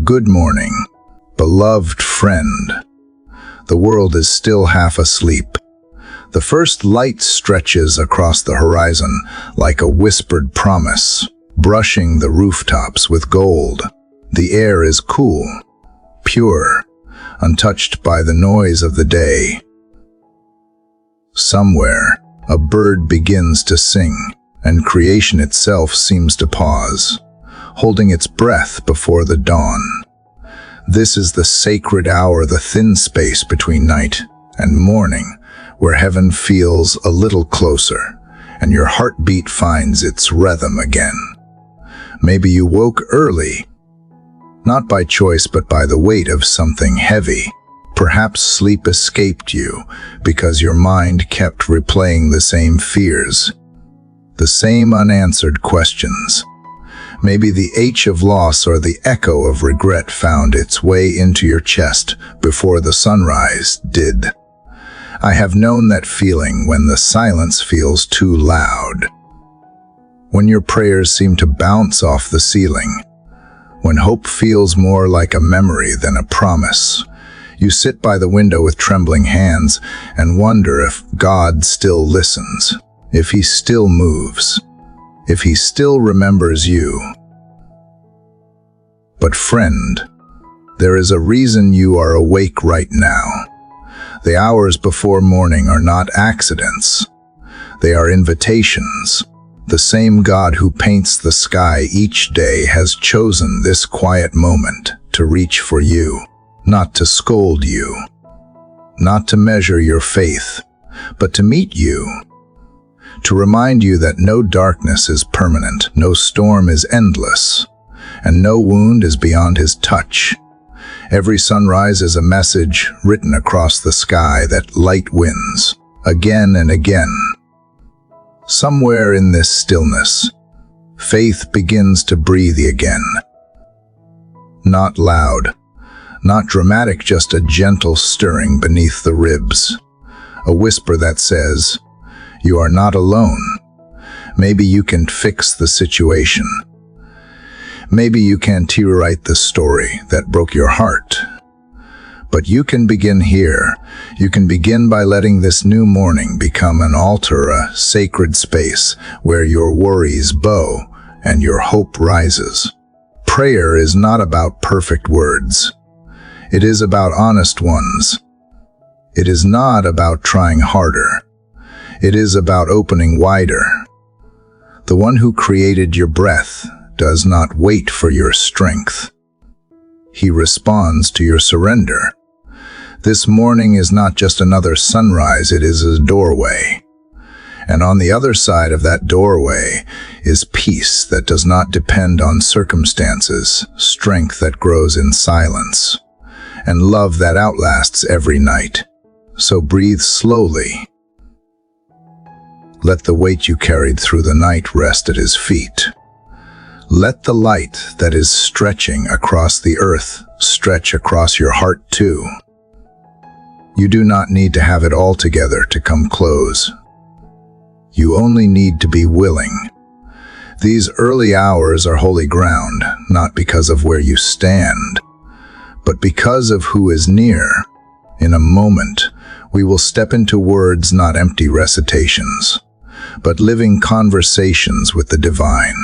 Good morning, beloved friend. The world is still half asleep. The first light stretches across the horizon like a whispered promise, brushing the rooftops with gold. The air is cool, pure, untouched by the noise of the day. Somewhere, a bird begins to sing, and creation itself seems to pause, holding its breath before the dawn. This is the sacred hour, the thin space between night and morning, where heaven feels a little closer, and your heartbeat finds its rhythm again. Maybe you woke early, not by choice but by the weight of something heavy. Perhaps sleep escaped you because your mind kept replaying the same fears, the same unanswered questions. Maybe the ache of loss or the echo of regret found its way into your chest before the sunrise did. I have known that feeling when the silence feels too loud, when your prayers seem to bounce off the ceiling, when hope feels more like a memory than a promise. You sit by the window with trembling hands and wonder if God still listens, if He still moves, if He still remembers you. But friend, there is a reason you are awake right now. The hours before morning are not accidents. They are invitations. The same God who paints the sky each day has chosen this quiet moment to reach for you, not to scold you, not to measure your faith, but to meet you, to remind you that no darkness is permanent, no storm is endless, and no wound is beyond His touch. Every sunrise is a message written across the sky that light wins, again and again. Somewhere in this stillness, faith begins to breathe again. Not loud, not dramatic, just a gentle stirring beneath the ribs. A whisper that says, "You are not alone. Maybe you can fix the situation. Maybe you can't rewrite the story that broke your heart. But you can begin here. You can begin by letting this new morning become an altar, a sacred space where your worries bow and your hope rises." Prayer is not about perfect words. It is about honest ones. It is not about trying harder. It is about opening wider. The one who created your breath does not wait for your strength. He responds to your surrender. This morning is not just another sunrise, it is a doorway. And on the other side of that doorway is peace that does not depend on circumstances, strength that grows in silence, and love that outlasts every night. So breathe slowly. Let the weight you carried through the night rest at His feet. Let the light that is stretching across the earth stretch across your heart too. You do not need to have it all together to come close. You only need to be willing. These early hours are holy ground, not because of where you stand, but because of who is near. In a moment, we will step into words, not empty recitations, but living conversations with the divine.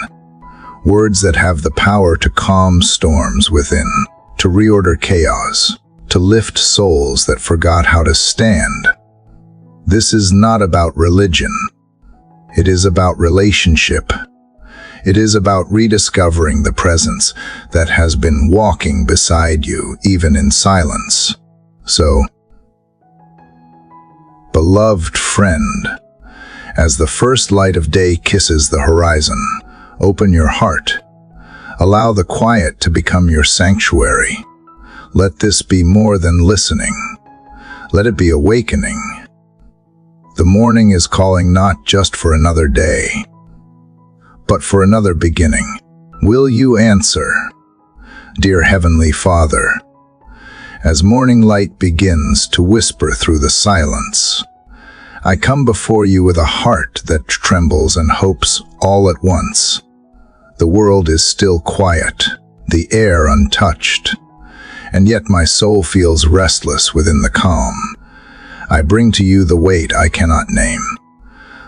Words that have the power to calm storms within, to reorder chaos, to lift souls that forgot how to stand. This is not about religion. It is about relationship. It is about rediscovering the presence that has been walking beside you, even in silence. So, beloved friend, as the first light of day kisses the horizon, open your heart. Allow the quiet to become your sanctuary. Let this be more than listening. Let it be awakening. The morning is calling not just for another day, but for another beginning. Will you answer? Dear Heavenly Father, as morning light begins to whisper through the silence, I come before you with a heart that trembles and hopes all at once. The world is still quiet. the air untouched, and yet my soul feels restless within the calm. I bring to you the weight I cannot name,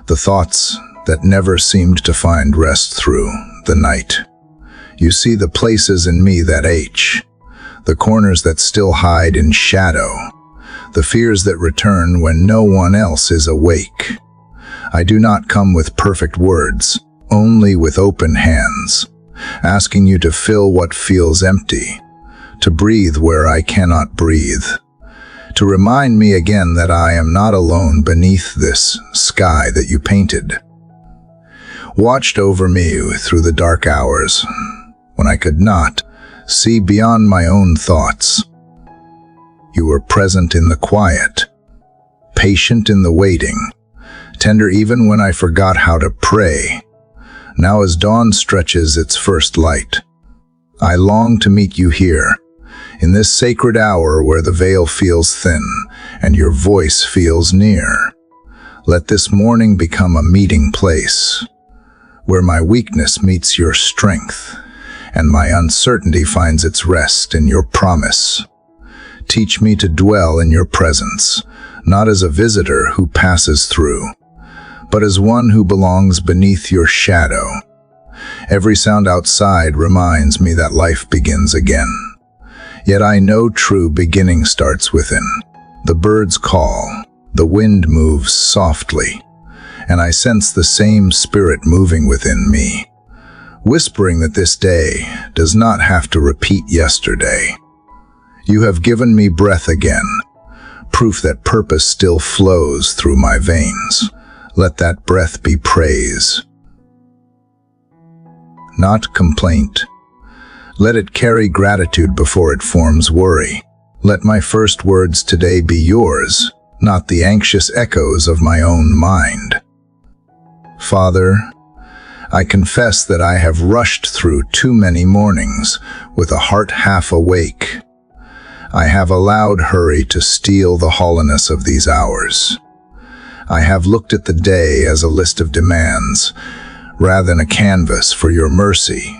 the thoughts that never seemed to find rest through the night. You see the places in me that ache, the corners that still hide in shadow, the fears that return when no one else is awake. I do not come with perfect words, only with open hands, asking you to fill what feels empty, to breathe where I cannot breathe, to remind me again that I am not alone beneath this sky that you painted. Watched over me through the dark hours, when I could not see beyond my own thoughts. You were present in the quiet, patient in the waiting, tender even when I forgot how to pray. Now as dawn stretches its first light, I long to meet you here, in this sacred hour where the veil feels thin and your voice feels near. Let this morning become a meeting place, where my weakness meets your strength, and my uncertainty finds its rest in your promise. Teach me to dwell in your presence, not as a visitor who passes through, but as one who belongs beneath your shadow. Every sound outside reminds me that life begins again. Yet I know true beginning starts within. The birds call, the wind moves softly, and I sense the same spirit moving within me, whispering that this day does not have to repeat yesterday. You have given me breath again, proof that purpose still flows through my veins. Let that breath be praise, not complaint. Let it carry gratitude before it forms worry. Let my first words today be yours, not the anxious echoes of my own mind. Father, I confess that I have rushed through too many mornings with a heart half awake. I have allowed hurry to steal the hollowness of these hours. I have looked at the day as a list of demands, rather than a canvas for your mercy.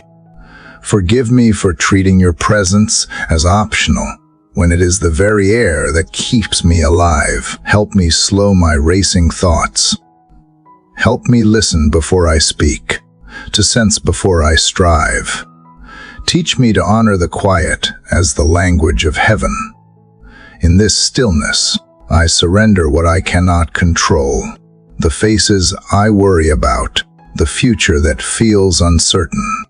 Forgive me for treating your presence as optional, when it is the very air that keeps me alive. Help me slow my racing thoughts. Help me listen before I speak, to sense before I strive. Teach me to honor the quiet as the language of heaven. In this stillness, I surrender what I cannot control, the faces I worry about, the future that feels uncertain.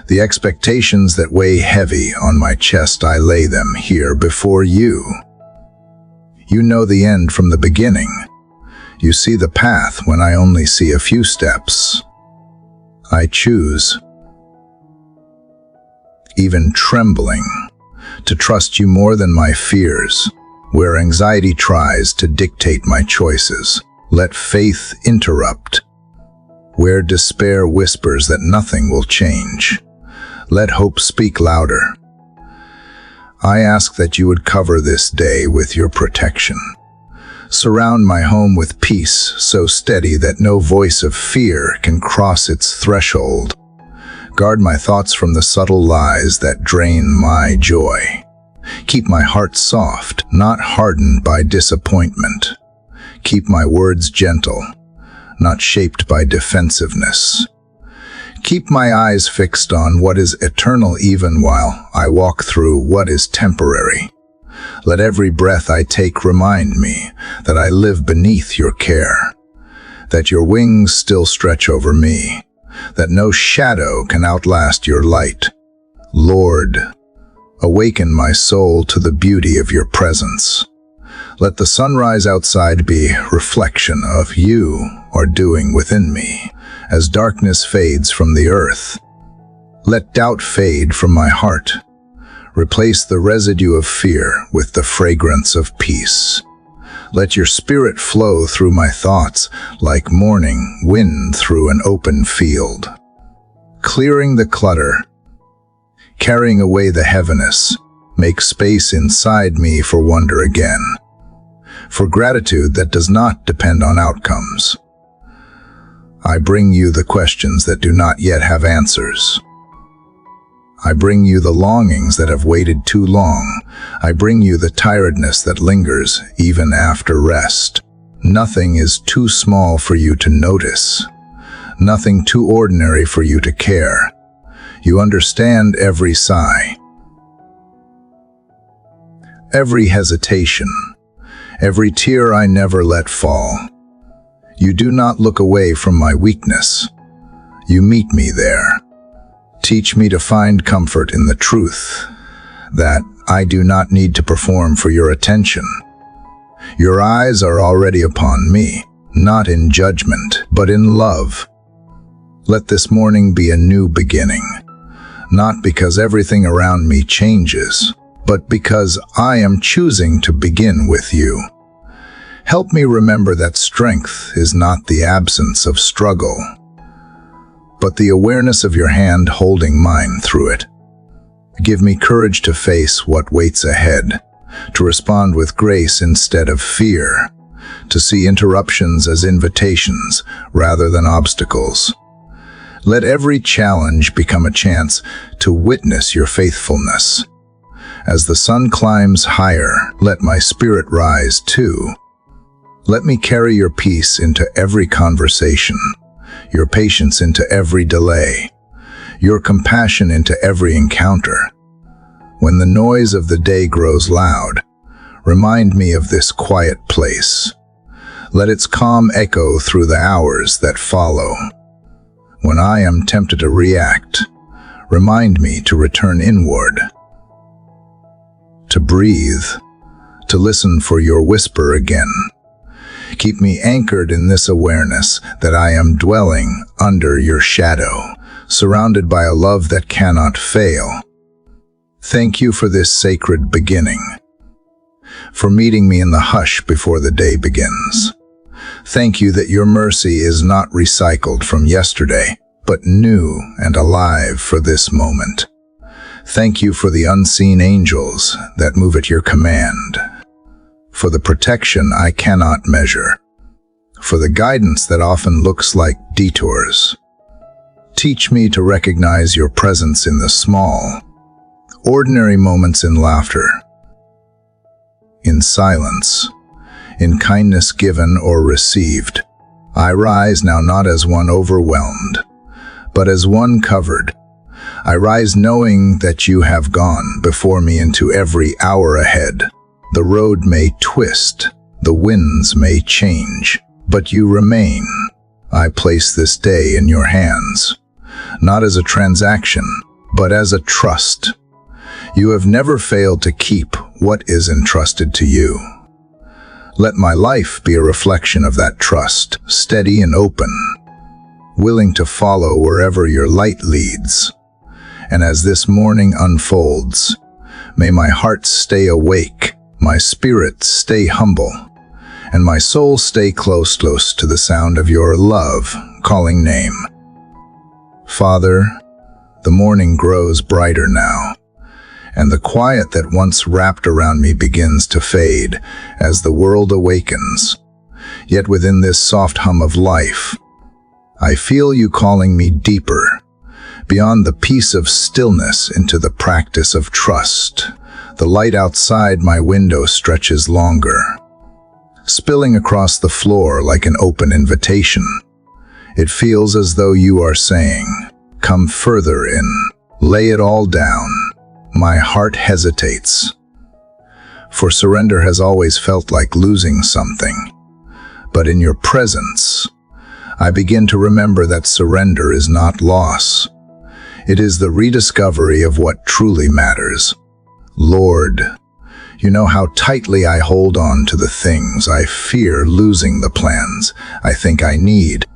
The expectations that weigh heavy on my chest, I lay them here before you. You know the end from the beginning. You see the path when I only see a few steps. I choose, even trembling, to trust you more than my fears. Where anxiety tries to dictate my choices, let faith interrupt. Where despair whispers that nothing will change, let hope speak louder. I ask that you would cover this day with your protection. Surround my home with peace so steady that no voice of fear can cross its threshold. Guard my thoughts from the subtle lies that drain my joy. Keep my heart soft, not hardened by disappointment. Keep my words gentle, not shaped by defensiveness. Keep my eyes fixed on what is eternal even while I walk through what is temporary. Let every breath I take remind me that I live beneath your care, that your wings still stretch over me, that no shadow can outlast your light. Lord, awaken my soul to the beauty of your presence. Let the sunrise outside be reflection of you are doing within me. As darkness fades from the earth, let doubt fade from my heart. Replace the residue of fear with the fragrance of peace. Let your spirit flow through my thoughts like morning wind through an open field, clearing the clutter, carrying away the heaviness. Make space inside me for wonder again, for gratitude that does not depend on outcomes. I bring you the questions that do not yet have answers. I bring you the longings that have waited too long. I bring you the tiredness that lingers even after rest. Nothing is too small for you to notice. Nothing too ordinary for you to care. You understand every sigh, every hesitation, every tear I never let fall. You do not look away from my weakness. You meet me there. Teach me to find comfort in the truth that I do not need to perform for your attention. Your eyes are already upon me, not in judgment, but in love. Let this morning be a new beginning, not because everything around me changes, but because I am choosing to begin with you. Help me remember that strength is not the absence of struggle, but the awareness of your hand holding mine through it. Give me courage to face what waits ahead, to respond with grace instead of fear, to see interruptions as invitations rather than obstacles. Let every challenge become a chance to witness your faithfulness. As the sun climbs higher, let my spirit rise too. Let me carry your peace into every conversation, your patience into every delay, your compassion into every encounter. When the noise of the day grows loud, remind me of this quiet place. Let its calm echo through the hours that follow. When I am tempted to react, remind me to return inward, to breathe, to listen for your whisper again. Keep me anchored in this awareness that I am dwelling under your shadow, surrounded by a love that cannot fail. Thank you for this sacred beginning, for meeting me in the hush before the day begins. Thank you that your mercy is not recycled from yesterday, but new and alive for this moment. Thank you for the unseen angels that move at your command, for the protection I cannot measure, for the guidance that often looks like detours. Teach me to recognize your presence in the small, ordinary moments, in laughter, in silence, in kindness given or received. I rise now not as one overwhelmed, but as one covered. I rise knowing that you have gone before me into every hour ahead. The road may twist, the winds may change, but you remain. I place this day in your hands, not as a transaction, but as a trust. You have never failed to keep what is entrusted to you. Let my life be a reflection of that trust, steady and open, willing to follow wherever your light leads. And as this morning unfolds, may my heart stay awake, my spirit stay humble, and my soul stay close to the sound of your love calling name. Father, the morning grows brighter now, and the quiet that once wrapped around me begins to fade as the world awakens. Yet within this soft hum of life, I feel you calling me deeper, beyond the peace of stillness into the practice of trust. The light outside my window stretches longer, spilling across the floor like an open invitation. It feels as though you are saying, "Come further in, lay it all down." My heart hesitates, for surrender has always felt like losing something. But in your presence, I begin to remember that surrender is not loss. It is the rediscovery of what truly matters. Lord, you know how tightly I hold on to the things I fear losing, the plans I think I need,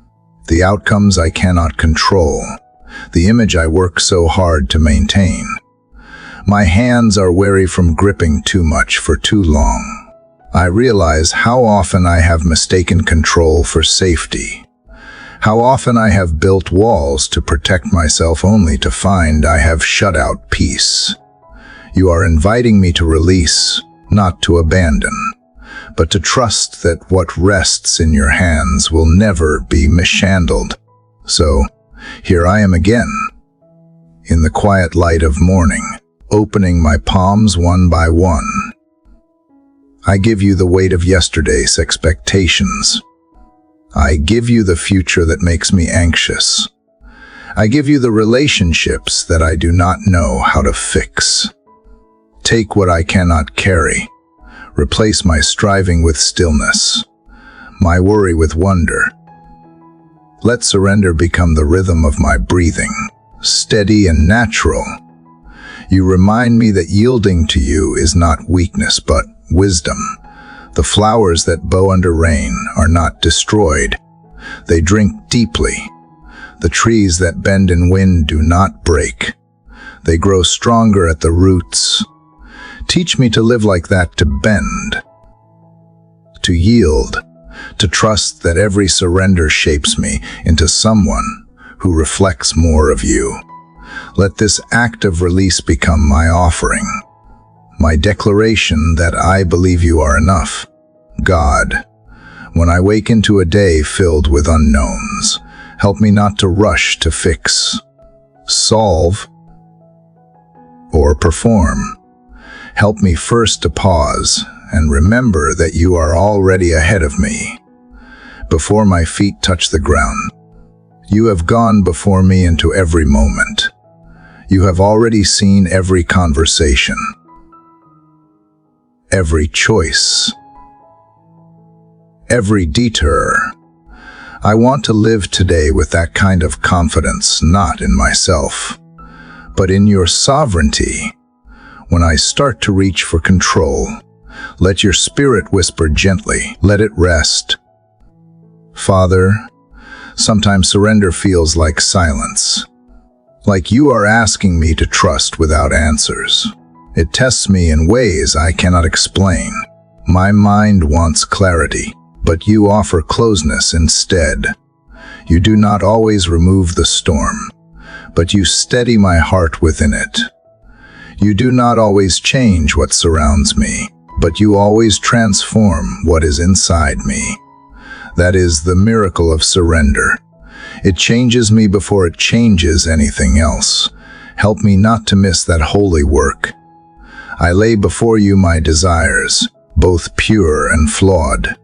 the outcomes I cannot control, the image I work so hard to maintain. My hands are weary from gripping too much for too long. I realize how often I have mistaken control for safety, how often I have built walls to protect myself only to find I have shut out peace. You are inviting me to release, not to abandon, but to trust that what rests in your hands will never be mishandled. So, here I am again, in the quiet light of morning, opening my palms one by one. I give you the weight of yesterday's expectations. I give you the future that makes me anxious. I give you the relationships that I do not know how to fix. Take what I cannot carry. Replace my striving with stillness, my worry with wonder. Let surrender become the rhythm of my breathing, steady and natural. You remind me that yielding to you is not weakness but wisdom. The flowers that bow under rain are not destroyed. They drink deeply. The trees that bend in wind do not break. They grow stronger at the roots. Teach me to live like that, to bend, to yield, to trust that every surrender shapes me into someone who reflects more of you. Let this act of release become my offering, my declaration that I believe you are enough. God, when I wake into a day filled with unknowns, help me not to rush to fix, solve, or perform. Help me first to pause and remember that you are already ahead of me. Before my feet touch the ground, you have gone before me into every moment. You have already seen every conversation, every choice, every detour. I want to live today with that kind of confidence, not in myself, but in your sovereignty. When I start to reach for control, let your spirit whisper gently, let it rest. Father, sometimes surrender feels like silence, like you are asking me to trust without answers. It tests me in ways I cannot explain. My mind wants clarity, but you offer closeness instead. You do not always remove the storm, but you steady my heart within it. You do not always change what surrounds me, but you always transform what is inside me. That is the miracle of surrender. It changes me before it changes anything else. Help me not to miss that holy work. I lay before you my desires, both pure and flawed.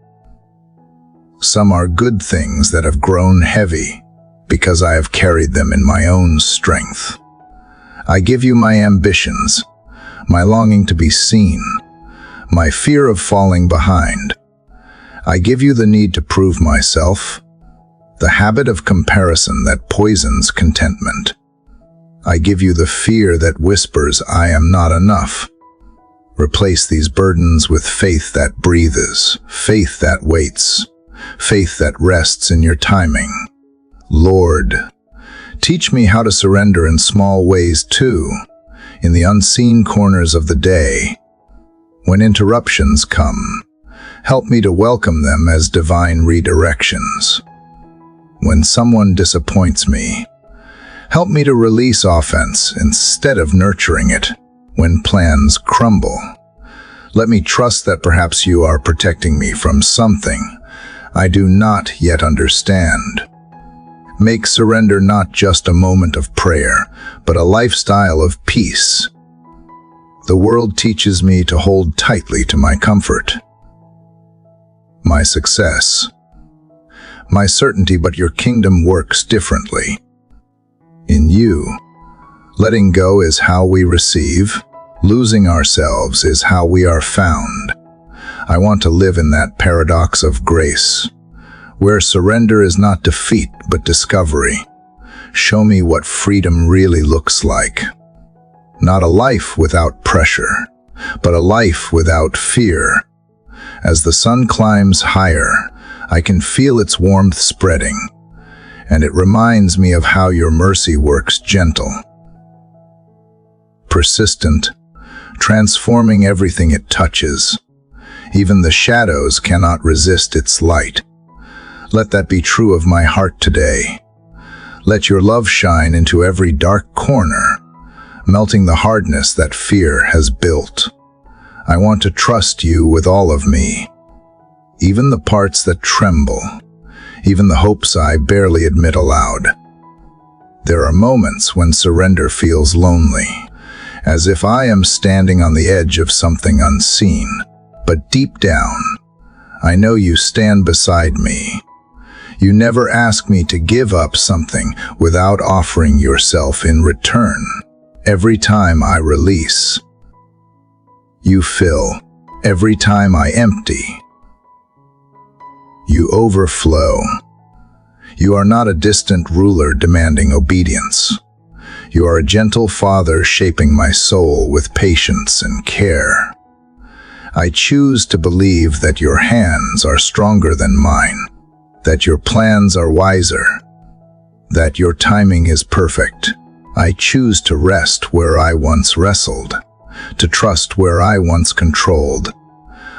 Some are good things that have grown heavy because I have carried them in my own strength. I give you my ambitions, my longing to be seen, my fear of falling behind. I give you the need to prove myself, the habit of comparison that poisons contentment. I give you the fear that whispers, I am not enough. Replace these burdens with faith that breathes, faith that waits, faith that rests in your timing. Lord, teach me how to surrender in small ways too, in the unseen corners of the day. When interruptions come, help me to welcome them as divine redirections. When someone disappoints me, help me to release offense instead of nurturing it. When plans crumble, let me trust that perhaps you are protecting me from something I do not yet understand. Make surrender not just a moment of prayer, but a lifestyle of peace. The world teaches me to hold tightly to my comfort, my success, my certainty, but your kingdom works differently. In you, letting go is how we receive. Losing ourselves is how we are found. I want to live in that paradox of grace, where surrender is not defeat but discovery. Show me what freedom really looks like. Not a life without pressure, but a life without fear. As the sun climbs higher, I can feel its warmth spreading, and it reminds me of how your mercy works gentle, persistent, transforming everything it touches. Even the shadows cannot resist its light. Let that be true of my heart today. Let your love shine into every dark corner, melting the hardness that fear has built. I want to trust you with all of me, even the parts that tremble, even the hopes I barely admit aloud. There are moments when surrender feels lonely, as if I am standing on the edge of something unseen. But deep down, I know you stand beside me. You never ask me to give up something without offering yourself in return. Every time I release, you fill. Every time I empty, you overflow. You are not a distant ruler demanding obedience. You are a gentle father shaping my soul with patience and care. I choose to believe that your hands are stronger than mine, that your plans are wiser, that your timing is perfect. I choose to rest where I once wrestled, to trust where I once controlled.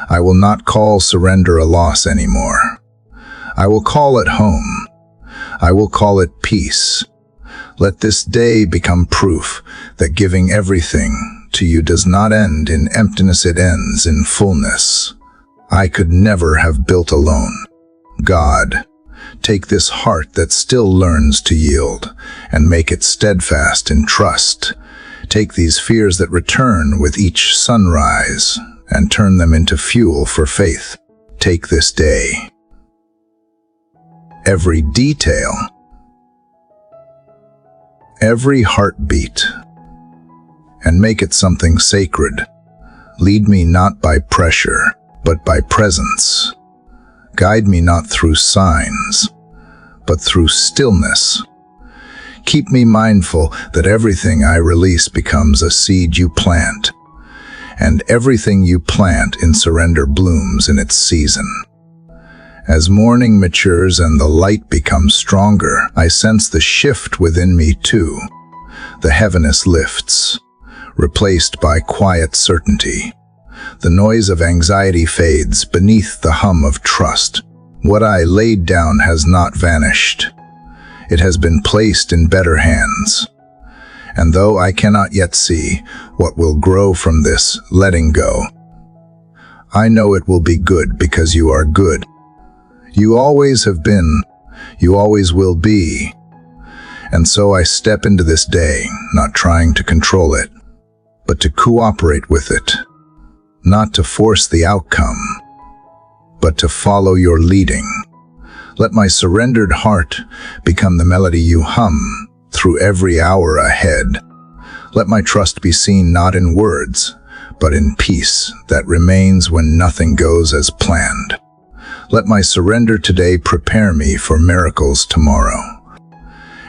I will not call surrender a loss anymore. I will call it home. I will call it peace. Let this day become proof that giving everything to you does not end in emptiness, it ends in fullness. I could never have built alone. God, take this heart that still learns to yield and make it steadfast in trust. Take these fears that return with each sunrise and turn them into fuel for faith. Take this day, every detail, every heartbeat, and make it something sacred. Lead me not by pressure, but by presence. Guide me not through signs, but through stillness. Keep me mindful that everything I release becomes a seed you plant, and everything you plant in surrender blooms in its season. As morning matures and the light becomes stronger, I sense the shift within me too. The heaviness lifts, replaced by quiet certainty. The noise of anxiety fades beneath the hum of trust. What I laid down has not vanished. It has been placed in better hands. And though I cannot yet see what will grow from this letting go, I know it will be good because you are good. You always have been, you always will be. And so I step into this day, not trying to control it, but to cooperate with it. Not to force the outcome, but to follow your leading. Let my surrendered heart become the melody you hum through every hour ahead. Let my trust be seen not in words, but in peace that remains when nothing goes as planned. Let my surrender today prepare me for miracles tomorrow.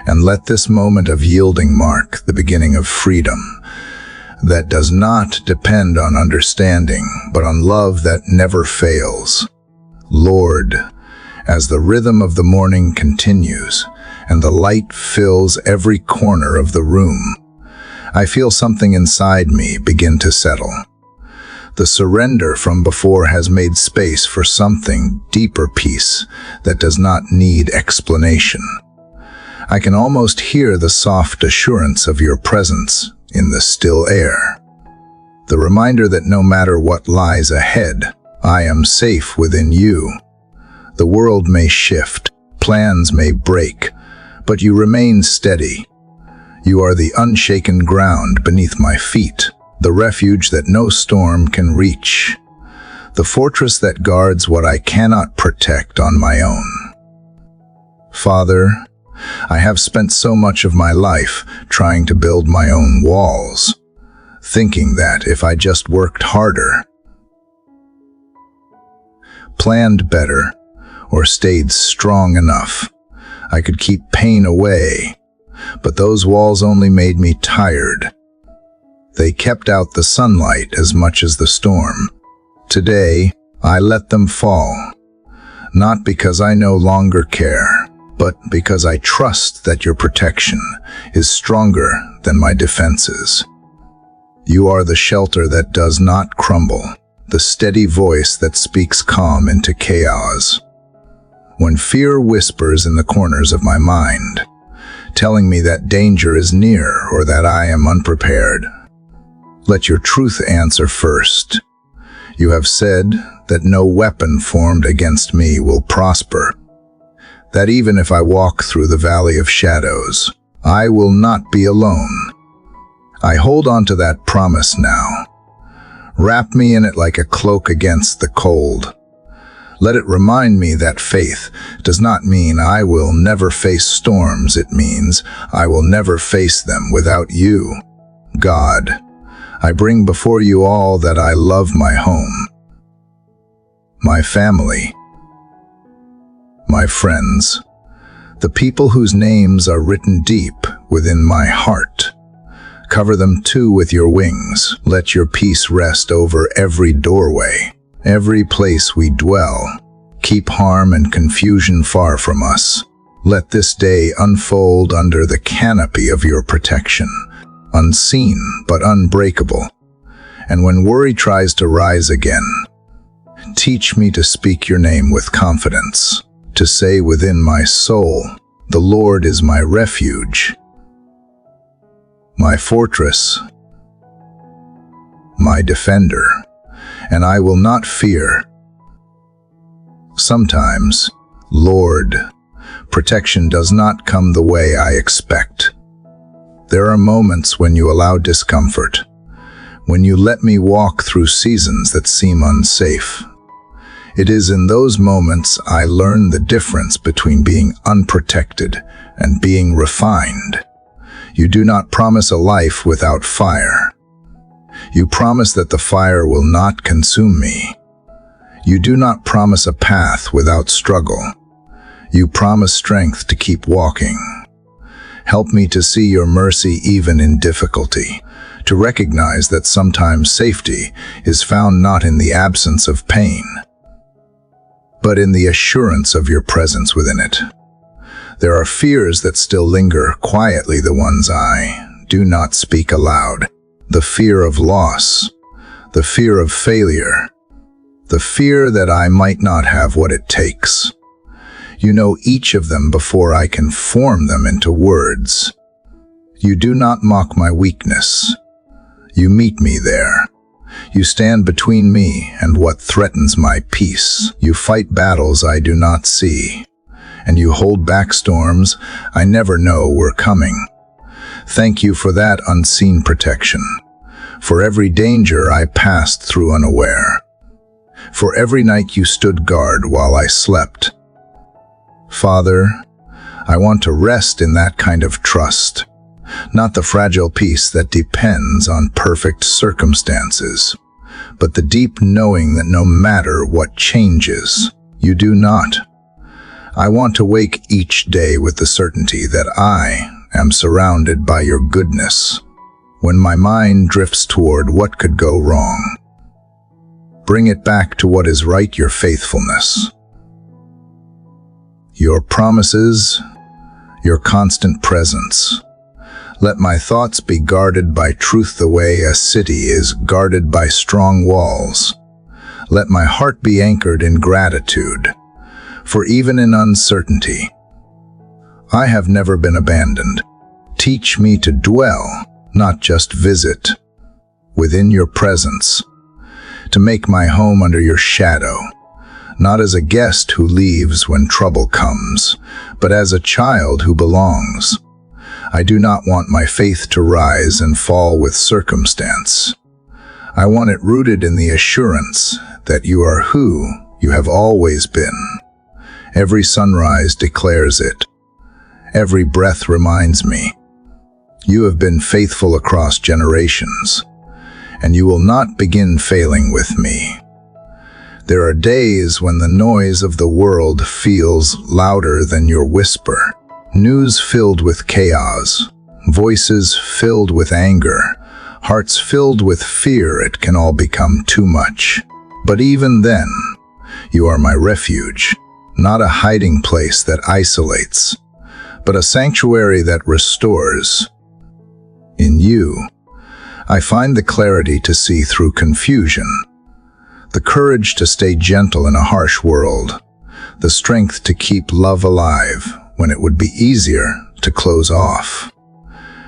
And let this moment of yielding mark the beginning of freedom that does not depend on understanding, but on love that never fails. Lord, as the rhythm of the morning continues and the light fills every corner of the room, I feel something inside me begin to settle. The surrender from before has made space for something deeper, peace that does not need explanation. I can almost hear the soft assurance of your presence in the still air. The reminder that no matter what lies ahead, I am safe within you. The world may shift, plans may break, but you remain steady. You are the unshaken ground beneath my feet, the refuge that no storm can reach, the fortress that guards what I cannot protect on my own. Father, I have spent so much of my life trying to build my own walls, thinking that if I just worked harder, planned better, or stayed strong enough, I could keep pain away. But those walls only made me tired. They kept out the sunlight as much as the storm. Today, I let them fall, not because I no longer care, but because I trust that your protection is stronger than my defenses. You are the shelter that does not crumble, the steady voice that speaks calm into chaos. When fear whispers in the corners of my mind, telling me that danger is near or that I am unprepared, let your truth answer first. You have said that no weapon formed against me will prosper, that even if I walk through the valley of shadows, I will not be alone. I hold on to that promise now. Wrap me in it like a cloak against the cold. Let it remind me that faith does not mean I will never face storms. It means I will never face them without you. God, I bring before you all that I love: my home, my family, my friends, the people whose names are written deep within my heart. Cover them too with your wings. Let your peace rest over every doorway, every place we dwell. Keep harm and confusion far from us. Let this day unfold under the canopy of your protection, unseen but unbreakable. And when worry tries to rise again, teach me to speak your name with confidence, to say within my soul, the Lord is my refuge, my fortress, my defender, and I will not fear. Sometimes, Lord, protection does not come the way I expect. There are moments when you allow discomfort, when you let me walk through seasons that seem unsafe. It is in those moments I learn the difference between being unprotected and being refined. You do not promise a life without fire. You promise that the fire will not consume me. You do not promise a path without struggle. You promise strength to keep walking. Help me to see your mercy even in difficulty, to recognize that sometimes safety is found not in the absence of pain, but in the assurance of your presence within it. There are fears that still linger quietly, the ones I do not speak aloud. The fear of loss, the fear of failure, the fear that I might not have what it takes. You know each of them before I can form them into words. You do not mock my weakness. You meet me there. You stand between me and what threatens my peace. You fight battles I do not see, and you hold back storms I never know were coming. Thank you for that unseen protection, for every danger I passed through unaware, for every night you stood guard while I slept. Father, I want to rest in that kind of trust, not the fragile peace that depends on perfect circumstances, but the deep knowing that no matter what changes, you do not. I want to wake each day with the certainty that I am surrounded by your goodness. When my mind drifts toward what could go wrong, bring it back to what is right: your faithfulness, your promises, your constant presence. Let my thoughts be guarded by truth the way a city is guarded by strong walls. Let my heart be anchored in gratitude, for even in uncertainty, I have never been abandoned. Teach me to dwell, not just visit, within your presence, to make my home under your shadow, not as a guest who leaves when trouble comes, but as a child who belongs. I do not want my faith to rise and fall with circumstance. I want it rooted in the assurance that you are who you have always been. Every sunrise declares it. Every breath reminds me. You have been faithful across generations, and you will not begin failing with me. There are days when the noise of the world feels louder than your whisper. News filled with chaos, voices filled with anger, hearts filled with fear. It can all become too much. But even then, you are my refuge, not a hiding place that isolates, but a sanctuary that restores. In you, I find the clarity to see through confusion, the courage to stay gentle in a harsh world, the strength to keep love alive when it would be easier to close off.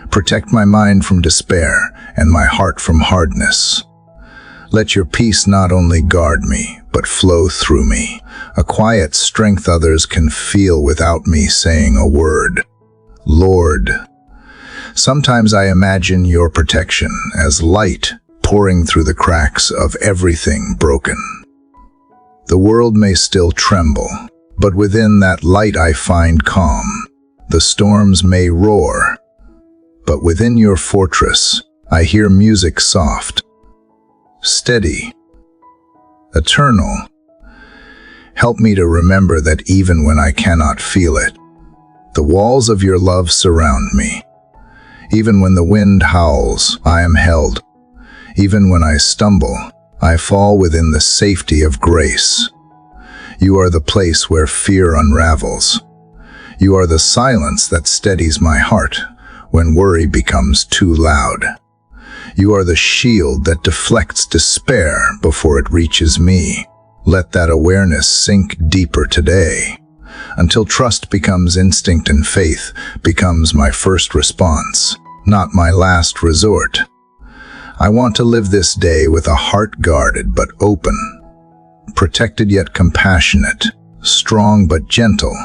Protect my mind from despair and my heart from hardness. Let your peace not only guard me, but flow through me, a quiet strength others can feel without me saying a word. Lord, Sometimes I imagine your protection as light pouring through the cracks of everything broken. The world may still tremble, but within that light I find calm. The storms may roar, but within your fortress I hear music soft, steady, eternal. Help me to remember that even when I cannot feel it, the walls of your love surround me. Even when the wind howls, I am held. Even when I stumble, I fall within the safety of grace. You are the place where fear unravels. You are the silence that steadies my heart when worry becomes too loud. You are the shield that deflects despair before it reaches me. Let that awareness sink deeper today, until trust becomes instinct and faith becomes my first response, not my last resort. I want to live this day with a heart guarded but open, protected yet compassionate, strong but gentle.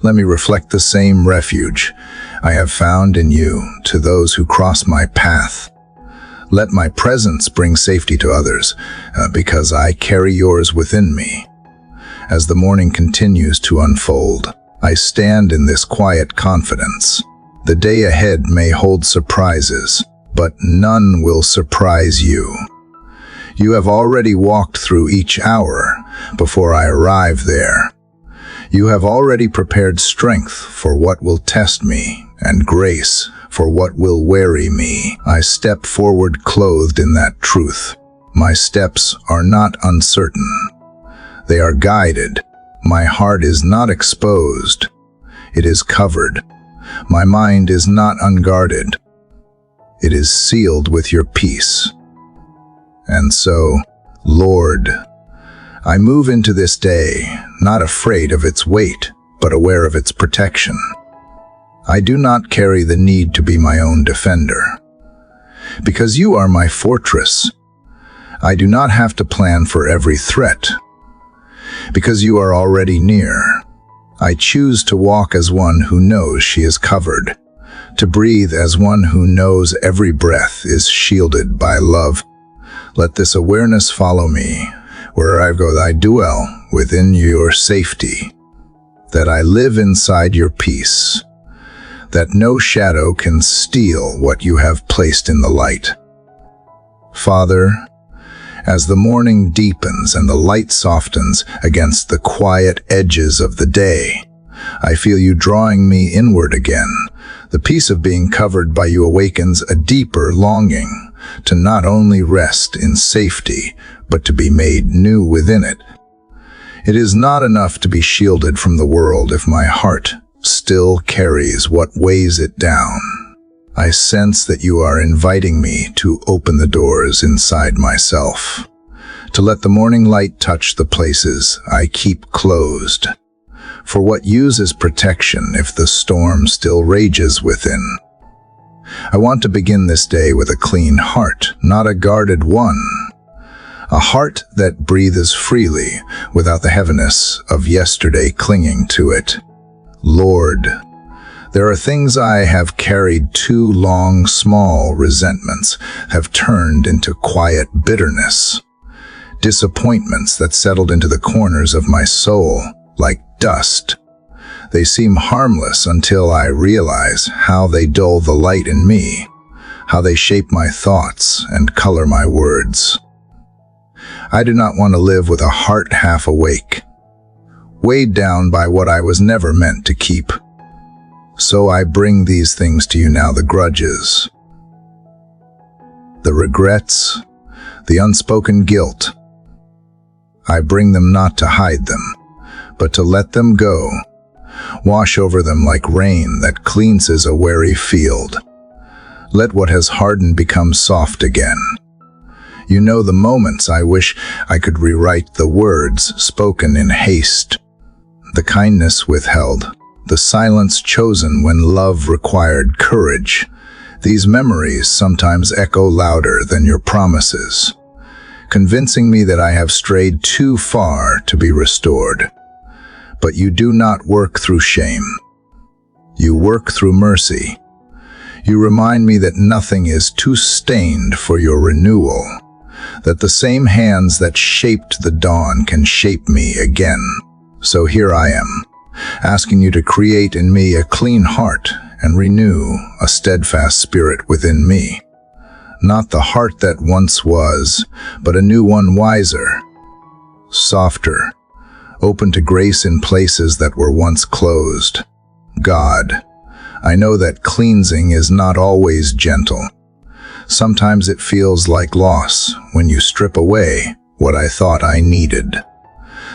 Let me reflect the same refuge I have found in you to those who cross my path. Let my presence bring safety to others, because I carry yours within me. As the morning continues to unfold, I stand in this quiet confidence. The day ahead may hold surprises, but none will surprise you. You have already walked through each hour before I arrive there. You have already prepared strength for what will test me, and grace for what will weary me. I step forward clothed in that truth. My steps are not uncertain. They are guided. My heart is not exposed. It is covered. My mind is not unguarded. It is sealed with your peace. And so, Lord, I move into this day, not afraid of its weight, but aware of its protection. I do not carry the need to be my own defender. Because you are my fortress, I do not have to plan for every threat. Because you are already near, I choose to walk as one who knows she is covered, to breathe as one who knows every breath is shielded by love. Let this awareness follow me. Where I go, I dwell within your safety, that I live inside your peace, that no shadow can steal what you have placed in the light. Father, as the morning deepens and the light softens against the quiet edges of the day, I feel you drawing me inward again. The peace of being covered by you awakens a deeper longing to not only rest in safety, but to be made new within it. It is not enough to be shielded from the world if my heart still carries what weighs it down. I sense that you are inviting me to open the doors inside myself, to let the morning light touch the places I keep closed. For what use is protection if the storm still rages within? I want to begin this day with a clean heart, not a guarded one. A heart that breathes freely without the heaviness of yesterday clinging to it. Lord, there are things I have carried too long. Small resentments have turned into quiet bitterness. Disappointments that settled into the corners of my soul like dust. They seem harmless until I realize how they dull the light in me, how they shape my thoughts and color my words. I do not want to live with a heart half awake, weighed down by what I was never meant to keep. So I bring these things to you now, the grudges, the regrets, the unspoken guilt. I bring them not to hide them, but to let them go. Wash over them like rain that cleanses a weary field. Let what has hardened become soft again. You know the moments I wish I could rewrite the words spoken in haste, the kindness withheld, the silence chosen when love required courage. These memories sometimes echo louder than your promises, convincing me that I have strayed too far to be restored. But you do not work through shame. You work through mercy. You remind me that nothing is too stained for your renewal, that the same hands that shaped the dawn can shape me again. So here I am, asking you to create in me a clean heart and renew a steadfast spirit within me. Not the heart that once was, but a new one, wiser, softer, open to grace in places that were once closed. God, I know that cleansing is not always gentle. Sometimes it feels like loss when you strip away what I thought I needed.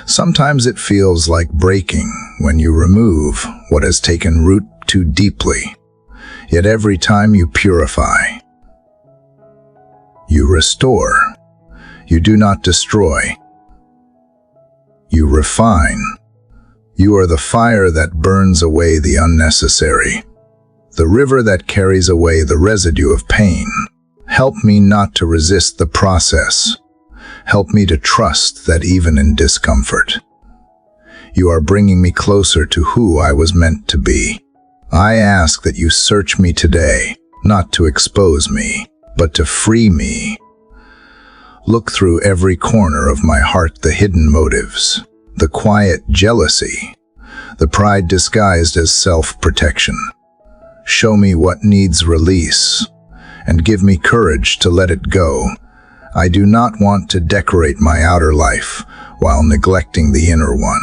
Sometimes it feels like breaking when you remove what has taken root too deeply. Yet every time you purify, you restore, you do not destroy, you refine. You are the fire that burns away the unnecessary, the river that carries away the residue of pain. Help me not to resist the process. Help me to trust that even in discomfort, you are bringing me closer to who I was meant to be. I ask that you search me today, not to expose me, but to free me. Look through every corner of my heart, the hidden motives, the quiet jealousy, the pride disguised as self-protection. Show me what needs release, and give me courage to let it go. I do not want to decorate my outer life while neglecting the inner one.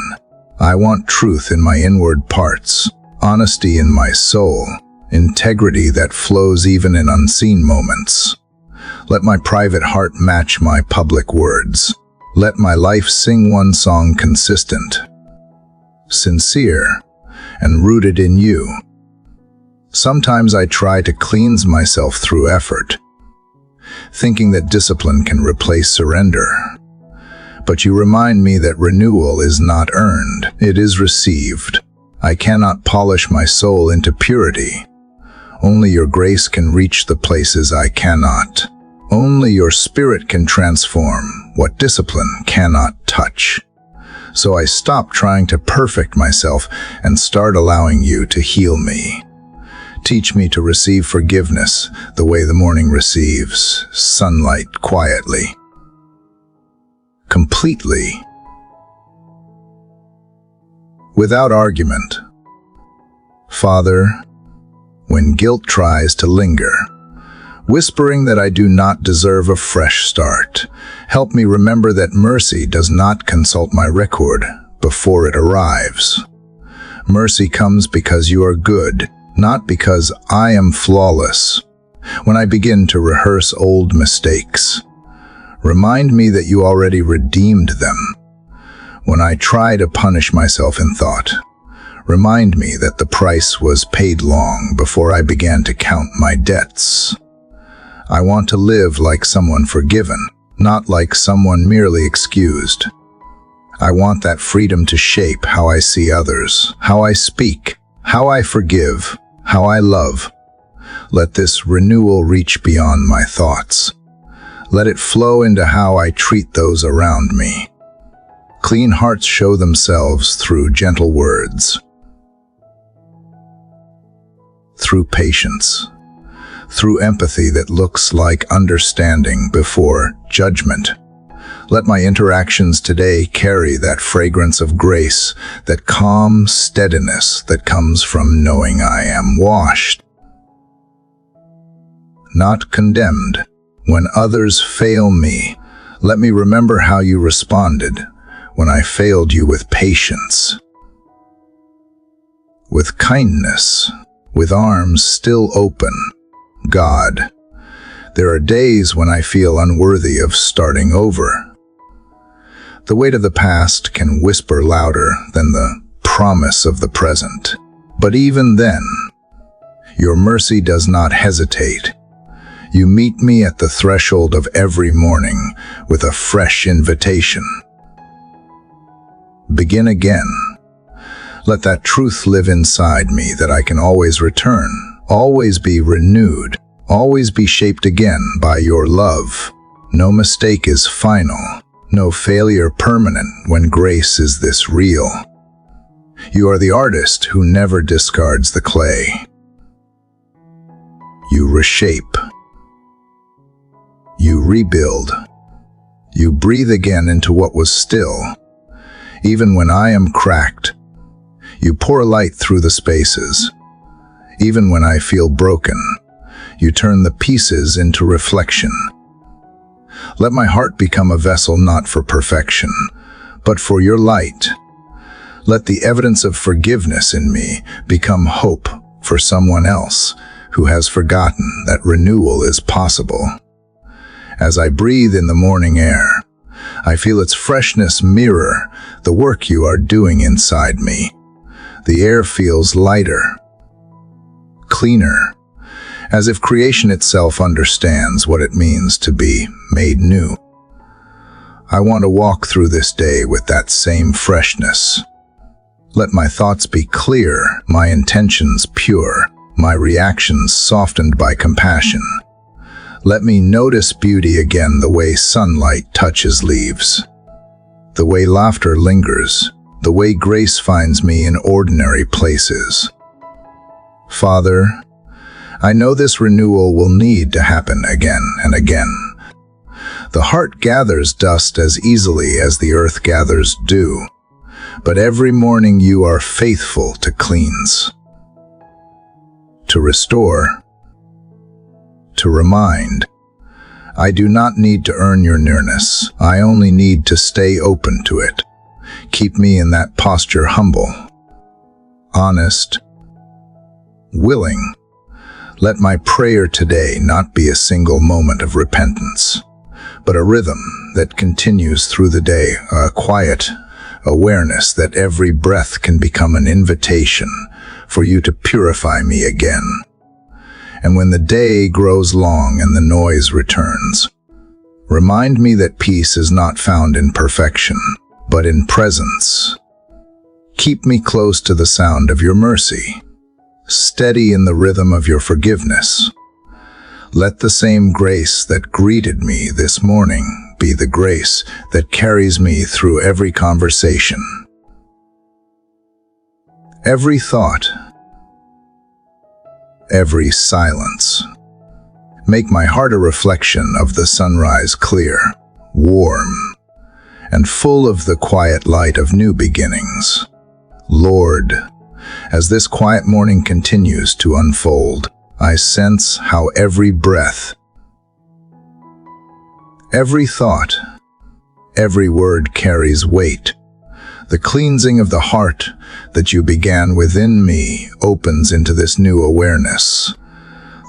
I want truth in my inward parts, honesty in my soul, integrity that flows even in unseen moments. Let my private heart match my public words. Let my life sing one song consistent, sincere, and rooted in you. Sometimes I try to cleanse myself through effort, thinking that discipline can replace surrender. But you remind me that renewal is not earned, it is received. I cannot polish my soul into purity. Only your grace can reach the places I cannot. Only your spirit can transform what discipline cannot touch. So I stop trying to perfect myself and start allowing you to heal me. Teach me to receive forgiveness the way the morning receives sunlight, quietly, completely, without argument. Father, when guilt tries to linger, whispering that I do not deserve a fresh start, help me remember that mercy does not consult my record before it arrives. Mercy comes because you are good, not because I am flawless. When I begin to rehearse old mistakes, remind me that you already redeemed them. When I try to punish myself in thought, remind me that the price was paid long before I began to count my debts. I want to live like someone forgiven, not like someone merely excused. I want that freedom to shape how I see others, how I speak, how I forgive, how I love. Let this renewal reach beyond my thoughts. Let it flow into how I treat those around me. Clean hearts show themselves through gentle words, through patience, through empathy that looks like understanding before judgment. Let my interactions today carry that fragrance of grace, that calm steadiness that comes from knowing I am washed, not condemned. When others fail me, let me remember how you responded when I failed you, with patience, with kindness, with arms still open. God, there are days when I feel unworthy of starting over. The weight of the past can whisper louder than the promise of the present. But even then, your mercy does not hesitate. You meet me at the threshold of every morning with a fresh invitation. Begin again. Let that truth live inside me, that I can always return, always be renewed, always be shaped again by your love. No mistake is final, no failure permanent when grace is this real. You are the artist who never discards the clay. You reshape. You rebuild. You breathe again into what was still. Even when I am cracked, you pour light through the spaces. Even when I feel broken, you turn the pieces into reflection. Let my heart become a vessel not for perfection, but for your light. Let the evidence of forgiveness in me become hope for someone else who has forgotten that renewal is possible. As I breathe in the morning air, I feel its freshness mirror the work you are doing inside me. The air feels lighter, cleaner, as if creation itself understands what it means to be made new. I want to walk through this day with that same freshness. Let my thoughts be clear, my intentions pure, my reactions softened by compassion. Let me notice beauty again the way sunlight touches leaves, the way laughter lingers, the way grace finds me in ordinary places. Father, I know this renewal will need to happen again and again. The heart gathers dust as easily as the earth gathers dew, but every morning you are faithful to cleanse, to restore, to remind. I do not need to earn your nearness. I only need to stay open to it. Keep me in that posture humble, honest, willing. Let my prayer today not be a single moment of repentance, but a rhythm that continues through the day, a quiet awareness that every breath can become an invitation for you to purify me again. And when the day grows long and the noise returns, remind me that peace is not found in perfection, but in presence. Keep me close to the sound of your mercy, steady in the rhythm of your forgiveness. Let the same grace that greeted me this morning be the grace that carries me through every conversation, every thought, every silence. Make my heart a reflection of the sunrise, clear, warm, and full of the quiet light of new beginnings. Lord, as this quiet morning continues to unfold, I sense how every breath, every thought, every word carries weight. The cleansing of the heart that you began within me opens into this new awareness.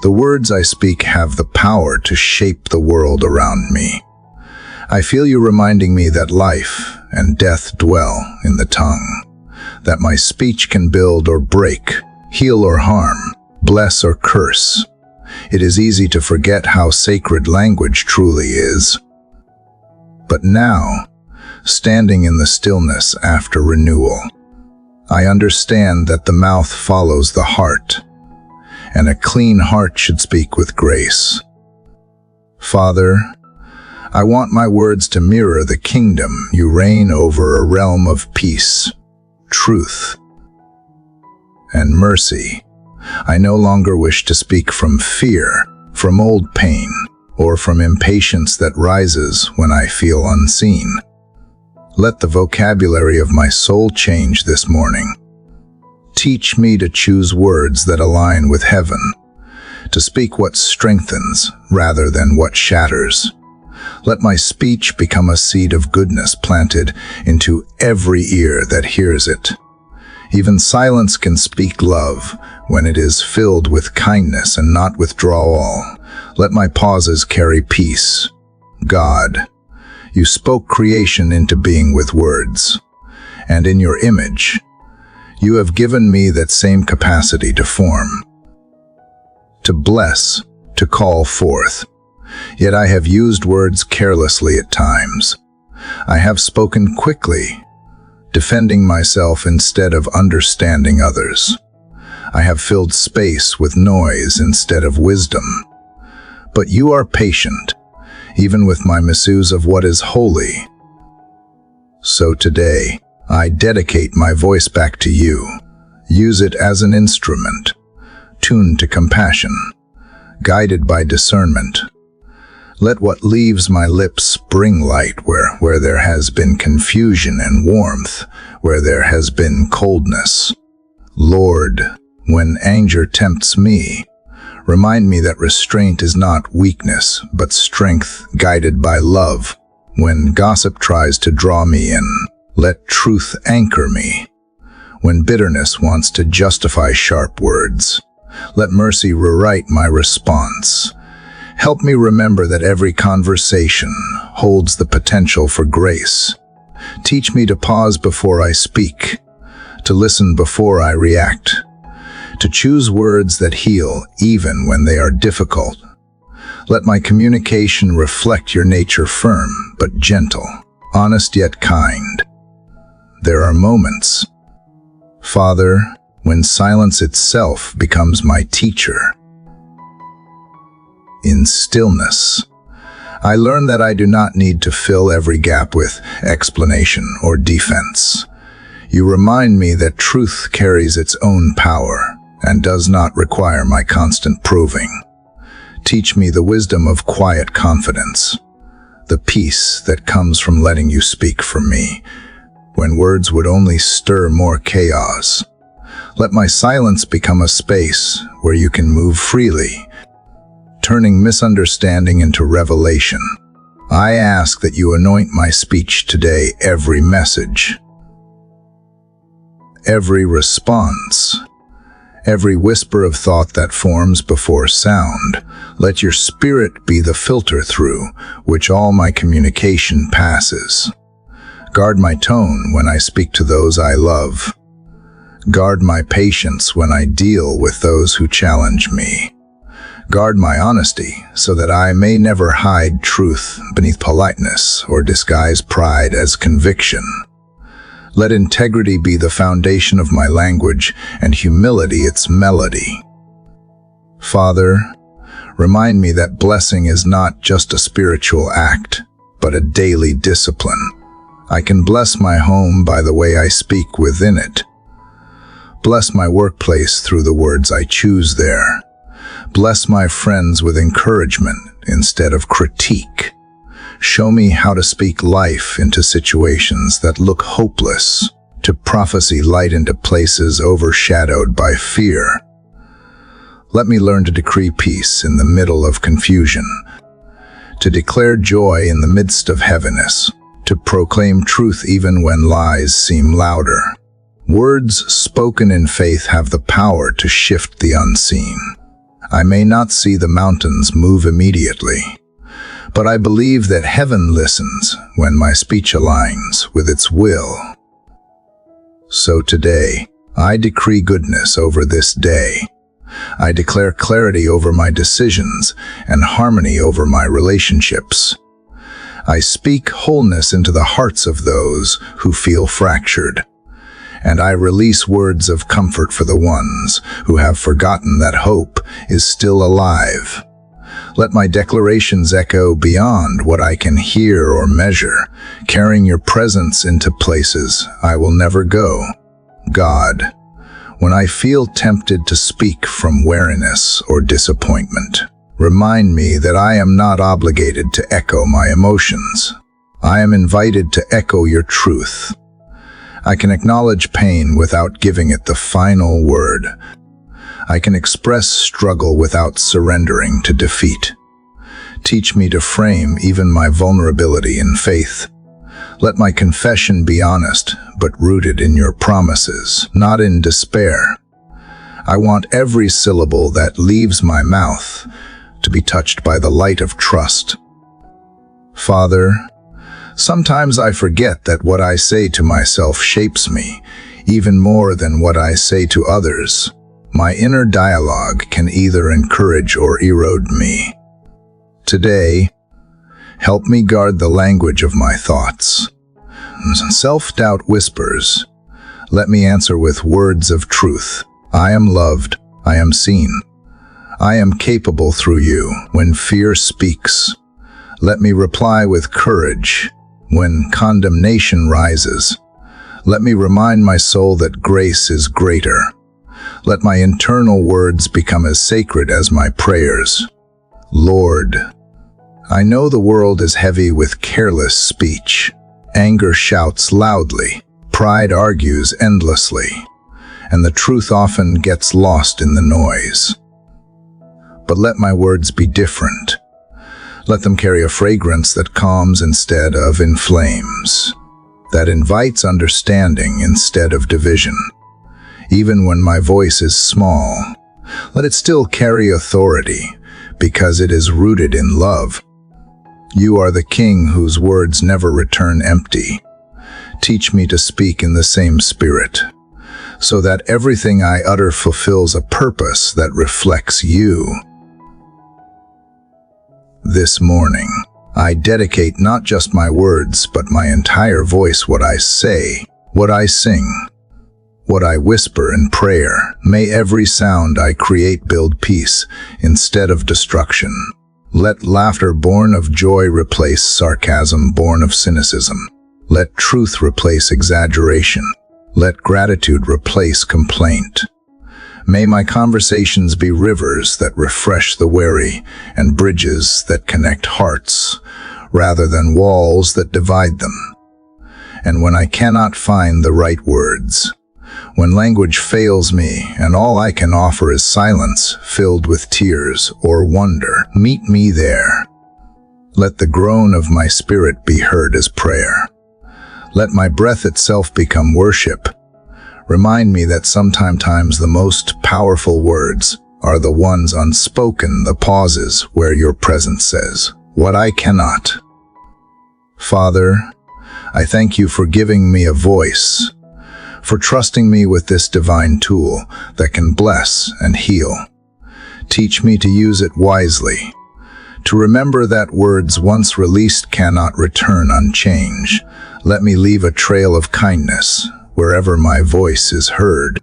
The words I speak have the power to shape the world around me. I feel you reminding me that life and death dwell in the tongue, that my speech can build or break, heal or harm, bless or curse. It is easy to forget how sacred language truly is. But now, standing in the stillness after renewal, I understand that the mouth follows the heart, and a clean heart should speak with grace. Father, I want my words to mirror the kingdom you reign over, a realm of peace, truth, and mercy. I no longer wish to speak from fear, from old pain, or from impatience that rises when I feel unseen. Let the vocabulary of my soul change this morning. Teach me to choose words that align with heaven, to speak what strengthens rather than what shatters. Let my speech become a seed of goodness planted into every ear that hears it. Even silence can speak love when it is filled with kindness and not withdrawal. Let my pauses carry peace. God, you spoke creation into being with words, and in your image, you have given me that same capacity to form, to bless, to call forth. Yet I have used words carelessly at times. I have spoken quickly, defending myself instead of understanding others. I have filled space with noise instead of wisdom. But you are patient, even with my misuse of what is holy. So today, I dedicate my voice back to you. Use it as an instrument, tuned to compassion, guided by discernment. Let what leaves my lips bring light where there has been confusion, and warmth where there has been coldness. Lord, when anger tempts me, remind me that restraint is not weakness, but strength guided by love. When gossip tries to draw me in, let truth anchor me. When bitterness wants to justify sharp words, let mercy rewrite my response. Help me remember that every conversation holds the potential for grace. Teach me to pause before I speak, to listen before I react, to choose words that heal even when they are difficult. Let my communication reflect your nature, firm but gentle, honest yet kind. There are moments, Father, when silence itself becomes my teacher. In stillness, I learn that I do not need to fill every gap with explanation or defense. You remind me that truth carries its own power and does not require my constant proving. Teach me the wisdom of quiet confidence, the peace that comes from letting you speak for me, when words would only stir more chaos. Let my silence become a space where you can move freely, turning misunderstanding into revelation. I ask that you anoint my speech today, every message, every response, every whisper of thought that forms before sound. Let your spirit be the filter through which all my communication passes. Guard my tone when I speak to those I love. Guard my patience when I deal with those who challenge me. Guard my honesty so that I may never hide truth beneath politeness or disguise pride as conviction. Let integrity be the foundation of my language and humility its melody. Father, remind me that blessing is not just a spiritual act, but a daily discipline. I can bless my home by the way I speak within it. Bless my workplace through the words I choose there. Bless my friends with encouragement instead of critique. Show me how to speak life into situations that look hopeless, to prophesy light into places overshadowed by fear. Let me learn to decree peace in the middle of confusion, to declare joy in the midst of heaviness, to proclaim truth even when lies seem louder. Words spoken in faith have the power to shift the unseen. I may not see the mountains move immediately, but I believe that heaven listens when my speech aligns with its will. So today, I decree goodness over this day. I declare clarity over my decisions and harmony over my relationships. I speak wholeness into the hearts of those who feel fractured. And I release words of comfort for the ones who have forgotten that hope is still alive. Let my declarations echo beyond what I can hear or measure, carrying your presence into places I will never go. God, when I feel tempted to speak from weariness or disappointment, remind me that I am not obligated to echo my emotions. I am invited to echo your truth. I can acknowledge pain without giving it the final word. I can express struggle without surrendering to defeat. Teach me to frame even my vulnerability in faith. Let my confession be honest, but rooted in your promises, not in despair. I want every syllable that leaves my mouth to be touched by the light of trust. Father, sometimes I forget that what I say to myself shapes me, even more than what I say to others. My inner dialogue can either encourage or erode me. Today, help me guard the language of my thoughts. Self-doubt whispers. Let me answer with words of truth. I am loved. I am seen. I am capable through you. When fear speaks, let me reply with courage. When condemnation rises, let me remind my soul that grace is greater. Let my internal words become as sacred as my prayers. Lord, I know the world is heavy with careless speech. Anger shouts loudly, pride argues endlessly, and the truth often gets lost in the noise. But let my words be different. Let them carry a fragrance that calms instead of inflames, that invites understanding instead of division. Even when my voice is small, let it still carry authority, because it is rooted in love. You are the King whose words never return empty. Teach me to speak in the same spirit, so that everything I utter fulfills a purpose that reflects you. This morning, I dedicate not just my words, but my entire voice, what I say, what I sing, what I whisper in prayer. May every sound I create build peace instead of destruction. Let laughter born of joy replace sarcasm born of cynicism. Let truth replace exaggeration. Let gratitude replace complaint. May my conversations be rivers that refresh the weary and bridges that connect hearts, rather than walls that divide them. And when I cannot find the right words, when language fails me and all I can offer is silence filled with tears or wonder, meet me there. Let the groan of my spirit be heard as prayer. Let my breath itself become worship. Remind me that sometimes the most powerful words are the ones unspoken, the pauses where your presence says, "What I cannot." Father, I thank you for giving me a voice, for trusting me with this divine tool that can bless and heal. Teach me to use it wisely, to remember that words once released cannot return unchanged. Let me leave a trail of kindness wherever my voice is heard.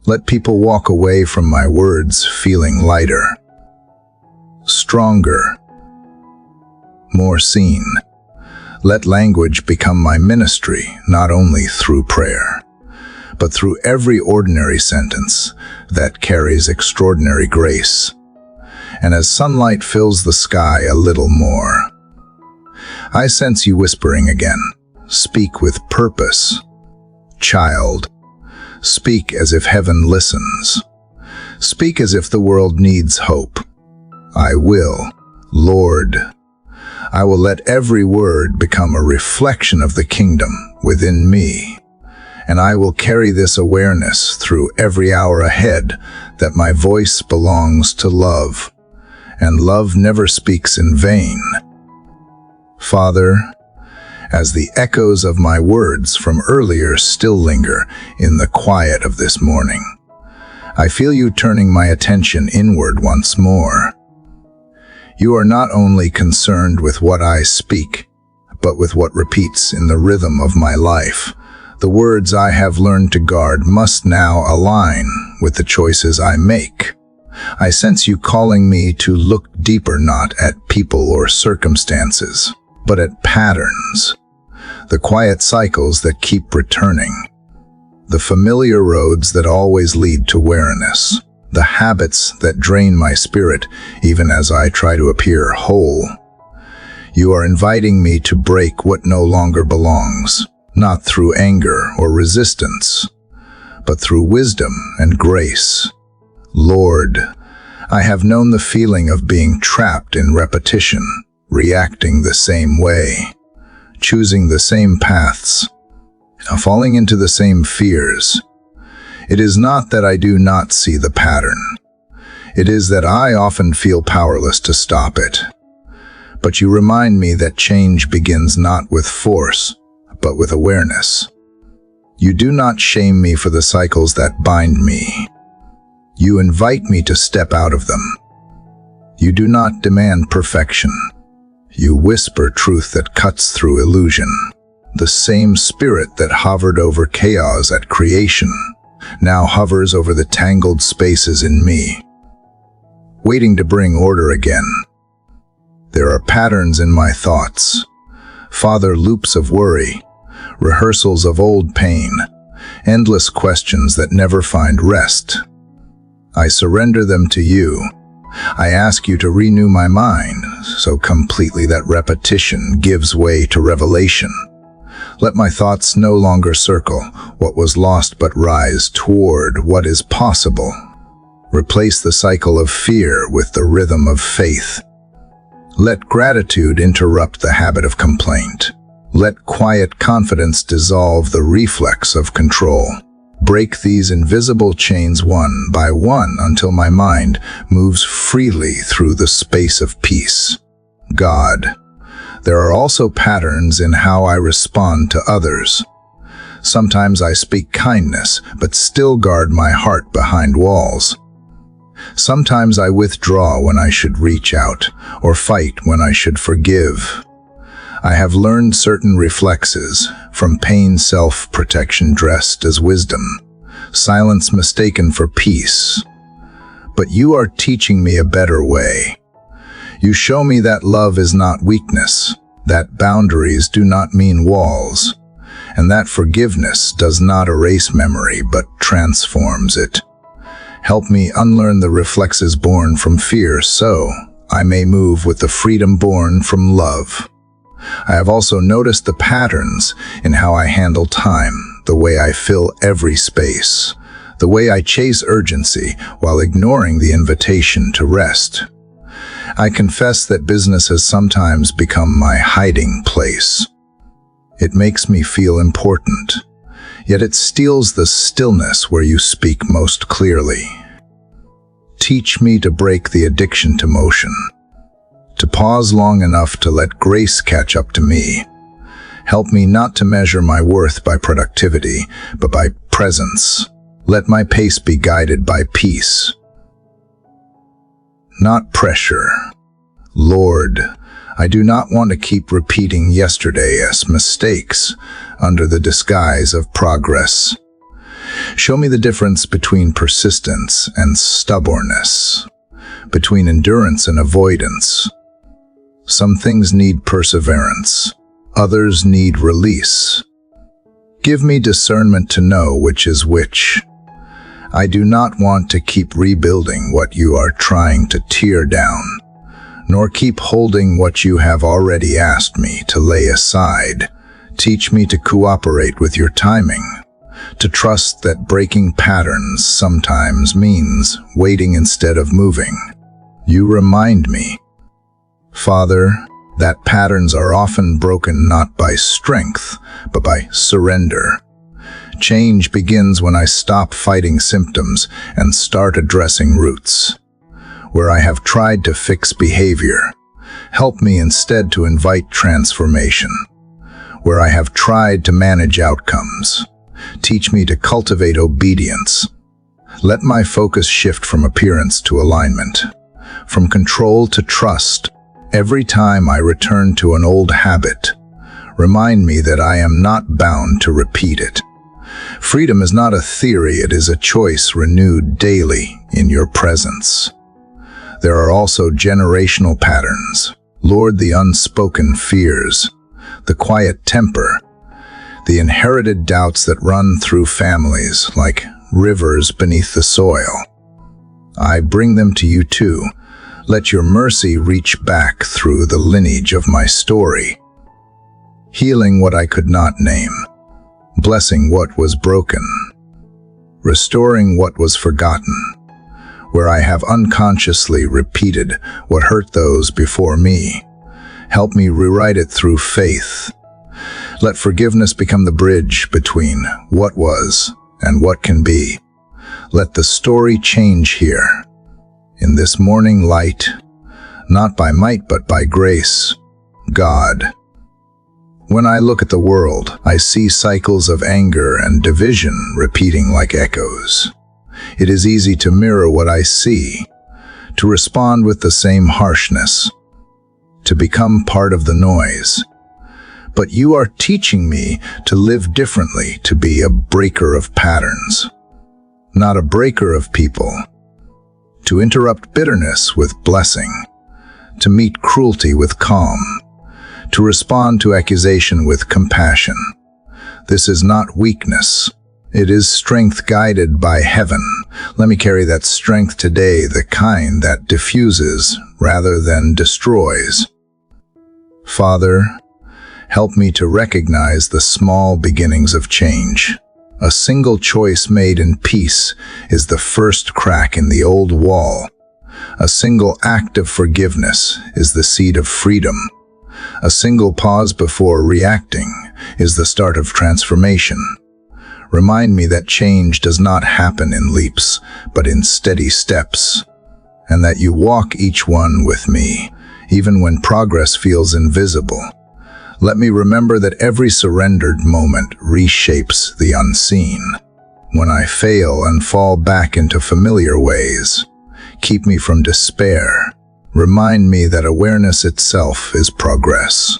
Let people walk away from my words feeling lighter, stronger, more seen. Let language become my ministry, not only through prayer, but through every ordinary sentence that carries extraordinary grace. And as sunlight fills the sky a little more, I sense you whispering again. Speak with purpose. Child, speak as if heaven listens. Speak as if the world needs hope. I will, Lord. I will let every word become a reflection of the kingdom within me. And I will carry this awareness through every hour ahead that my voice belongs to love, and love never speaks in vain. Father, as the echoes of my words from earlier still linger in the quiet of this morning, I feel you turning my attention inward once more. You are not only concerned with what I speak, but with what repeats in the rhythm of my life. The words I have learned to guard must now align with the choices I make. I sense you calling me to look deeper, not at people or circumstances, but at patterns, the quiet cycles that keep returning, the familiar roads that always lead to weariness, the habits that drain my spirit even as I try to appear whole. You are inviting me to break what no longer belongs, not through anger or resistance, but through wisdom and grace. Lord, I have known the feeling of being trapped in repetition, reacting the same way, choosing the same paths, falling into the same fears. It is not that I do not see the pattern. It is that I often feel powerless to stop it. But you remind me that change begins not with force, but with awareness. You do not shame me for the cycles that bind me. You invite me to step out of them. You do not demand perfection. You whisper truth that cuts through illusion. The same spirit that hovered over chaos at creation now hovers over the tangled spaces in me, waiting to bring order again. There are patterns in my thoughts, father loops of worry, rehearsals of old pain, endless questions that never find rest. I surrender them to you. I ask you to renew my mind so completely that repetition gives way to revelation. Let my thoughts no longer circle what was lost but rise toward what is possible. Replace the cycle of fear with the rhythm of faith. Let gratitude interrupt the habit of complaint. Let quiet confidence dissolve the reflex of control. Break these invisible chains one by one until my mind moves freely through the space of peace. God, there are also patterns in how I respond to others. Sometimes I speak kindness, but still guard my heart behind walls. Sometimes I withdraw when I should reach out, or fight when I should forgive. I have learned certain reflexes, from pain self-protection dressed as wisdom, silence mistaken for peace. But you are teaching me a better way. You show me that love is not weakness, that boundaries do not mean walls, and that forgiveness does not erase memory but transforms it. Help me unlearn the reflexes born from fear so I may move with the freedom born from love. I have also noticed the patterns in how I handle time, the way I fill every space, the way I chase urgency while ignoring the invitation to rest. I confess that business has sometimes become my hiding place. It makes me feel important, yet it steals the stillness where you speak most clearly. Teach me to break the addiction to motion, to pause long enough to let grace catch up to me. Help me not to measure my worth by productivity, but by presence. Let my pace be guided by peace, not pressure. Lord, I do not want to keep repeating yesterday's mistakes under the disguise of progress. Show me the difference between persistence and stubbornness, between endurance and avoidance. Some things need perseverance, others need release. Give me discernment to know which is which. I do not want to keep rebuilding what you are trying to tear down, nor keep holding what you have already asked me to lay aside. Teach me to cooperate with your timing, to trust that breaking patterns sometimes means waiting instead of moving. You remind me, Father, that patterns are often broken not by strength, but by surrender. Change begins when I stop fighting symptoms and start addressing roots. Where I have tried to fix behavior, help me instead to invite transformation. Where I have tried to manage outcomes, teach me to cultivate obedience. Let my focus shift from appearance to alignment, from control to trust. Every time I return to an old habit, remind me that I am not bound to repeat it. Freedom is not a theory, it is a choice renewed daily in your presence. There are also generational patterns. Lord, the unspoken fears, the quiet temper, the inherited doubts that run through families like rivers beneath the soil. I bring them to you too. Let your mercy reach back through the lineage of my story, healing what I could not name, blessing what was broken, restoring what was forgotten. Where I have unconsciously repeated what hurt those before me, help me rewrite it through faith. Let forgiveness become the bridge between what was and what can be. Let the story change here, in this morning light, not by might but by grace. God, when I look at the world, I see cycles of anger and division repeating like echoes. It is easy to mirror what I see, to respond with the same harshness, to become part of the noise. But you are teaching me to live differently, to be a breaker of patterns, not a breaker of people, to interrupt bitterness with blessing, to meet cruelty with calm, to respond to accusation with compassion. This is not weakness, It is strength guided by heaven. Let me carry that strength today, the kind that diffuses rather than destroys. Father, help me to recognize the small beginnings of change. A single choice made in peace is the first crack in the old wall. A single act of forgiveness is the seed of freedom. A single pause before reacting is the start of transformation. Remind me that change does not happen in leaps, but in steady steps, and that you walk each one with me, even when progress feels invisible. Let me remember that every surrendered moment reshapes the unseen. When I fail and fall back into familiar ways, keep me from despair. Remind me that awareness itself is progress,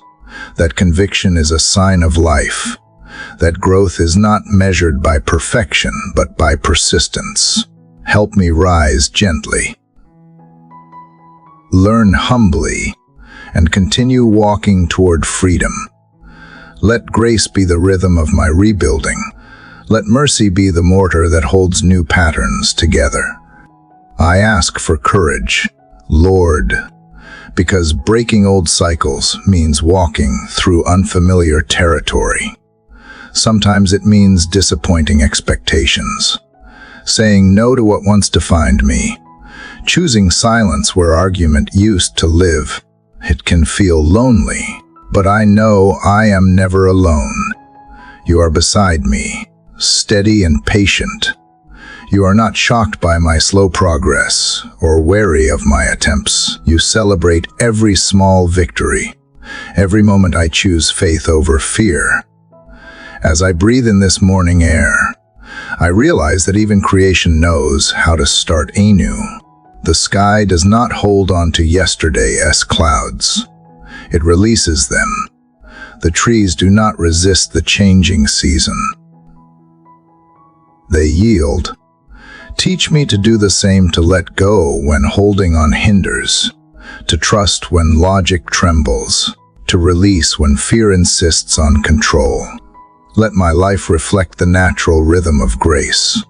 that conviction is a sign of life, that growth is not measured by perfection but by persistence. Help me rise gently, learn humbly, and continue walking toward freedom. Let grace be the rhythm of my rebuilding. Let mercy be the mortar that holds new patterns together. I ask for courage, Lord, because breaking old cycles means walking through unfamiliar territory. Sometimes it means disappointing expectations, saying no to what once defined me, choosing silence where argument used to live. It can feel lonely, but I know I am never alone. You are beside me, steady and patient. You are not shocked by my slow progress or wary of my attempts. You celebrate every small victory, every moment I choose faith over fear. As I breathe in this morning air, I realize that even creation knows how to start anew. The sky does not hold on to yesterday's clouds. It releases them. The trees do not resist the changing season. They yield. Teach me to do the same, to let go when holding on hinders, to trust when logic trembles, to release when fear insists on control. Let my life reflect the natural rhythm of grace.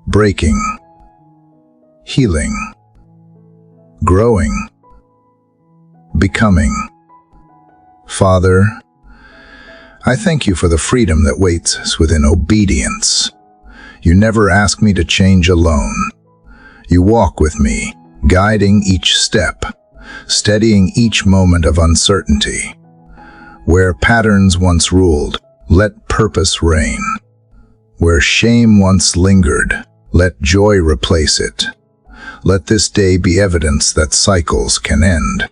Breaking, healing, growing, becoming. Father, I thank you for the freedom that waits within obedience. You never ask me to change alone. You walk with me, guiding each step, steadying each moment of uncertainty. Where patterns once ruled, let purpose reign. Where shame once lingered, let joy replace it. Let this day be evidence that cycles can end,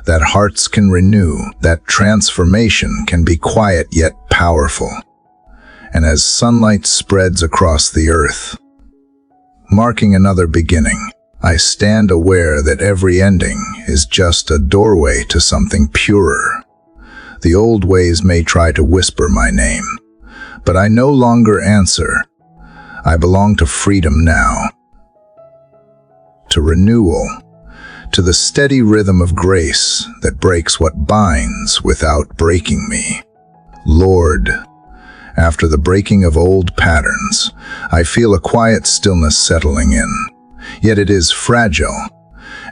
that hearts can renew, that transformation can be quiet yet powerful. And as sunlight spreads across the earth, marking another beginning, I stand aware that every ending is just a doorway to something purer. The old ways may try to whisper my name, but I no longer answer. I belong to freedom now, to renewal, to the steady rhythm of grace that breaks what binds without breaking me. Lord, after the breaking of old patterns, I feel a quiet stillness settling in, yet it is fragile,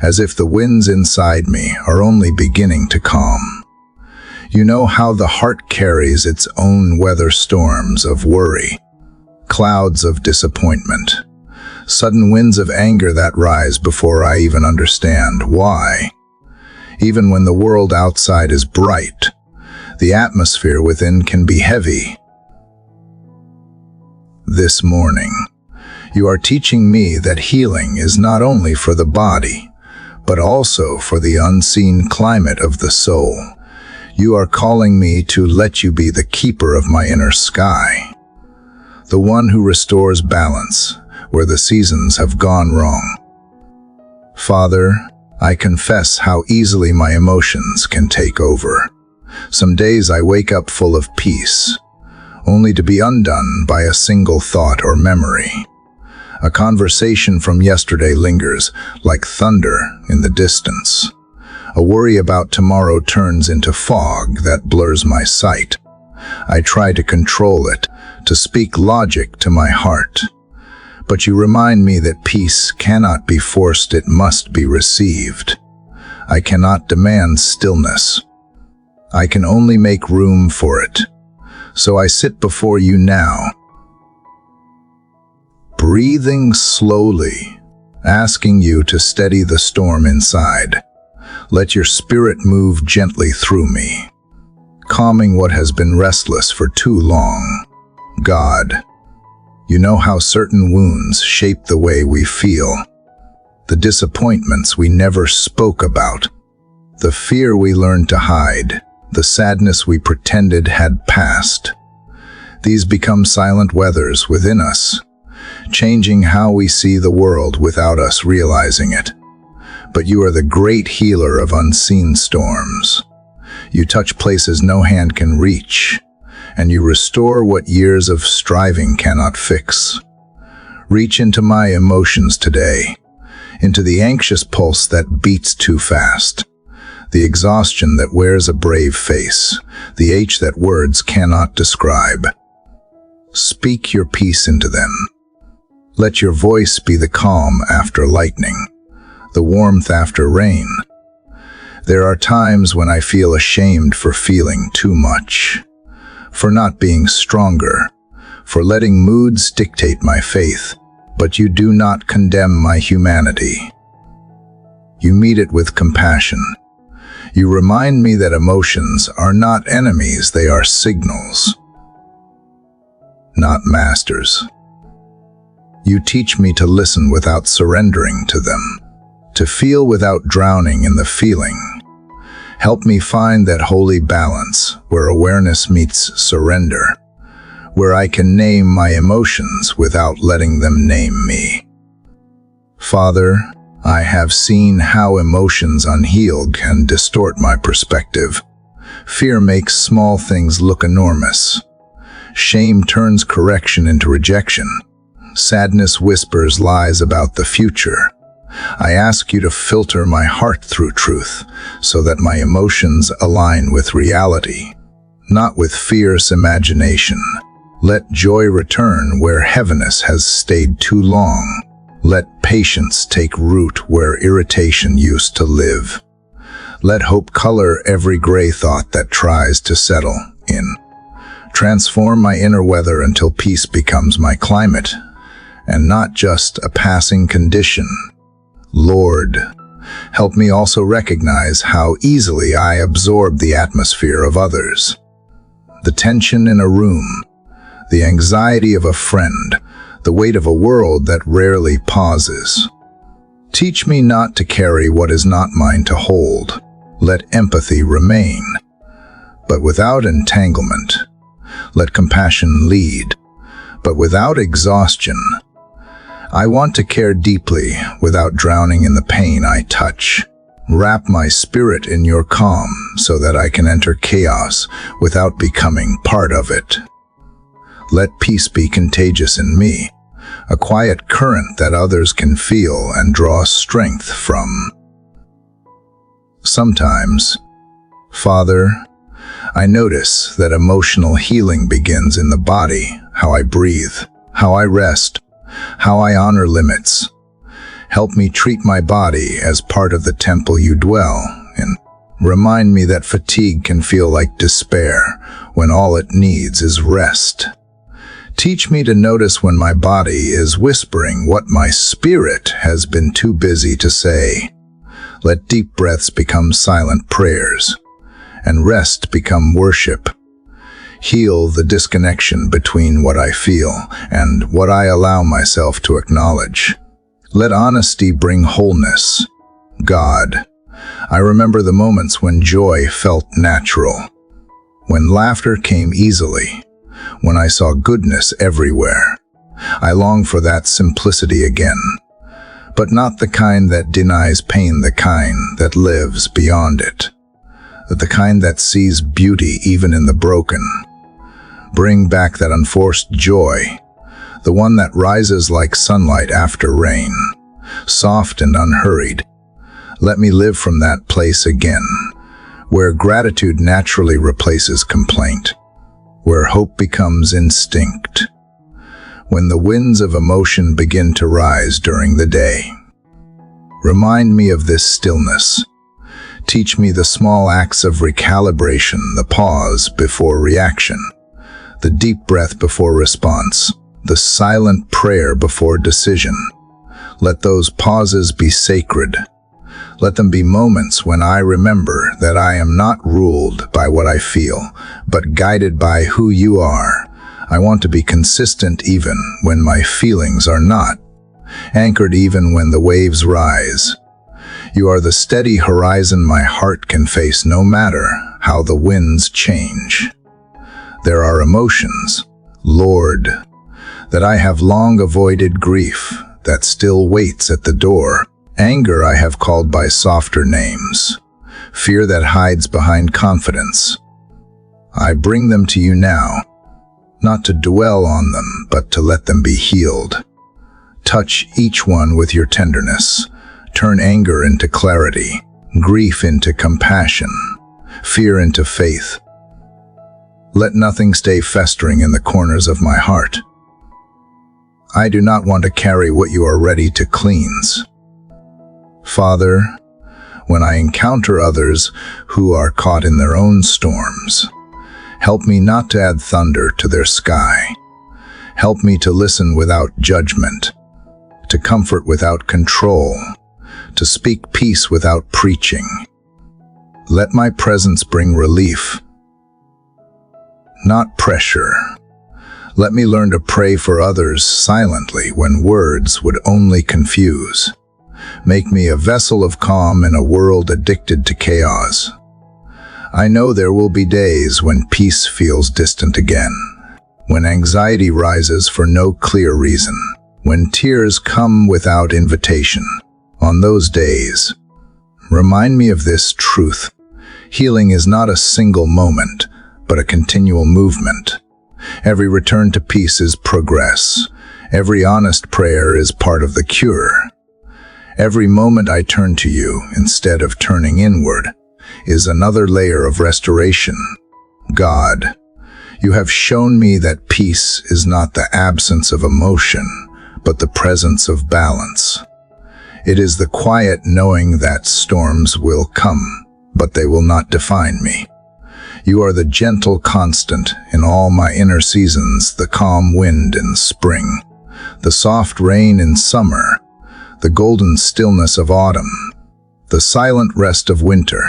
as if the winds inside me are only beginning to calm. You know how the heart carries its own weather storms of worry, clouds of disappointment, sudden winds of anger that rise before I even understand why. Even when the world outside is bright, the atmosphere within can be heavy. This morning, you are teaching me that healing is not only for the body, but also for the unseen climate of the soul. You are calling me to let you be the keeper of my inner sky, the one who restores balance where the seasons have gone wrong. Father, I confess how easily my emotions can take over. Some days I wake up full of peace, only to be undone by a single thought or memory. A conversation from yesterday lingers like thunder in the distance. A worry about tomorrow turns into fog that blurs my sight. I try to control it, to speak logic to my heart. But you remind me that peace cannot be forced, it must be received. I cannot demand stillness. I can only make room for it. So I sit before you now, breathing slowly, asking you to steady the storm inside. Let your spirit move gently through me, calming what has been restless for too long. God, you know how certain wounds shape the way we feel, the disappointments we never spoke about, the fear we learned to hide, the sadness we pretended had passed. These become silent weathers within us, changing how we see the world without us realizing it. But you are the great healer of unseen storms. You touch places no hand can reach, and you restore what years of striving cannot fix. Reach into my emotions today, into the anxious pulse that beats too fast, the exhaustion that wears a brave face, the ache that words cannot describe. Speak your peace into them. Let your voice be the calm after lightning, the warmth after rain. There are times when I feel ashamed for feeling too much, for not being stronger, for letting moods dictate my faith, but you do not condemn my humanity. You meet it with compassion. You remind me that emotions are not enemies, they are signals, not masters. You teach me to listen without surrendering to them, to feel without drowning in the feeling. Help me find that holy balance where awareness meets surrender, where I can name my emotions without letting them name me. Father, I have seen how emotions unhealed can distort my perspective. Fear makes small things look enormous. Shame turns correction into rejection. Sadness whispers lies about the future. I ask you to filter my heart through truth, so that my emotions align with reality, not with fierce imagination. Let joy return where heaviness has stayed too long. Let patience take root where irritation used to live. Let hope color every gray thought that tries to settle in. Transform my inner weather until peace becomes my climate, and not just a passing condition. Lord, help me also recognize how easily I absorb the atmosphere of others. The tension in a room, the anxiety of a friend, the weight of a world that rarely pauses. Teach me not to carry what is not mine to hold. Let empathy remain, but without entanglement. Let compassion lead, but without exhaustion. I want to care deeply without drowning in the pain I touch. Wrap my spirit in your calm so that I can enter chaos without becoming part of it. Let peace be contagious in me, a quiet current that others can feel and draw strength from. Sometimes, Father, I notice that emotional healing begins in the body, how I breathe, how I rest, how I honor limits. Help me treat my body as part of the temple you dwell in. Remind me that fatigue can feel like despair when all it needs is rest. Teach me to notice when my body is whispering what my spirit has been too busy to say. Let deep breaths become silent prayers, and rest become worship. Heal the disconnection between what I feel and what I allow myself to acknowledge. Let honesty bring wholeness. God, I remember the moments when joy felt natural, when laughter came easily, when I saw goodness everywhere. I long for that simplicity again, but not the kind that denies pain, the kind that lives beyond it, the kind that sees beauty even in the broken. Bring back that unforced joy, the one that rises like sunlight after rain, soft and unhurried. Let me live from that place again, where gratitude naturally replaces complaint, where hope becomes instinct, when the winds of emotion begin to rise during the day. Remind me of this stillness. Teach me the small acts of recalibration, the pause before reaction, the deep breath before response, the silent prayer before decision. Let those pauses be sacred. Let them be moments when I remember that I am not ruled by what I feel, but guided by who you are. I want to be consistent even when my feelings are not, anchored even when the waves rise. You are the steady horizon my heart can face no matter how the winds change. There are emotions, Lord, that I have long avoided, grief that still waits at the door, anger I have called by softer names, fear that hides behind confidence. I bring them to you now, not to dwell on them, but to let them be healed. Touch each one with your tenderness. Turn anger into clarity, grief into compassion, fear into faith. Let nothing stay festering in the corners of my heart. I do not want to carry what you are ready to cleanse. Father, when I encounter others who are caught in their own storms, help me not to add thunder to their sky. Help me to listen without judgment, to comfort without control, to speak peace without preaching. Let my presence bring relief, not pressure. Let me learn to pray for others silently when words would only confuse. Make me a vessel of calm in a world addicted to chaos. I know there will be days when peace feels distant again, when anxiety rises for no clear reason, when tears come without invitation. On those days, remind me of this truth. Healing is not a single moment, but a continual movement. Every return to peace is progress. Every honest prayer is part of the cure. Every moment I turn to you instead of turning inward is another layer of restoration. God, you have shown me that peace is not the absence of emotion, but the presence of balance. It is the quiet knowing that storms will come, but they will not define me. You are the gentle constant in all my inner seasons, the calm wind in spring, the soft rain in summer, the golden stillness of autumn, the silent rest of winter.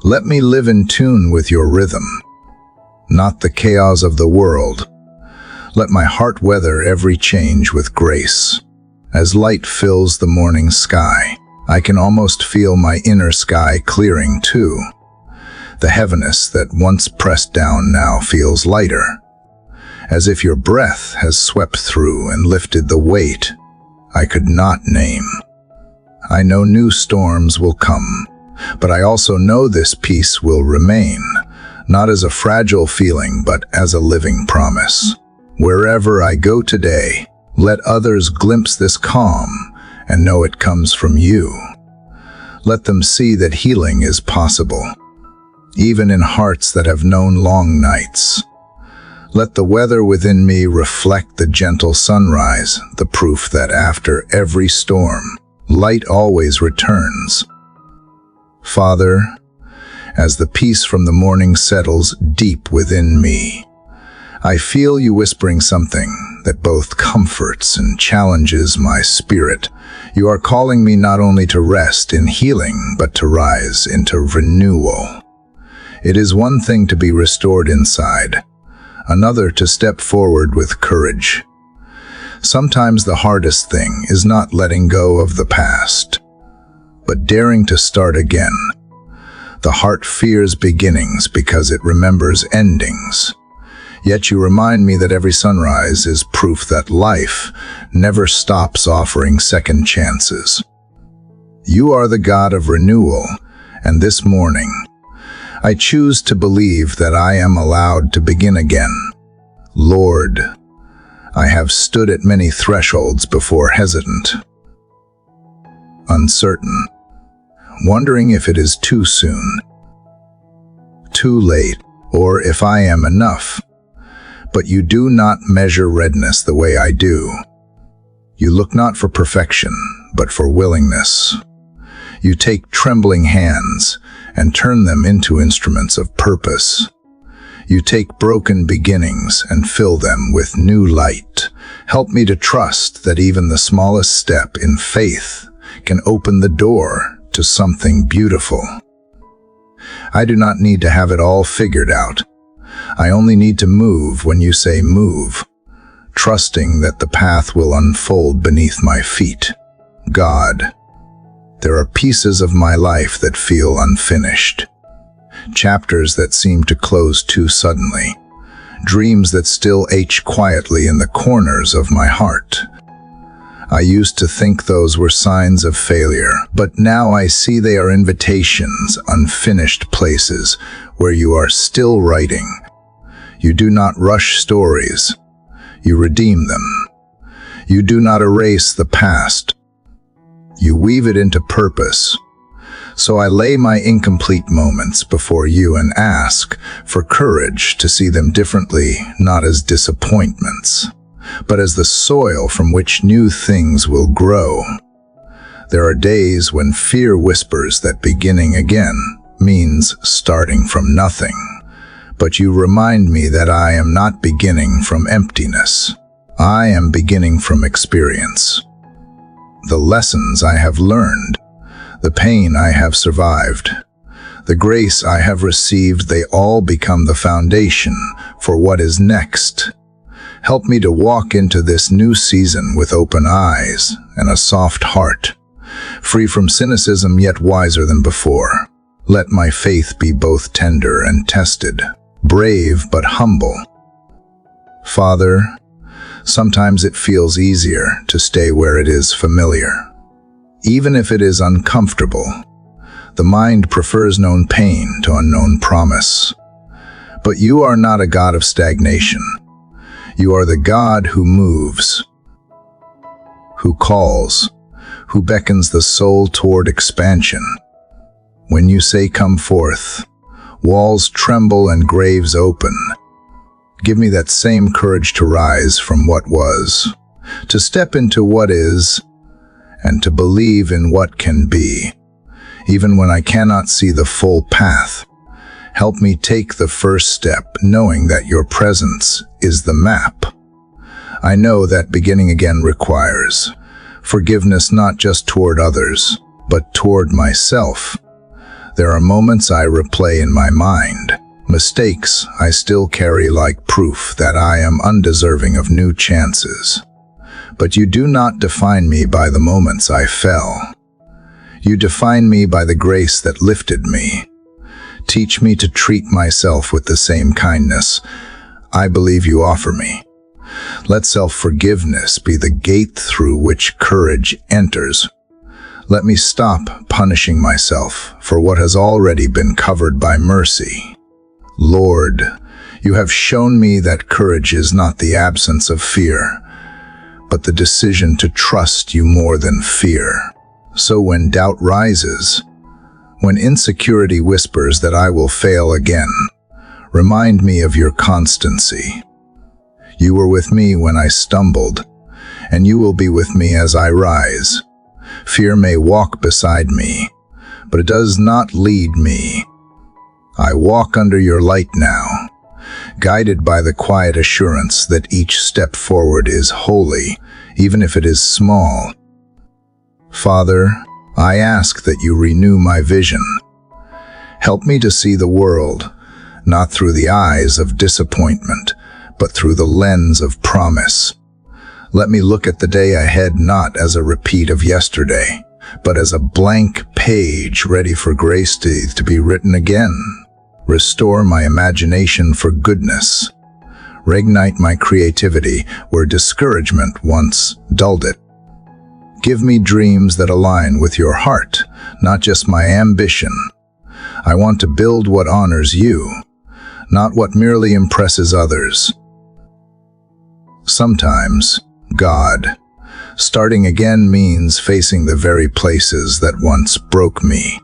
Let me live in tune with your rhythm, not the chaos of the world. Let my heart weather every change with grace. As light fills the morning sky, I can almost feel my inner sky clearing too. The heaviness that once pressed down now feels lighter, as if your breath has swept through and lifted the weight I could not name. I know new storms will come, but I also know this peace will remain, not as a fragile feeling, but as a living promise. Wherever I go today, let others glimpse this calm and know it comes from you. Let them see that healing is possible, even in hearts that have known long nights. Let the weather within me reflect the gentle sunrise, the proof that after every storm, light always returns. Father, as the peace from the morning settles deep within me, I feel you whispering something that both comforts and challenges my spirit. You are calling me not only to rest in healing, but to rise into renewal. It is one thing to be restored inside, another to step forward with courage. Sometimes the hardest thing is not letting go of the past, but daring to start again. The heart fears beginnings because it remembers endings. Yet you remind me that every sunrise is proof that life never stops offering second chances. You are the God of renewal, and this morning, I choose to believe that I am allowed to begin again. Lord, I have stood at many thresholds before, hesitant, uncertain, wondering if it is too soon, too late, or if I am enough. But you do not measure redness the way I do. You look not for perfection, but for willingness. You take trembling hands and turn them into instruments of purpose. You take broken beginnings and fill them with new light. Help me to trust that even the smallest step in faith can open the door to something beautiful. I do not need to have it all figured out. I only need to move when you say move, trusting that the path will unfold beneath my feet. God, there are pieces of my life that feel unfinished, chapters that seem to close too suddenly, dreams that still ache quietly in the corners of my heart. I used to think those were signs of failure, but now I see they are invitations, unfinished places where you are still writing. You do not rush stories. You redeem them. You do not erase the past. You weave it into purpose. So I lay my incomplete moments before you and ask for courage to see them differently, not as disappointments, but as the soil from which new things will grow. There are days when fear whispers that beginning again means starting from nothing. But you remind me that I am not beginning from emptiness. I am beginning from experience. The lessons I have learned, the pain I have survived, the grace I have received, they all become the foundation for what is next. Help me to walk into this new season with open eyes and a soft heart, free from cynicism yet wiser than before. Let my faith be both tender and tested, brave but humble. Father, sometimes it feels easier to stay where it is familiar. Even if it is uncomfortable, the mind prefers known pain to unknown promise. But you are not a God of stagnation. You are the God who moves, who calls, who beckons the soul toward expansion. When you say, "Come forth," walls tremble and graves open. Give me that same courage to rise from what was, to step into what is, and to believe in what can be. Even when I cannot see the full path, help me take the first step, knowing that your presence is the map. I know that beginning again requires forgiveness, not just toward others, but toward myself. There are moments I replay in my mind, mistakes I still carry like proof that I am undeserving of new chances. But you do not define me by the moments I fell. You define me by the grace that lifted me. Teach me to treat myself with the same kindness I believe you offer me. Let self-forgiveness be the gate through which courage enters. Let me stop punishing myself for what has already been covered by mercy. Lord, you have shown me that courage is not the absence of fear, but the decision to trust you more than fear. So when doubt rises, when insecurity whispers that I will fail again, remind me of your constancy. You were with me when I stumbled, and you will be with me as I rise. Fear may walk beside me, but it does not lead me. I walk under your light now, guided by the quiet assurance that each step forward is holy, even if it is small. Father, I ask that you renew my vision. Help me to see the world, not through the eyes of disappointment, but through the lens of promise. Let me look at the day ahead not as a repeat of yesterday, but as a blank page ready for grace to be written again. Restore my imagination for goodness. Reignite my creativity where discouragement once dulled it. Give me dreams that align with your heart, not just my ambition. I want to build what honors you, not what merely impresses others. Sometimes, God, starting again means facing the very places that once broke me.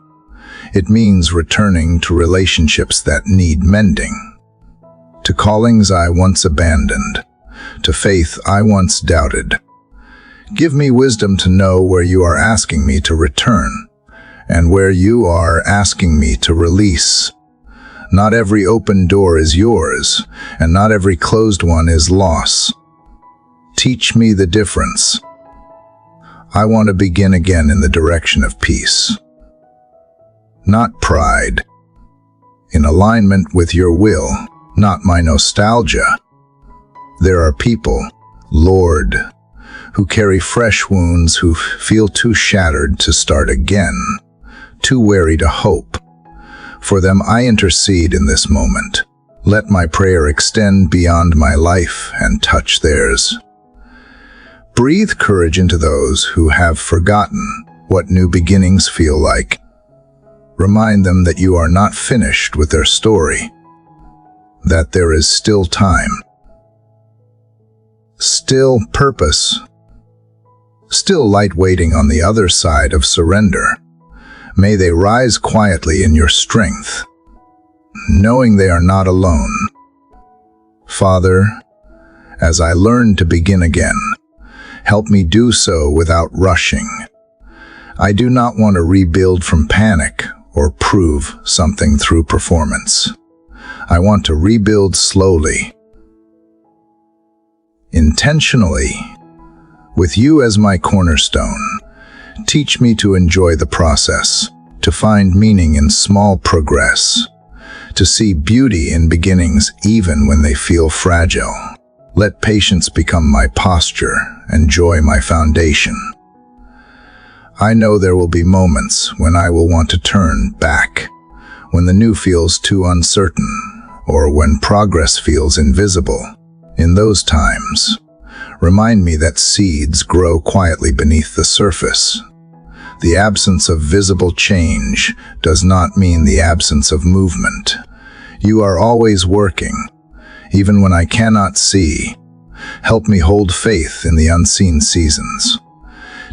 It means returning to relationships that need mending, to callings I once abandoned, to faith I once doubted. Give me wisdom to know where you are asking me to return, and where you are asking me to release. Not every open door is yours, and not every closed one is loss. Teach me the difference. I want to begin again in the direction of peace. Not pride. In alignment with your will, not my nostalgia. There are people, Lord, who carry fresh wounds, who feel too shattered to start again, too weary to hope. For them I intercede in this moment. Let my prayer extend beyond my life and touch theirs. Breathe courage into those who have forgotten what new beginnings feel like. Remind them that you are not finished with their story, that there is still time, still purpose, still light waiting on the other side of surrender. May they rise quietly in your strength, knowing they are not alone. Father, as I learn to begin again, help me do so without rushing. I do not want to rebuild from panic or prove something through performance. I want to rebuild slowly, intentionally, with you as my cornerstone. Teach me to enjoy the process, to find meaning in small progress, to see beauty in beginnings even when they feel fragile. Let patience become my posture and joy my foundation. I know there will be moments when I will want to turn back, when the new feels too uncertain, or when progress feels invisible. In those times, remind me that seeds grow quietly beneath the surface. The absence of visible change does not mean the absence of movement. You are always working, even when I cannot see. Help me hold faith in the unseen seasons,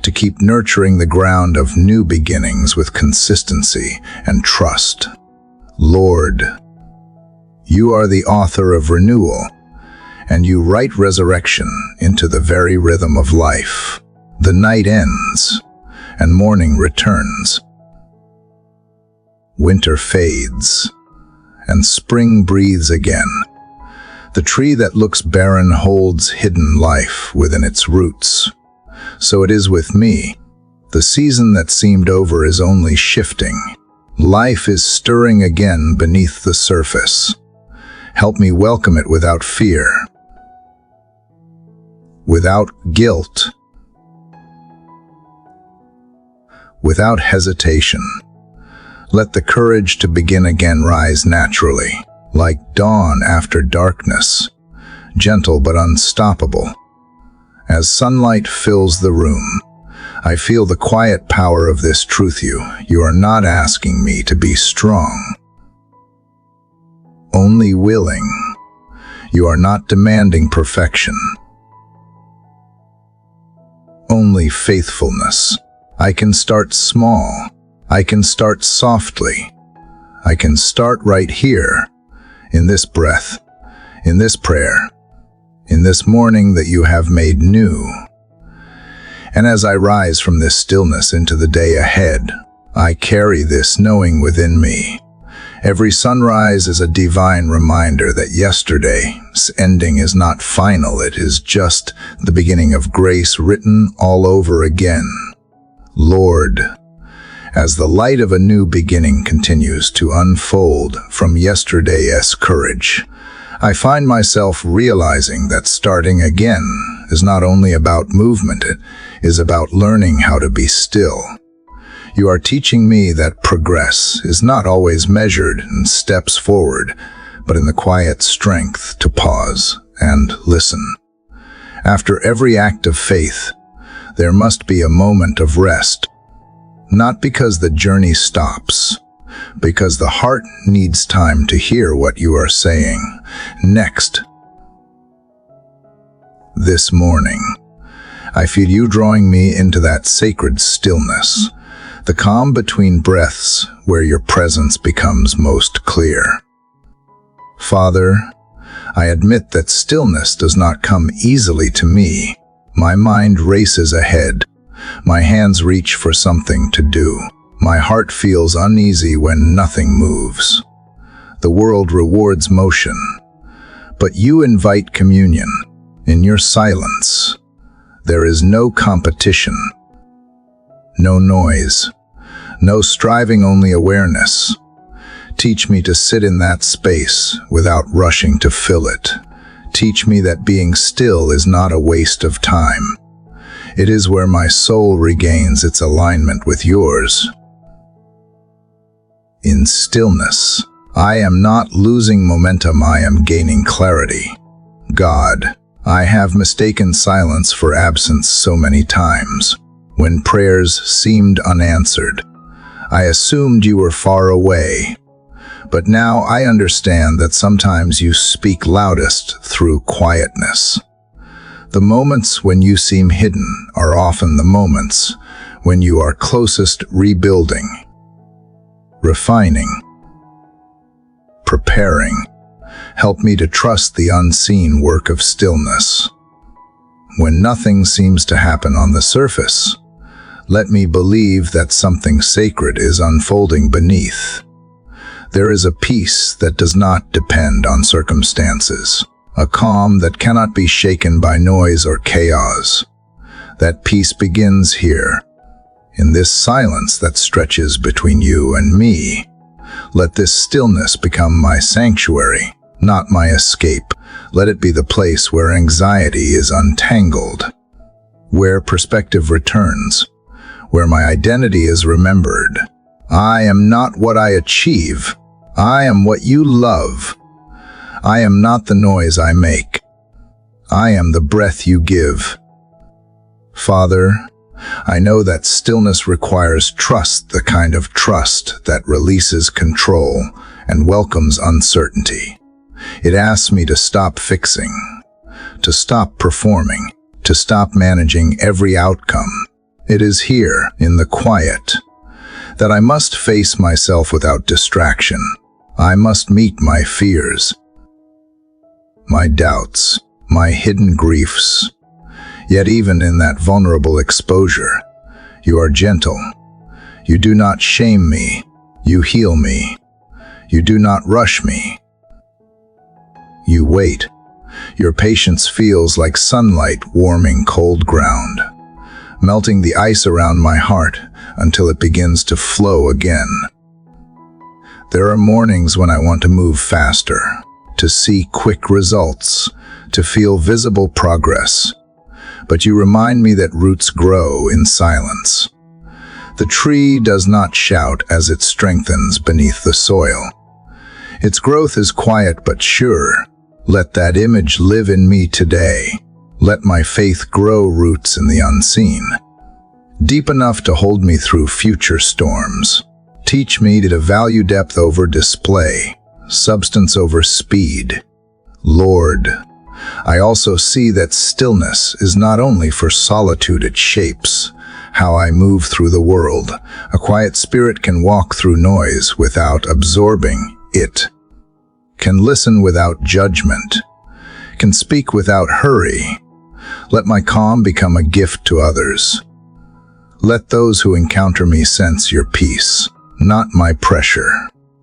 to keep nurturing the ground of new beginnings with consistency and trust. Lord, you are the author of renewal, and you write resurrection into the very rhythm of life. The night ends, and morning returns. Winter fades, and spring breathes again. The tree that looks barren holds hidden life within its roots. So it is with me. The season that seemed over is only shifting. Life is stirring again beneath the surface. Help me welcome it without fear, without guilt, without hesitation. Let the courage to begin again rise naturally, like dawn after darkness, gentle but unstoppable. As sunlight fills the room, I feel the quiet power of this truth. You are not asking me to be strong, only willing. You are not demanding perfection, only faithfulness. I can start small. I can start softly. I can start right here, in this breath, in this prayer, in this morning that you have made new. And as I rise from this stillness into the day ahead, I carry this knowing within me. Every sunrise is a divine reminder that yesterday's ending is not final. It is just the beginning of grace written all over again. Lord, as the light of a new beginning continues to unfold from yesterday's courage, I find myself realizing that starting again is not only about movement, it is about learning how to be still. You are teaching me that progress is not always measured in steps forward, but in the quiet strength to pause and listen. After every act of faith, there must be a moment of rest, not because the journey stops, because the heart needs time to hear what you are saying next. This morning, I feel you drawing me into that sacred stillness, the calm between breaths where your presence becomes most clear. Father, I admit that stillness does not come easily to me. My mind races ahead. My hands reach for something to do. My heart feels uneasy when nothing moves. The world rewards motion, but you invite communion. In your silence, there is no competition, no noise, no striving, only awareness. Teach me to sit in that space without rushing to fill it. Teach me that being still is not a waste of time. It is where my soul regains its alignment with yours. In stillness, I am not losing momentum, I am gaining clarity. God, I have mistaken silence for absence so many times. When prayers seemed unanswered, I assumed you were far away. But now I understand that sometimes you speak loudest through quietness. The moments when you seem hidden are often the moments when you are closest rebuilding, refining, preparing. Help me to trust the unseen work of stillness. When nothing seems to happen on the surface, let me believe that something sacred is unfolding beneath. There is a peace that does not depend on circumstances, a calm that cannot be shaken by noise or chaos. That peace begins here, in this silence that stretches between you and me. Let this stillness become my sanctuary, not my escape. Let it be the place where anxiety is untangled, where perspective returns, where my identity is remembered. I am not what I achieve. I am what you love. I am not the noise I make. I am the breath you give. Father, I know that stillness requires trust, the kind of trust that releases control and welcomes uncertainty. It asks me to stop fixing, to stop performing, to stop managing every outcome. It is here, in the quiet, that I must face myself without distraction. I must meet my fears, my doubts, my hidden griefs. Yet even in that vulnerable exposure, you are gentle. You do not shame me. You heal me. You do not rush me. You wait. Your patience feels like sunlight warming cold ground, melting the ice around my heart until it begins to flow again. There are mornings when I want to move faster, to see quick results, to feel visible progress. But you remind me that roots grow in silence. The tree does not shout as it strengthens beneath the soil. Its growth is quiet but sure. Let that image live in me today. Let my faith grow roots in the unseen, deep enough to hold me through future storms. Teach me to value depth over display, substance over speed. Lord, I also see that stillness is not only for solitude, it shapes how I move through the world. A quiet spirit can walk through noise without absorbing it, can listen without judgment, can speak without hurry. Let my calm become a gift to others. Let those who encounter me sense your peace, not my pressure.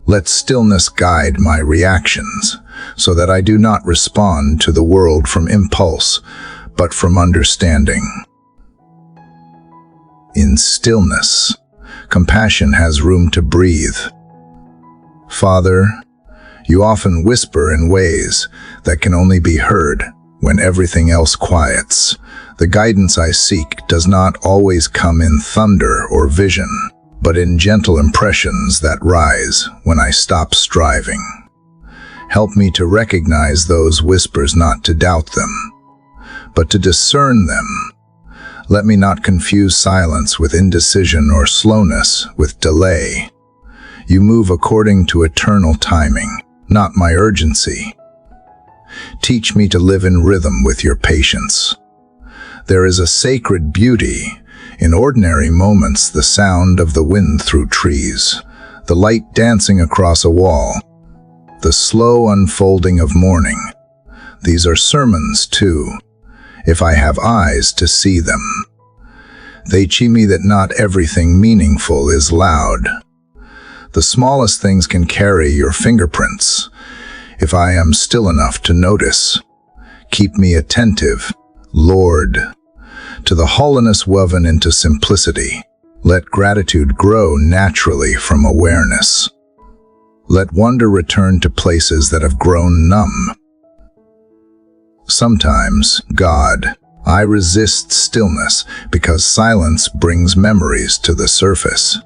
Let stillness guide my reactions, so that I do not respond to the world from impulse, but from understanding. In stillness, compassion has room to breathe. Father, you often whisper in ways that can only be heard when everything else quiets. The guidance I seek does not always come in thunder or vision, but in gentle impressions that rise when I stop striving. Help me to recognize those whispers, not to doubt them, but to discern them. Let me not confuse silence with indecision or slowness with delay. You move according to eternal timing, not my urgency. Teach me to live in rhythm with your patience. There is a sacred beauty in ordinary moments, the sound of the wind through trees, the light dancing across a wall, the slow unfolding of morning. These are sermons, too, if I have eyes to see them. They teach me that not everything meaningful is loud. The smallest things can carry your fingerprints, if I am still enough to notice. Keep me attentive, Lord, to the hollowness woven into simplicity. Let gratitude grow naturally from awareness. Let wonder return to places that have grown numb. Sometimes, God, I resist stillness because silence brings memories to the surface.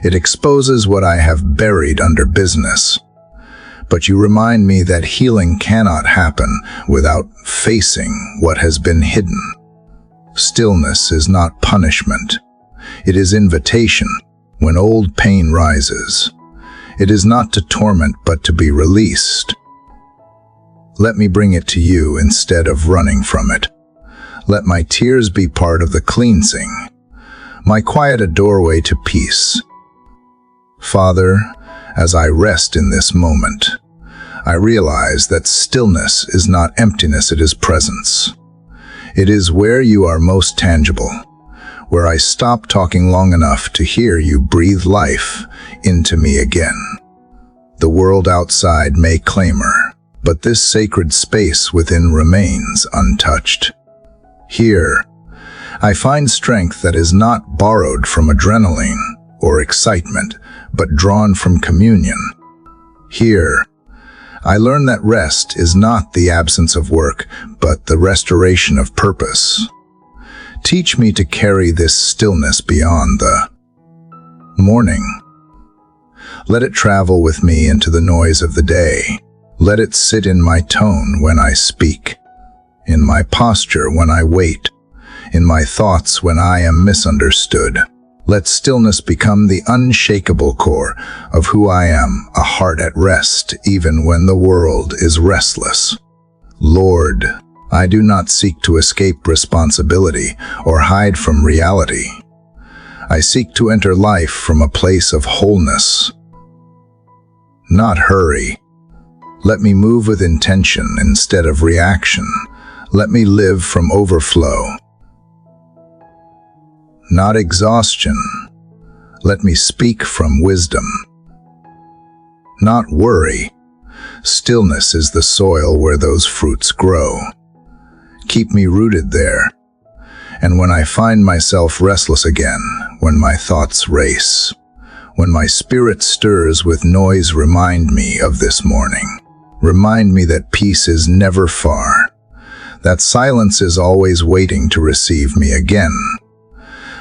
It exposes what I have buried under business. But you remind me that healing cannot happen without facing what has been hidden. Stillness is not punishment. It is invitation when old pain rises. It is not to torment but to be released. Let me bring it to you instead of running from it. Let my tears be part of the cleansing, my quiet a doorway to peace. Father, as I rest in this moment, I realize that stillness is not emptiness, it is presence. It is where you are most tangible, where I stop talking long enough to hear you breathe life into me again. The world outside may clamor, but this sacred space within remains untouched. Here, I find strength that is not borrowed from adrenaline or excitement, but drawn from communion. Here, I learn that rest is not the absence of work, but the restoration of purpose. Teach me to carry this stillness beyond the morning. Let it travel with me into the noise of the day. Let it sit in my tone when I speak, in my posture when I wait, in my thoughts when I am misunderstood. Let stillness become the unshakable core of who I am, a heart at rest even when the world is restless. Lord, I do not seek to escape responsibility or hide from reality. I seek to enter life from a place of wholeness, not hurry. Let me move with intention instead of reaction. Let me live from overflow, not exhaustion. Let me speak from wisdom, not worry. Stillness is the soil where those fruits grow. Keep me rooted there. And when I find myself restless again, when my thoughts race, when my spirit stirs with noise, remind me of this morning. Remind me that peace is never far, that silence is always waiting to receive me again.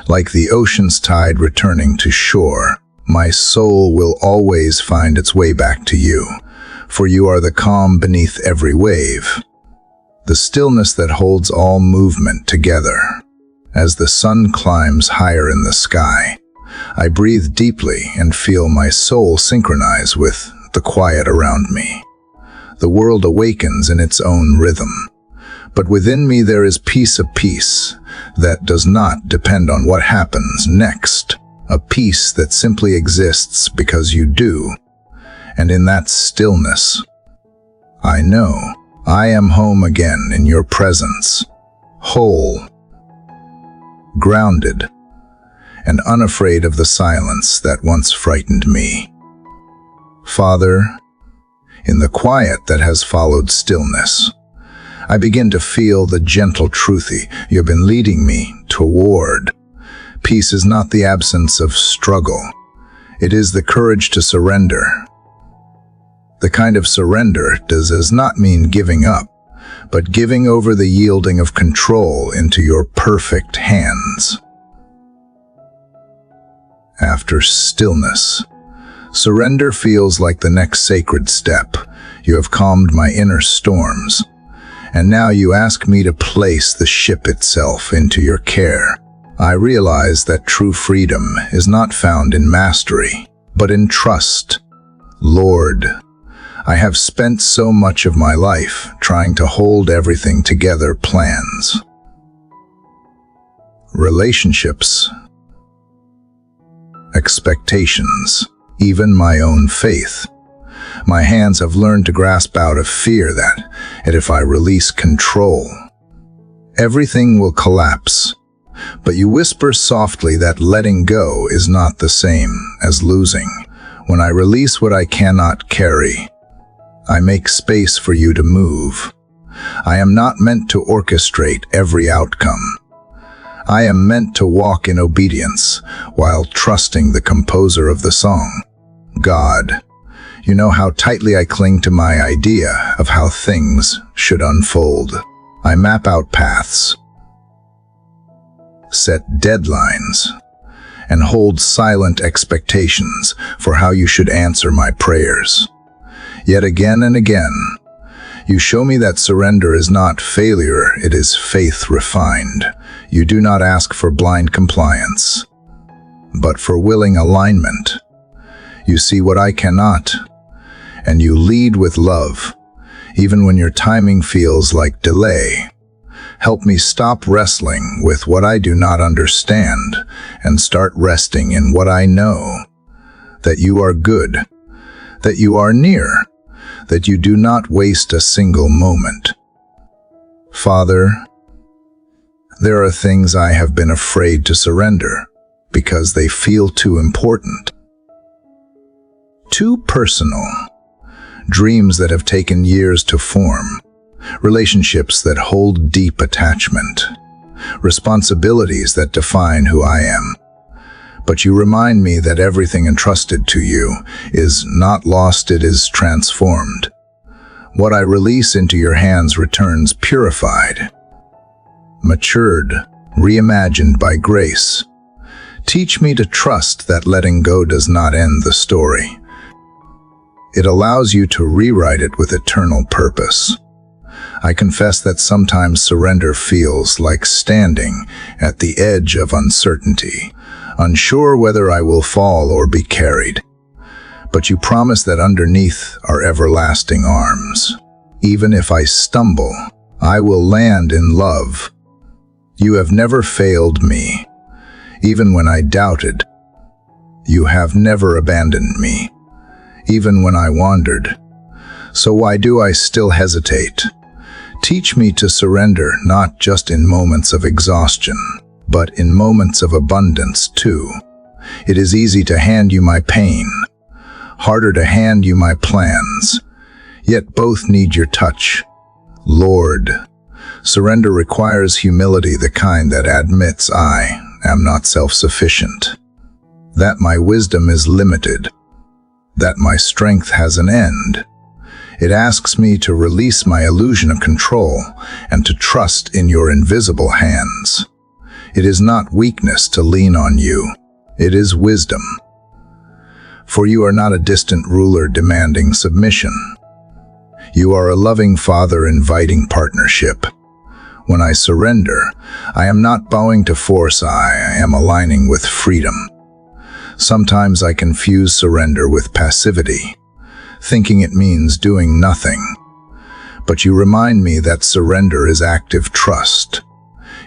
Like the ocean's tide returning to shore, my soul will always find its way back to you, for you are the calm beneath every wave, the stillness that holds all movement together. As the sun climbs higher in the sky, I breathe deeply and feel my soul synchronize with the quiet around me. The world awakens in its own rhythm, but within me there is peace, a peace that does not depend on what happens next, a peace that simply exists because you do. And in that stillness, I know I am home again in your presence, whole, grounded, and unafraid of the silence that once frightened me. Father, in the quiet that has followed stillness, I begin to feel the gentle truth you have been leading me toward. Peace is not the absence of struggle. It is the courage to surrender. The kind of surrender does not mean giving up, but giving over the yielding of control into your perfect hands. After stillness, surrender feels like the next sacred step. You have calmed my inner storms, and now you ask me to place the ship itself into your care. I realize that true freedom is not found in mastery, but in trust. Lord, I have spent so much of my life trying to hold everything together: plans, relationships, expectations, even my own faith. My hands have learned to grasp out of fear that if I release control, everything will collapse. But you whisper softly that letting go is not the same as losing. When I release what I cannot carry, I make space for you to move. I am not meant to orchestrate every outcome. I am meant to walk in obedience while trusting the composer of the song. God, you know how tightly I cling to my idea of how things should unfold. I map out paths, set deadlines, and hold silent expectations for how you should answer my prayers. Yet again and again, you show me that surrender is not failure, it is faith refined. You do not ask for blind compliance, but for willing alignment. You see what I cannot, and you lead with love, even when your timing feels like delay. Help me stop wrestling with what I do not understand and start resting in what I know, that you are good, that you are near, that you do not waste a single moment. Father, there are things I have been afraid to surrender because they feel too important, too personal. Dreams that have taken years to form, relationships that hold deep attachment, responsibilities that define who I am. But you remind me that everything entrusted to you is not lost, it is transformed. What I release into your hands returns purified, matured, reimagined by grace. Teach me to trust that letting go does not end the story. It allows you to rewrite it with eternal purpose. I confess that sometimes surrender feels like standing at the edge of uncertainty, unsure whether I will fall or be carried. But you promise that underneath are everlasting arms. Even if I stumble, I will land in love. You have never failed me. Even when I doubted, you have never abandoned me. Even when I wandered. So why do I still hesitate? Teach me to surrender not just in moments of exhaustion, but in moments of abundance too. It is easy to hand you my pain, harder to hand you my plans, yet both need your touch. Lord, surrender requires humility, the kind that admits I am not self-sufficient, that my wisdom is limited, that my strength has an end. It asks me to release my illusion of control and to trust in your invisible hands. It is not weakness to lean on you. It is wisdom. For you are not a distant ruler demanding submission. You are a loving Father inviting partnership. When I surrender, I am not bowing to force, I am aligning with freedom. Sometimes I confuse surrender with passivity, thinking it means doing nothing. But you remind me that surrender is active trust.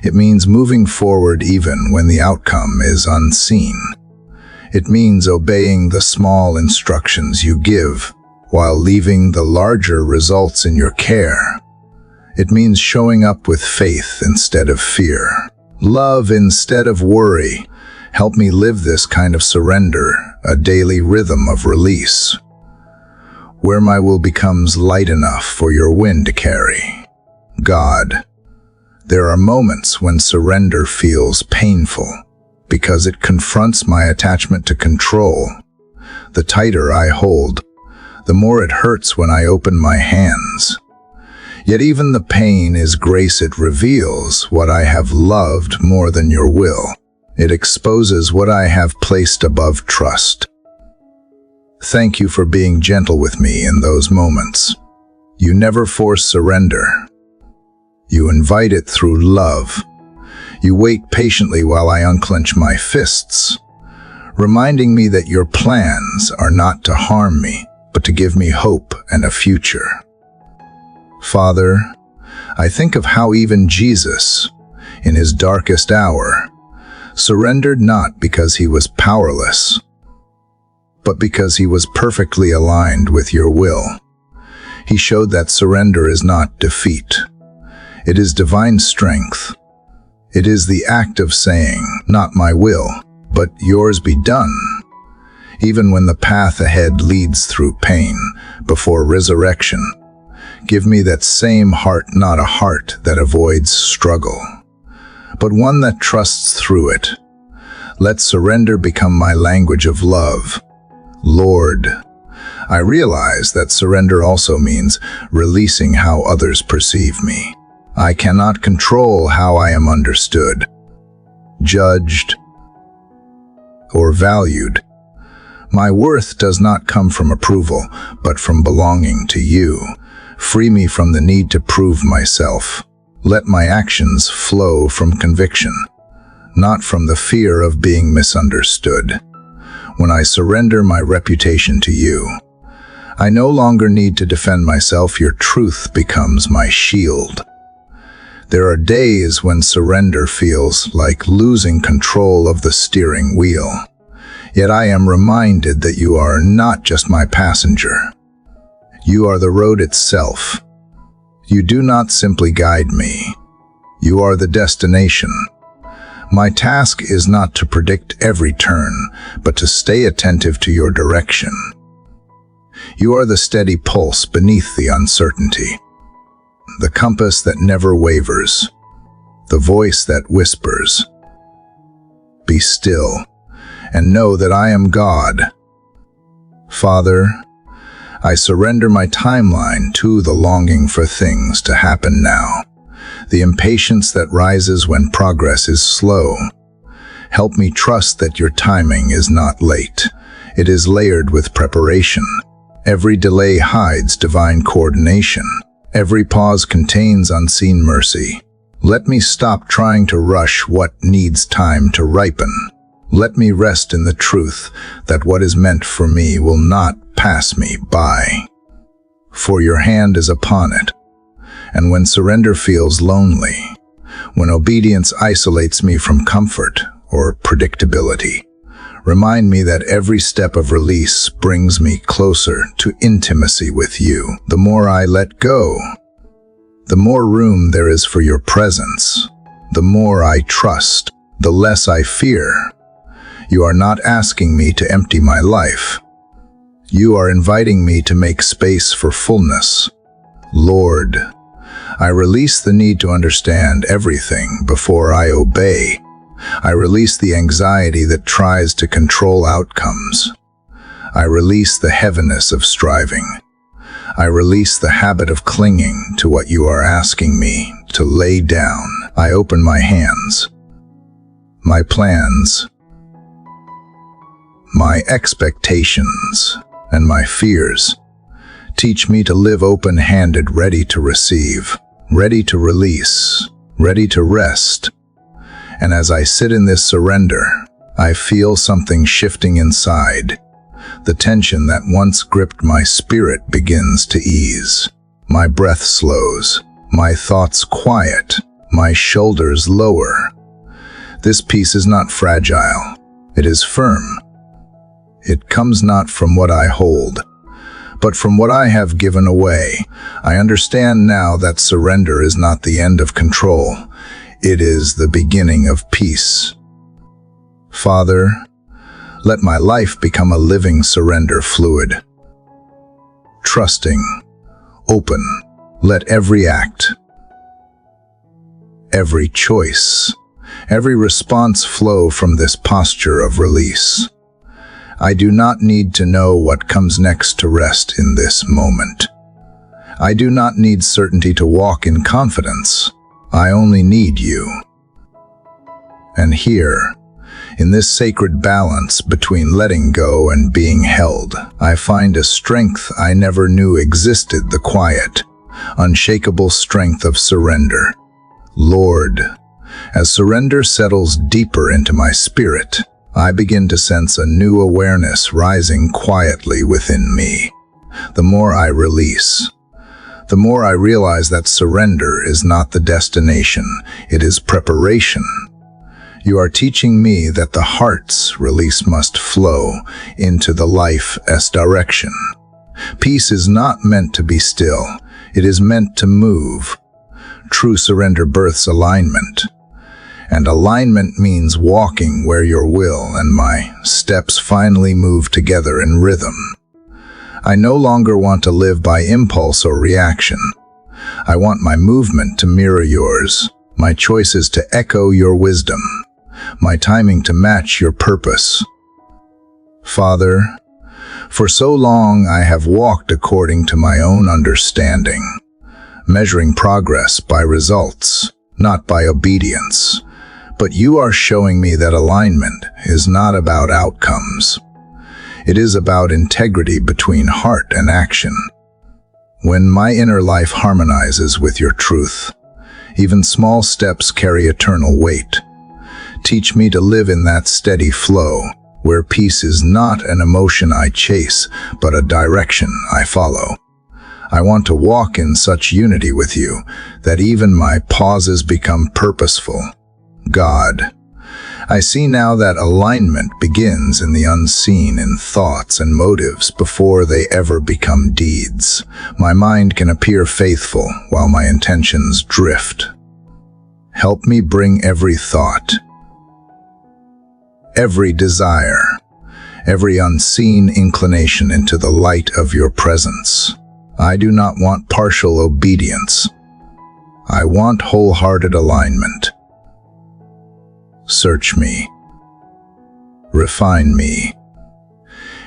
It means moving forward even when the outcome is unseen. It means obeying the small instructions you give while leaving the larger results in your care. It means showing up with faith instead of fear, love instead of worry. Help me live this kind of surrender, a daily rhythm of release, where my will becomes light enough for your wind to carry. God, there are moments when surrender feels painful because it confronts my attachment to control. The tighter I hold, the more it hurts when I open my hands. Yet even the pain is grace. It reveals what I have loved more than your will. It exposes what I have placed above trust. Thank you for being gentle with me in those moments. You never force surrender. You invite it through love. You wait patiently while I unclench my fists, reminding me that your plans are not to harm me, but to give me hope and a future. Father, I think of how even Jesus, in his darkest hour, surrendered not because he was powerless, but because he was perfectly aligned with your will. He showed that surrender is not defeat. It is divine strength. It is the act of saying, "Not my will, but yours be done." Even when the path ahead leads through pain, before resurrection, give me that same heart, not a heart that avoids struggle, but one that trusts through it. Let surrender become my language of love. Lord, I realize that surrender also means releasing how others perceive me. I cannot control how I am understood, judged, or valued. My worth does not come from approval, but from belonging to you. Free me from the need to prove myself. Let my actions flow from conviction, not from the fear of being misunderstood. When I surrender my reputation to you, I no longer need to defend myself. Your truth becomes my shield. There are days when surrender feels like losing control of the steering wheel. Yet I am reminded that you are not just my passenger. You are the road itself. You do not simply guide me. You are the destination. My task is not to predict every turn, but to stay attentive to your direction. You are the steady pulse beneath the uncertainty, the compass that never wavers, the voice that whispers, "Be still, and know that I am God." Father, I surrender my timeline to the longing for things to happen now, the impatience that rises when progress is slow. Help me trust that your timing is not late. It is layered with preparation. Every delay hides divine coordination. Every pause contains unseen mercy. Let me stop trying to rush what needs time to ripen. Let me rest in the truth that what is meant for me will not pass me by. For your hand is upon it. And when surrender feels lonely, when obedience isolates me from comfort or predictability, remind me that every step of release brings me closer to intimacy with you. The more I let go, the more room there is for your presence. The more I trust, the less I fear. You are not asking me to empty my life. You are inviting me to make space for fullness. Lord, I release the need to understand everything before I obey. I release the anxiety that tries to control outcomes. I release the heaviness of striving. I release the habit of clinging to what you are asking me to lay down. I open my hands, my plans, my expectations, and my fears. Teach me to live open-handed, ready to receive, ready to release, ready to rest. And as I sit in this surrender, I feel something shifting inside. The tension that once gripped my spirit begins to ease. My breath slows, my thoughts quiet, my shoulders lower. This peace is not fragile, it is firm. It comes not from what I hold, but from what I have given away. I understand now that surrender is not the end of control. It is the beginning of peace. Father, let my life become a living surrender fluid. Trusting, open, let every act, every choice, every response flow from this posture of release. I do not need to know what comes next to rest in this moment. I do not need certainty to walk in confidence. I only need you. And here, in this sacred balance between letting go and being held, I find a strength I never knew existed, the quiet, unshakable strength of surrender. Lord, as surrender settles deeper into my spirit, I begin to sense a new awareness rising quietly within me. The more I release, the more I realize that surrender is not the destination, it is preparation. You are teaching me that the heart's release must flow into the life's direction. Peace is not meant to be still. It is meant to move. True surrender births alignment. And alignment means walking where your will and my steps finally move together in rhythm. I no longer want to live by impulse or reaction. I want my movement to mirror yours, my choices to echo your wisdom, my timing to match your purpose. Father, for so long I have walked according to my own understanding, measuring progress by results, not by obedience. But you are showing me that alignment is not about outcomes. It is about integrity between heart and action. When my inner life harmonizes with your truth, even small steps carry eternal weight. Teach me to live in that steady flow, where peace is not an emotion I chase, but a direction I follow. I want to walk in such unity with you that even my pauses become purposeful. God, I see now that alignment begins in the unseen, in thoughts and motives before they ever become deeds. My mind can appear faithful while my intentions drift. Help me bring every thought, every desire, every unseen inclination into the light of your presence. I do not want partial obedience. I want wholehearted alignment. Search me, refine me,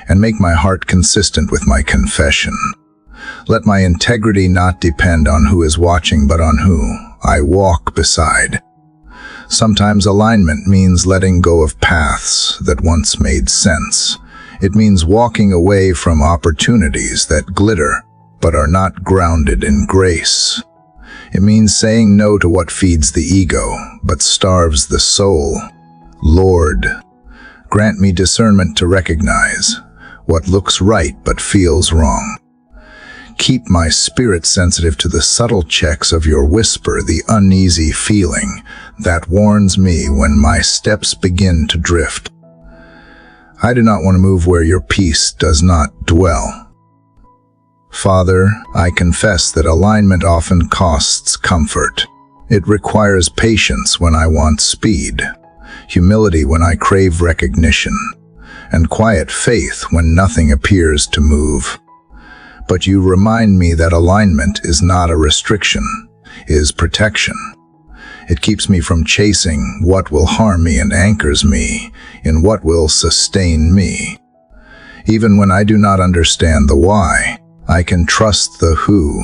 and make my heart consistent with my confession. Let my integrity not depend on who is watching, but on who I walk beside. Sometimes alignment means letting go of paths that once made sense. It means walking away from opportunities that glitter but are not grounded in grace. It means saying no to what feeds the ego, but starves the soul. Lord, grant me discernment to recognize what looks right but feels wrong. Keep my spirit sensitive to the subtle checks of your whisper, the uneasy feeling that warns me when my steps begin to drift. I do not want to move where your peace does not dwell. Father, I confess that alignment often costs comfort. It requires patience when I want speed, humility when I crave recognition, and quiet faith when nothing appears to move. But you remind me that alignment is not a restriction, it is protection. It keeps me from chasing what will harm me and anchors me in what will sustain me. Even when I do not understand the why, I can trust the who.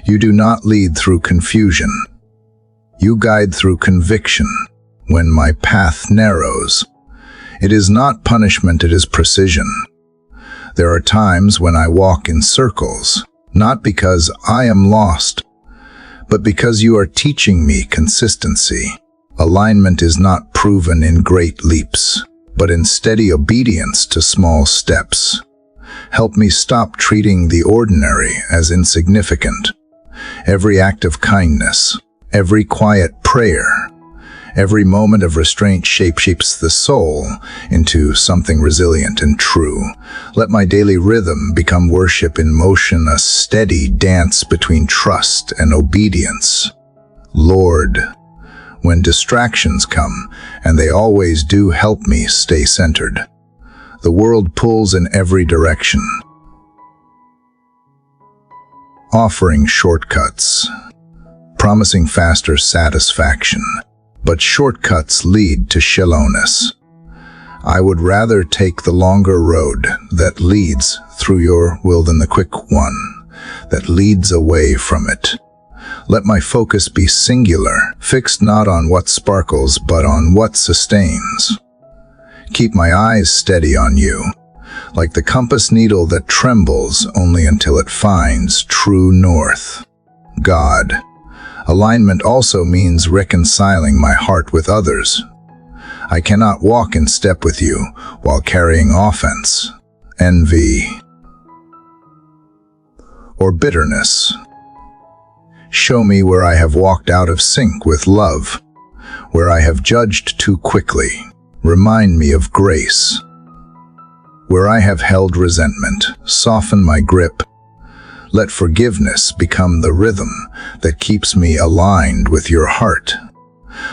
You do not lead through confusion. You guide through conviction when my path narrows. It is not punishment, it is precision. There are times when I walk in circles, not because I am lost, but because you are teaching me consistency. Alignment is not proven in great leaps, but in steady obedience to small steps. Help me stop treating the ordinary as insignificant. Every act of kindness, every quiet prayer, every moment of restraint shapes the soul into something resilient and true. Let my daily rhythm become worship in motion, a steady dance between trust and obedience. Lord, when distractions come, and they always do, help me stay centered. The world pulls in every direction, offering shortcuts, promising faster satisfaction, but shortcuts lead to shallowness. I would rather take the longer road that leads through your will than the quick one that leads away from it. Let my focus be singular, fixed not on what sparkles, but on what sustains. Keep my eyes steady on you, like the compass needle that trembles only until it finds true north. God, alignment also means reconciling my heart with others. I cannot walk in step with you while carrying offense, envy, or bitterness. Show me where I have walked out of sync with love. Where I have judged too quickly, remind me of grace. Where I have held resentment, soften my grip. Let forgiveness become the rhythm that keeps me aligned with your heart.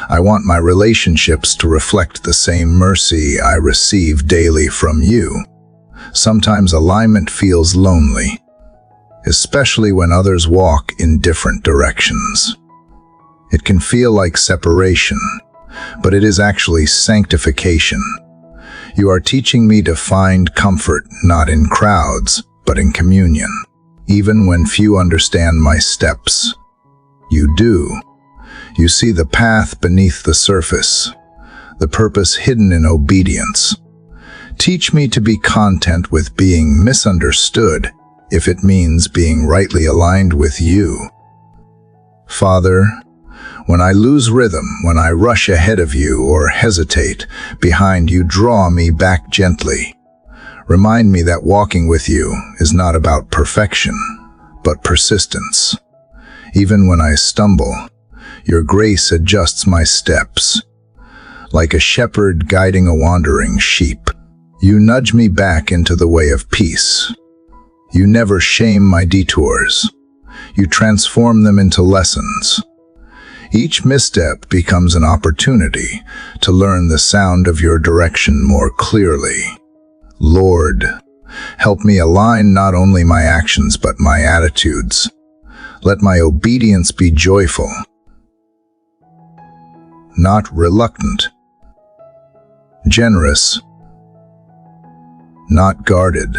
I want my relationships to reflect the same mercy I receive daily from you. Sometimes alignment feels lonely, especially when others walk in different directions. It can feel like separation, but it is actually sanctification. You are teaching me to find comfort not in crowds, but in communion. Even when few understand my steps, you do. You see the path beneath the surface, the purpose hidden in obedience. Teach me to be content with being misunderstood, if it means being rightly aligned with you. Father, when I lose rhythm, when I rush ahead of you or hesitate behind you, draw me back gently. Remind me that walking with you is not about perfection, but persistence. Even when I stumble, your grace adjusts my steps. Like a shepherd guiding a wandering sheep, you nudge me back into the way of peace. You never shame my detours. You transform them into lessons. Each misstep becomes an opportunity to learn the sound of your direction more clearly. Lord, help me align not only my actions but my attitudes. Let my obedience be joyful, not reluctant, generous, not guarded.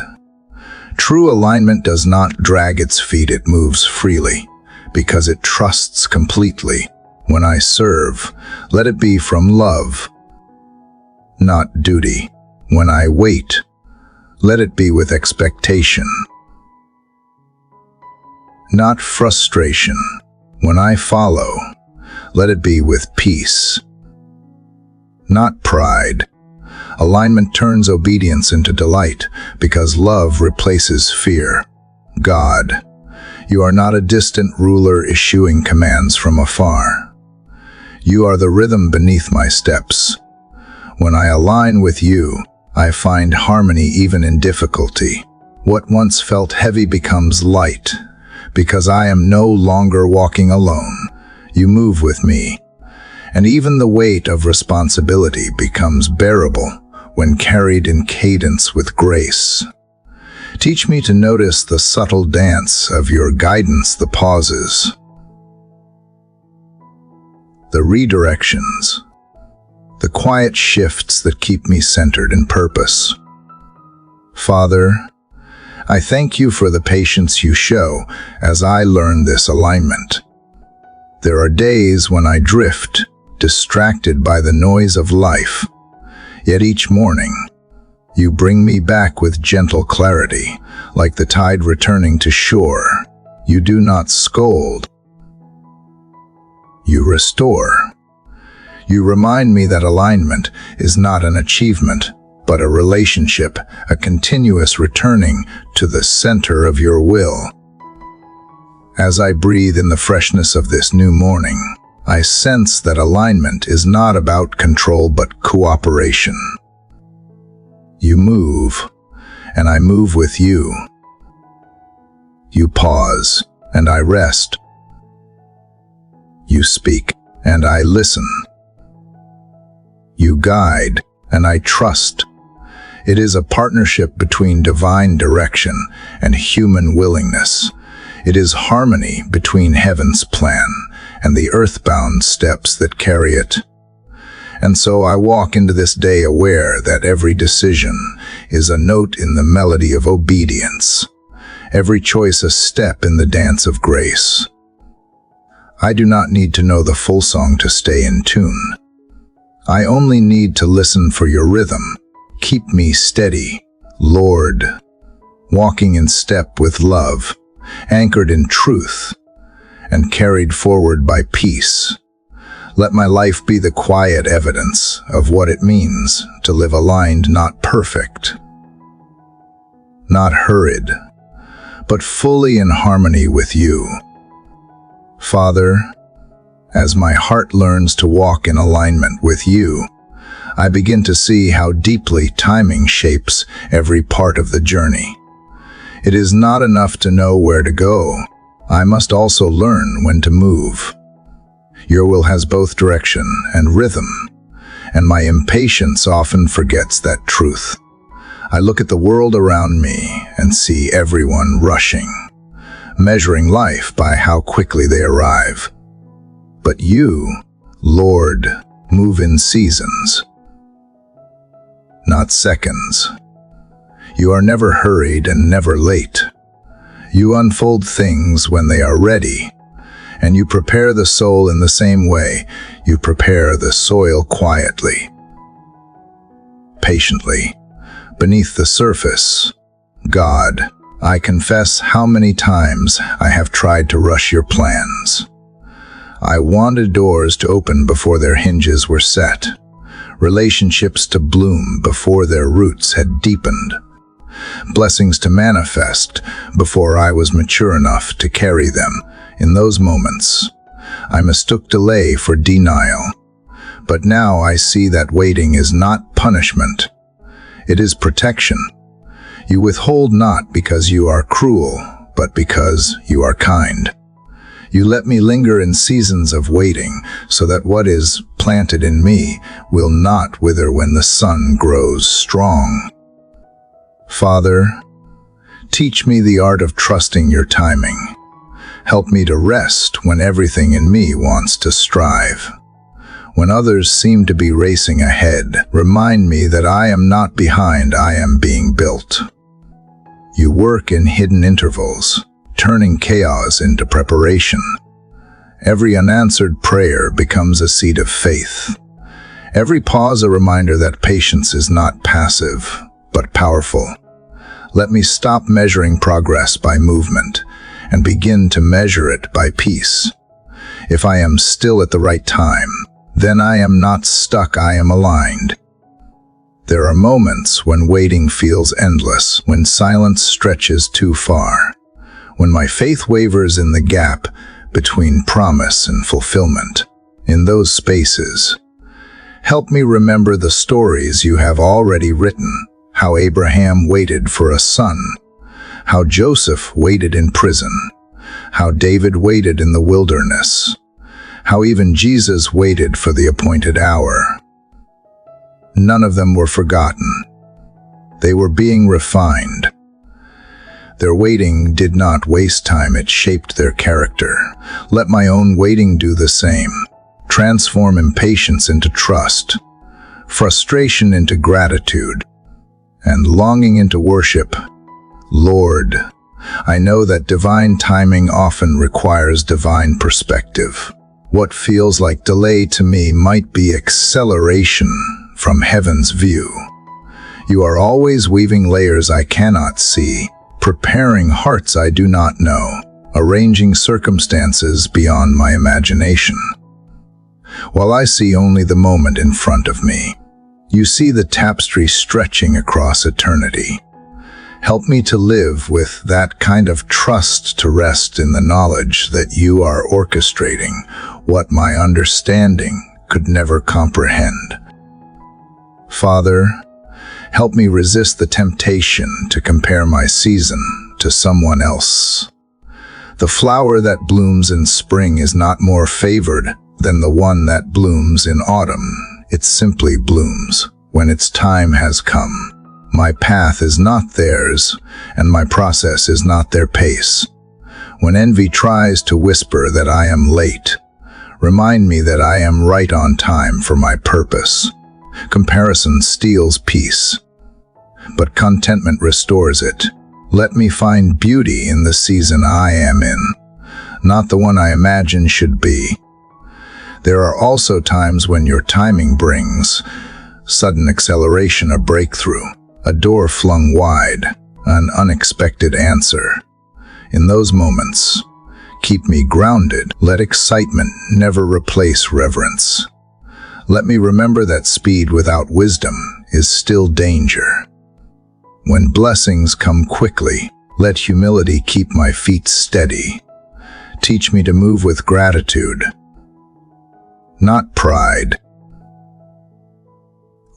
True alignment does not drag its feet, it moves freely, because it trusts completely. When I serve, let it be from love, not duty. When I wait, let it be with expectation, not frustration. When I follow, let it be with peace, not pride. Alignment turns obedience into delight, because love replaces fear. God, you are not a distant ruler issuing commands from afar. You are the rhythm beneath my steps. When I align with you, I find harmony even in difficulty. What once felt heavy becomes light, because I am no longer walking alone. You move with me, and even the weight of responsibility becomes bearable when carried in cadence with grace. Teach me to notice the subtle dance of your guidance, the pauses, the redirections, the quiet shifts that keep me centered in purpose. Father, I thank you for the patience you show as I learn this alignment. There are days when I drift, distracted by the noise of life, yet each morning, you bring me back with gentle clarity, like the tide returning to shore. You do not scold. You restore. You remind me that alignment is not an achievement, but a relationship, a continuous returning to the center of your will. As I breathe in the freshness of this new morning, I sense that alignment is not about control but cooperation. You move, and I move with you. You pause, and I rest. You speak, and I listen. You guide, and I trust. It is a partnership between divine direction and human willingness. It is harmony between heaven's plan and the earthbound steps that carry it. And so I walk into this day aware that every decision is a note in the melody of obedience, every choice a step in the dance of grace. I do not need to know the full song to stay in tune. I only need to listen for your rhythm. Keep me steady, Lord, walking in step with love, anchored in truth, and carried forward by peace. Let my life be the quiet evidence of what it means to live aligned, not perfect, not hurried, but fully in harmony with you. Father, As my heart learns to walk in alignment with you, I begin to see how deeply timing shapes every part of the journey. It is not enough to know where to go. I must also learn when to move. Your will has both direction and rhythm, and my impatience often forgets that truth. I look at the world around me and see everyone rushing, measuring life by how quickly they arrive. But you, Lord, move in seasons, not seconds. You are never hurried and never late. You unfold things when they are ready, and you prepare the soul in the same way you prepare the soil quietly, patiently, beneath the surface. God, I confess how many times I have tried to rush your plans. I wanted doors to open before their hinges were set, relationships to bloom before their roots had deepened, blessings to manifest before I was mature enough to carry them. In those moments, I mistook delay for denial. But now I see that waiting is not punishment. It is protection. You withhold not because you are cruel, but because you are kind. You let me linger in seasons of waiting, so that what is planted in me will not wither when the sun grows strong. Father, teach me the art of trusting your timing. Help me to rest when everything in me wants to strive. When others seem to be racing ahead, remind me that I am not behind, I am being built. You work in hidden intervals, turning chaos into preparation. Every unanswered prayer becomes a seed of faith. Every pause a reminder that patience is not passive, but powerful. Let me stop measuring progress by movement and begin to measure it by peace. If I am still at the right time, then I am not stuck, I am aligned. There are moments when waiting feels endless, when silence stretches too far, when my faith wavers in the gap between promise and fulfillment. In those spaces, help me remember the stories you have already written, how Abraham waited for a son, how Joseph waited in prison, how David waited in the wilderness, how even Jesus waited for the appointed hour. None of them were forgotten. They were being refined. Their waiting did not waste time, it shaped their character. Let my own waiting do the same. Transform impatience into trust, frustration into gratitude, and longing into worship. Lord, I know that divine timing often requires divine perspective. What feels like delay to me might be acceleration from heaven's view. You are always weaving layers I cannot see, preparing hearts I do not know, arranging circumstances beyond my imagination. While I see only the moment in front of me, you see the tapestry stretching across eternity. Help me to live with that kind of trust, to rest in the knowledge that you are orchestrating what my understanding could never comprehend. Father, help me resist the temptation to compare my season to someone else. The flower that blooms in spring is not more favored than the one that blooms in autumn. It simply blooms when its time has come. My path is not theirs, and my process is not their pace. When envy tries to whisper that I am late, remind me that I am right on time for my purpose. Comparison steals peace, but contentment restores it. Let me find beauty in the season I am in, not the one I imagine should be. There are also times when your timing brings sudden acceleration, a breakthrough, a door flung wide, an unexpected answer. In those moments, keep me grounded. Let excitement never replace reverence. Let me remember that speed without wisdom is still danger. When blessings come quickly, let humility keep my feet steady. Teach me to move with gratitude, not pride.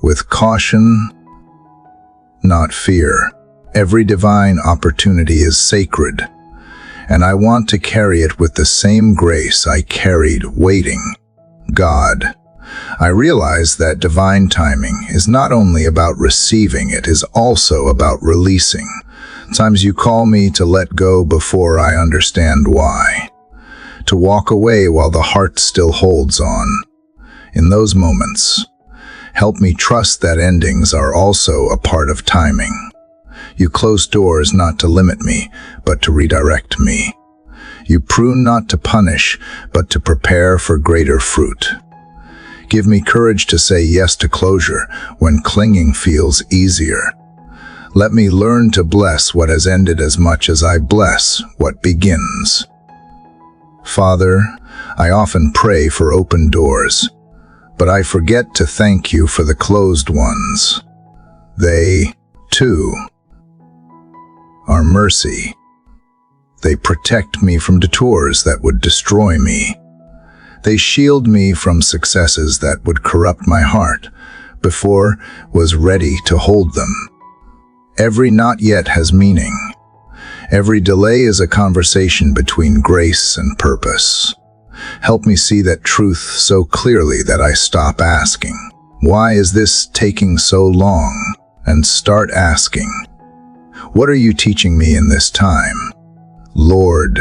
With caution, not fear. Every divine opportunity is sacred, and I want to carry it with the same grace I carried waiting. God, I realize that divine timing is not only about receiving, it is also about releasing. Sometimes you call me to let go before I understand why, to walk away while the heart still holds on. In those moments, help me trust that endings are also a part of timing. You close doors not to limit me, but to redirect me. You prune not to punish, but to prepare for greater fruit. Give me courage to say yes to closure when clinging feels easier. Let me learn to bless what has ended as much as I bless what begins. Father, I often pray for open doors, but I forget to thank you for the closed ones. They, too, are mercy. They protect me from detours that would destroy me. They shield me from successes that would corrupt my heart before was ready to hold them. Every not yet has meaning. Every delay is a conversation between grace and purpose. Help me see that truth so clearly that I stop asking, "Why is this taking so long?" and start asking, "What are you teaching me in this time?" Lord,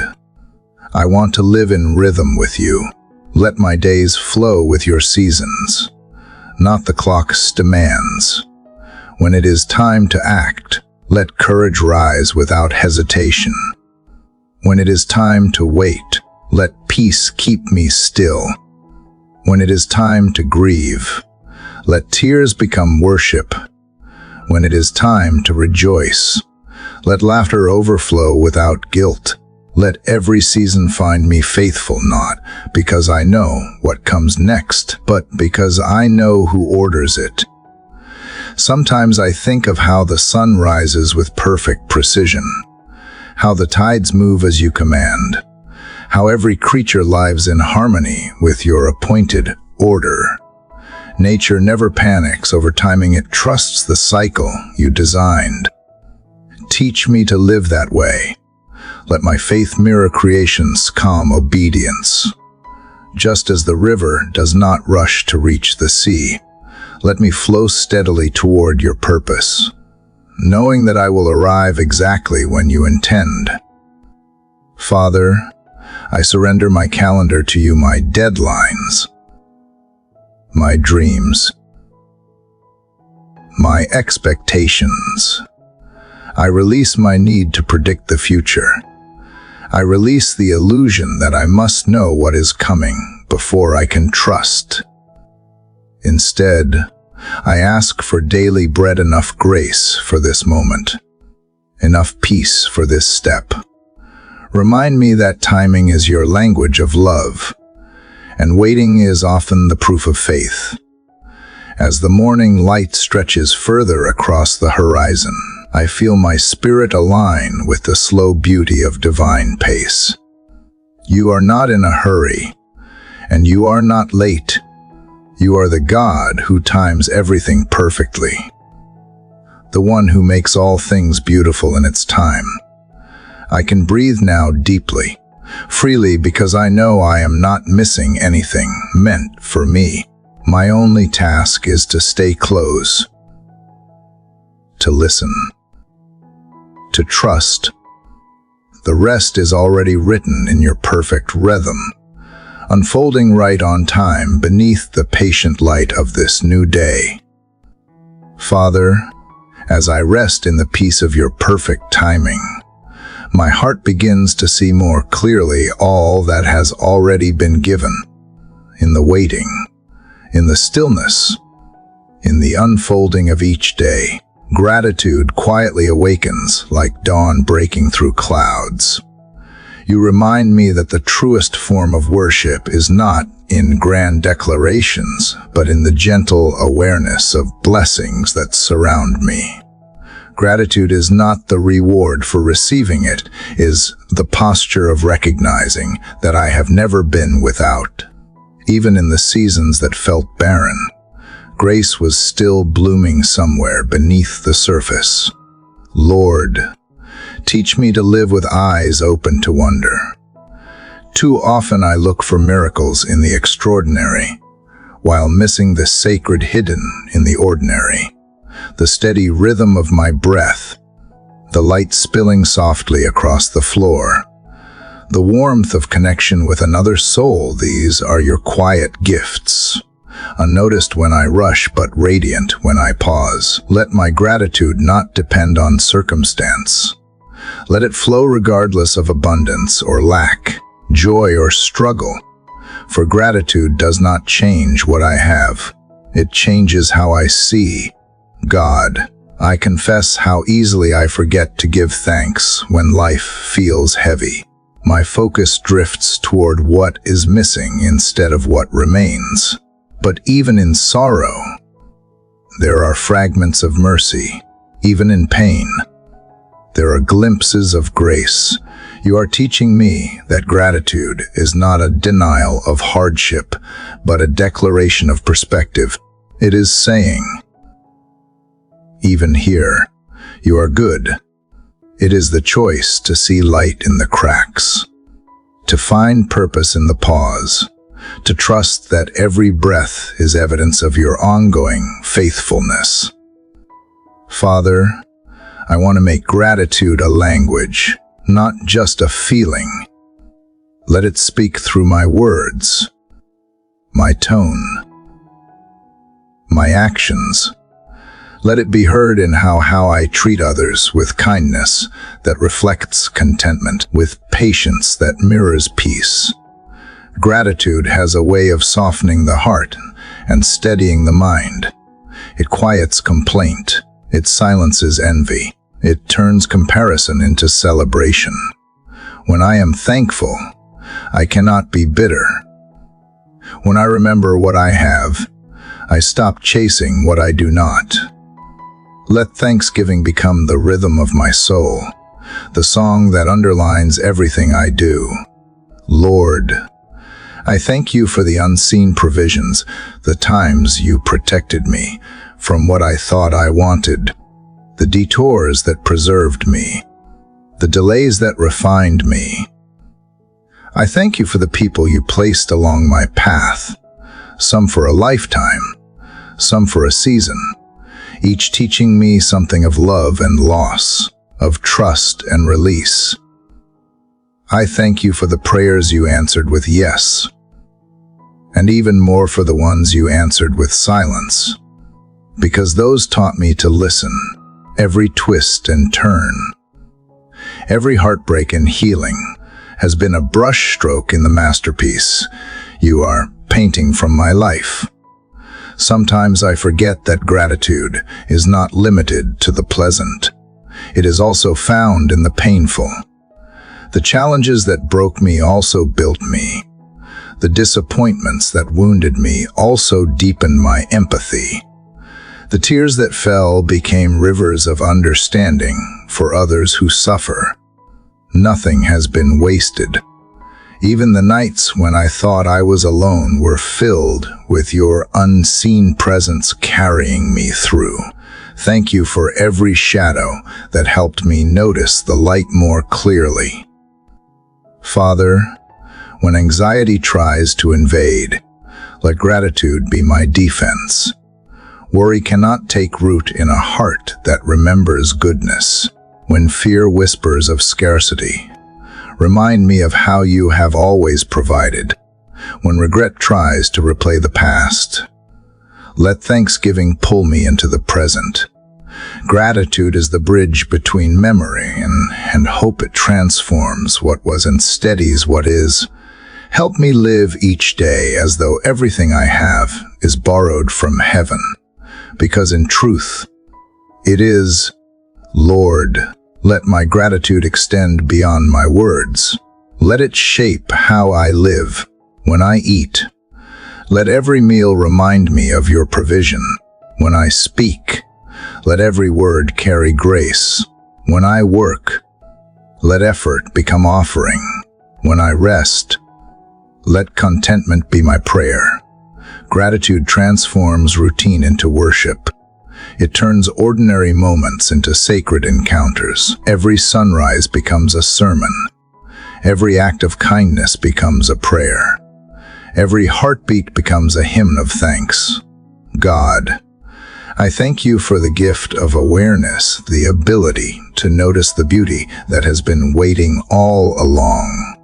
I want to live in rhythm with you. Let my days flow with your seasons, not the clock's demands. When it is time to act, let courage rise without hesitation. When it is time to wait, let peace keep me still. When it is time to grieve, let tears become worship. When it is time to rejoice, let laughter overflow without guilt. Let every season find me faithful, not because I know what comes next, but because I know who orders it. Sometimes I think of how the sun rises with perfect precision, how the tides move as you command, how every creature lives in harmony with your appointed order. Nature never panics over timing, it trusts the cycle you designed. Teach me to live that way. Let my faith mirror creation's calm obedience. Just as the river does not rush to reach the sea, let me flow steadily toward your purpose, knowing that I will arrive exactly when you intend. Father, I surrender my calendar to you, my deadlines, my dreams, my expectations. I release my need to predict the future. I release the illusion that I must know what is coming before I can trust. Instead, I ask for daily bread, enough grace for this moment, enough peace for this step. Remind me that timing is your language of love, and waiting is often the proof of faith. As the morning light stretches further across the horizon, I feel my spirit align with the slow beauty of divine pace. You are not in a hurry, and you are not late. You are the God who times everything perfectly, the one who makes all things beautiful in its time. I can breathe now deeply, freely, because I know I am not missing anything meant for me. My only task is to stay close, to listen, to trust. The rest is already written in your perfect rhythm, unfolding right on time beneath the patient light of this new day. Father, as I rest in the peace of your perfect timing, my heart begins to see more clearly all that has already been given. In the waiting, in the stillness, in the unfolding of each day, gratitude quietly awakens like dawn breaking through clouds. You remind me that the truest form of worship is not in grand declarations, but in the gentle awareness of blessings that surround me. Gratitude is not the reward for receiving it, is the posture of recognizing that I have never been without. Even in the seasons that felt barren, grace was still blooming somewhere beneath the surface. Lord, teach me to live with eyes open to wonder. Too often I look for miracles in the extraordinary, while missing the sacred hidden in the ordinary. The steady rhythm of my breath, the light spilling softly across the floor, the warmth of connection with another soul, these are your quiet gifts. Unnoticed when I rush, but radiant when I pause. Let my gratitude not depend on circumstance. Let it flow regardless of abundance or lack, joy or struggle. For gratitude does not change what I have. It changes how I see. God, I confess how easily I forget to give thanks when life feels heavy. My focus drifts toward what is missing instead of what remains. But even in sorrow, there are fragments of mercy. Even in pain, there are glimpses of grace. You are teaching me that gratitude is not a denial of hardship, but a declaration of perspective. It is saying, even here, you are good. It is the choice to see light in the cracks, to find purpose in the pause, to trust that every breath is evidence of your ongoing faithfulness. Father, I want to make gratitude a language, not just a feeling. Let it speak through my words, my tone, my actions. Let it be heard in how I treat others, with kindness that reflects contentment, with patience that mirrors peace. Gratitude has a way of softening the heart and steadying the mind. It quiets complaint. It silences envy. It turns comparison into celebration. When I am thankful, I cannot be bitter. When I remember what I have, I stop chasing what I do not. Let thanksgiving become the rhythm of my soul, the song that underlines everything I do. Lord, I thank you for the unseen provisions, the times you protected me from what I thought I wanted, the detours that preserved me, the delays that refined me. I thank you for the people you placed along my path, some for a lifetime, some for a season, each teaching me something of love and loss, of trust and release. I thank you for the prayers you answered with yes, and even more for the ones you answered with silence, because those taught me to listen, every twist and turn. Every heartbreak and healing has been a brushstroke in the masterpiece you are painting from my life. Sometimes I forget that gratitude is not limited to the pleasant. It is also found in the painful. The challenges that broke me also built me. The disappointments that wounded me also deepened my empathy. The tears that fell became rivers of understanding for others who suffer. Nothing has been wasted. Even the nights when I thought I was alone were filled with your unseen presence carrying me through. Thank you for every shadow that helped me notice the light more clearly. Father, when anxiety tries to invade, let gratitude be my defense. Worry cannot take root in a heart that remembers goodness. When fear whispers of scarcity, remind me of how you have always provided. When regret tries to replay the past, let thanksgiving pull me into the present. Gratitude is the bridge between memory and hope. It transforms what was and steadies what is. Help me live each day as though everything I have is borrowed from heaven, because in truth, it is. Lord, let my gratitude extend beyond my words. Let it shape how I live. When I eat, let every meal remind me of your provision. When I speak, let every word carry grace. When I work, let effort become offering. When I rest, Let contentment be my prayer. Gratitude transforms routine into worship. It turns ordinary moments into sacred encounters. Every sunrise becomes a sermon. Every act of kindness becomes a prayer. Every heartbeat becomes a hymn of thanks. God, I thank you for the gift of awareness, the ability to notice the beauty that has been waiting all along.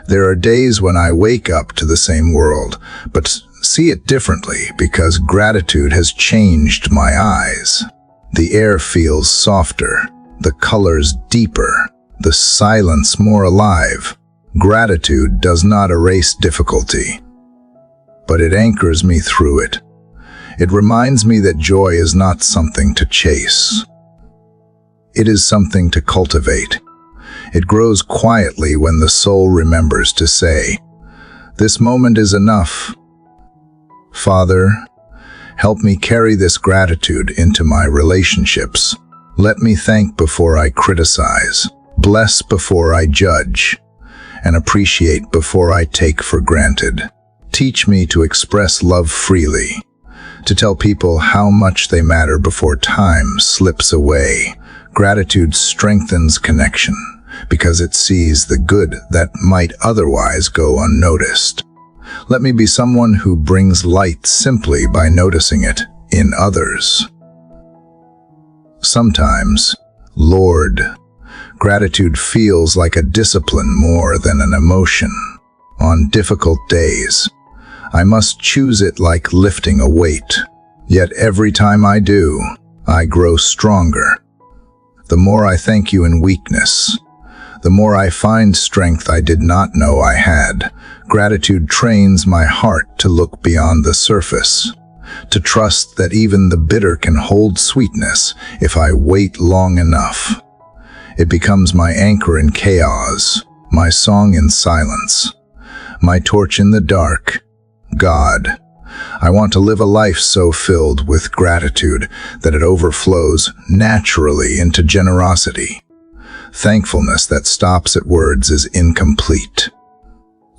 There are days when I wake up to the same world, but see it differently because gratitude has changed my eyes. The air feels softer, the colors deeper, the silence more alive. Gratitude does not erase difficulty, but it anchors me through it. It reminds me that joy is not something to chase. It is something to cultivate. It grows quietly when the soul remembers to say, "This moment is enough." Father, help me carry this gratitude into my relationships. Let me thank before I criticize, bless before I judge, and appreciate before I take for granted. Teach me to express love freely, to tell people how much they matter before time slips away. Gratitude strengthens connection because it sees the good that might otherwise go unnoticed. Let me be someone who brings light simply by noticing it in others. Sometimes, Lord, gratitude feels like a discipline more than an emotion. On difficult days, I must choose it like lifting a weight. Yet every time I do, I grow stronger. The more I thank you in weakness, the more I find strength I did not know I had. Gratitude trains my heart to look beyond the surface, to trust that even the bitter can hold sweetness if I wait long enough. It becomes my anchor in chaos, my song in silence, my torch in the dark. God, I want to live a life so filled with gratitude that it overflows naturally into generosity. Thankfulness that stops at words is incomplete.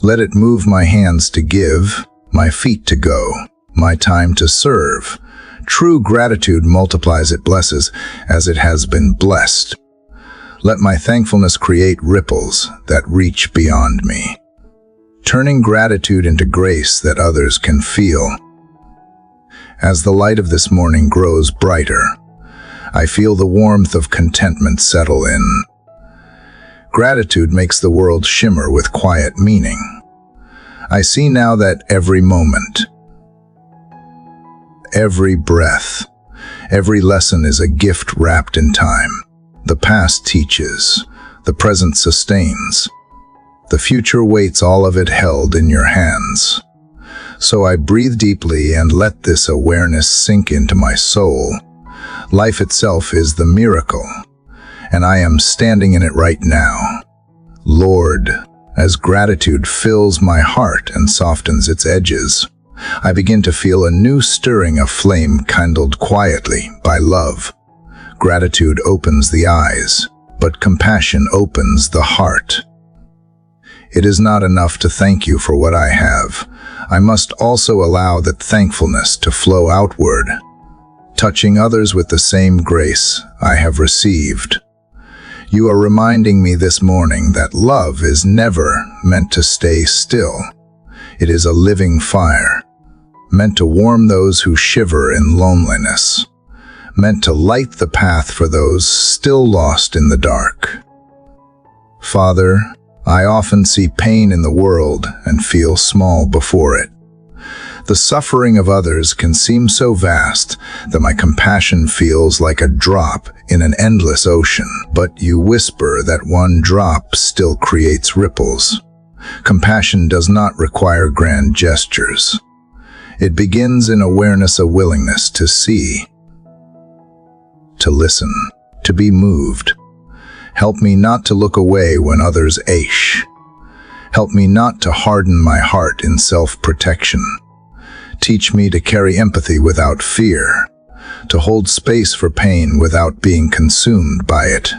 Let it move my hands to give, my feet to go, my time to serve. True gratitude multiplies, it blesses as it has been blessed. Let my thankfulness create ripples that reach beyond me, turning gratitude into grace that others can feel. As the light of this morning grows brighter, I feel the warmth of contentment settle in. Gratitude makes the world shimmer with quiet meaning. I see now that every moment, every breath, every lesson is a gift wrapped in time. The past teaches, the present sustains. The future waits, all of it held in your hands. So I breathe deeply and let this awareness sink into my soul. Life itself is the miracle, and I am standing in it right now. Lord, as gratitude fills my heart and softens its edges, I begin to feel a new stirring of flame kindled quietly by love. Gratitude opens the eyes, but compassion opens the heart. It is not enough to thank you for what I have. I must also allow that thankfulness to flow outward, touching others with the same grace I have received. You are reminding me this morning that love is never meant to stay still. It is a living fire, meant to warm those who shiver in loneliness, meant to light the path for those still lost in the dark. Father, I often see pain in the world and feel small before it. The suffering of others can seem so vast that my compassion feels like a drop in an endless ocean. But you whisper that one drop still creates ripples. Compassion does not require grand gestures. It begins in awareness, a willingness to see, to listen, to be moved. Help me not to look away when others ache. Help me not to harden my heart in self-protection. Teach me to carry empathy without fear, to hold space for pain without being consumed by it.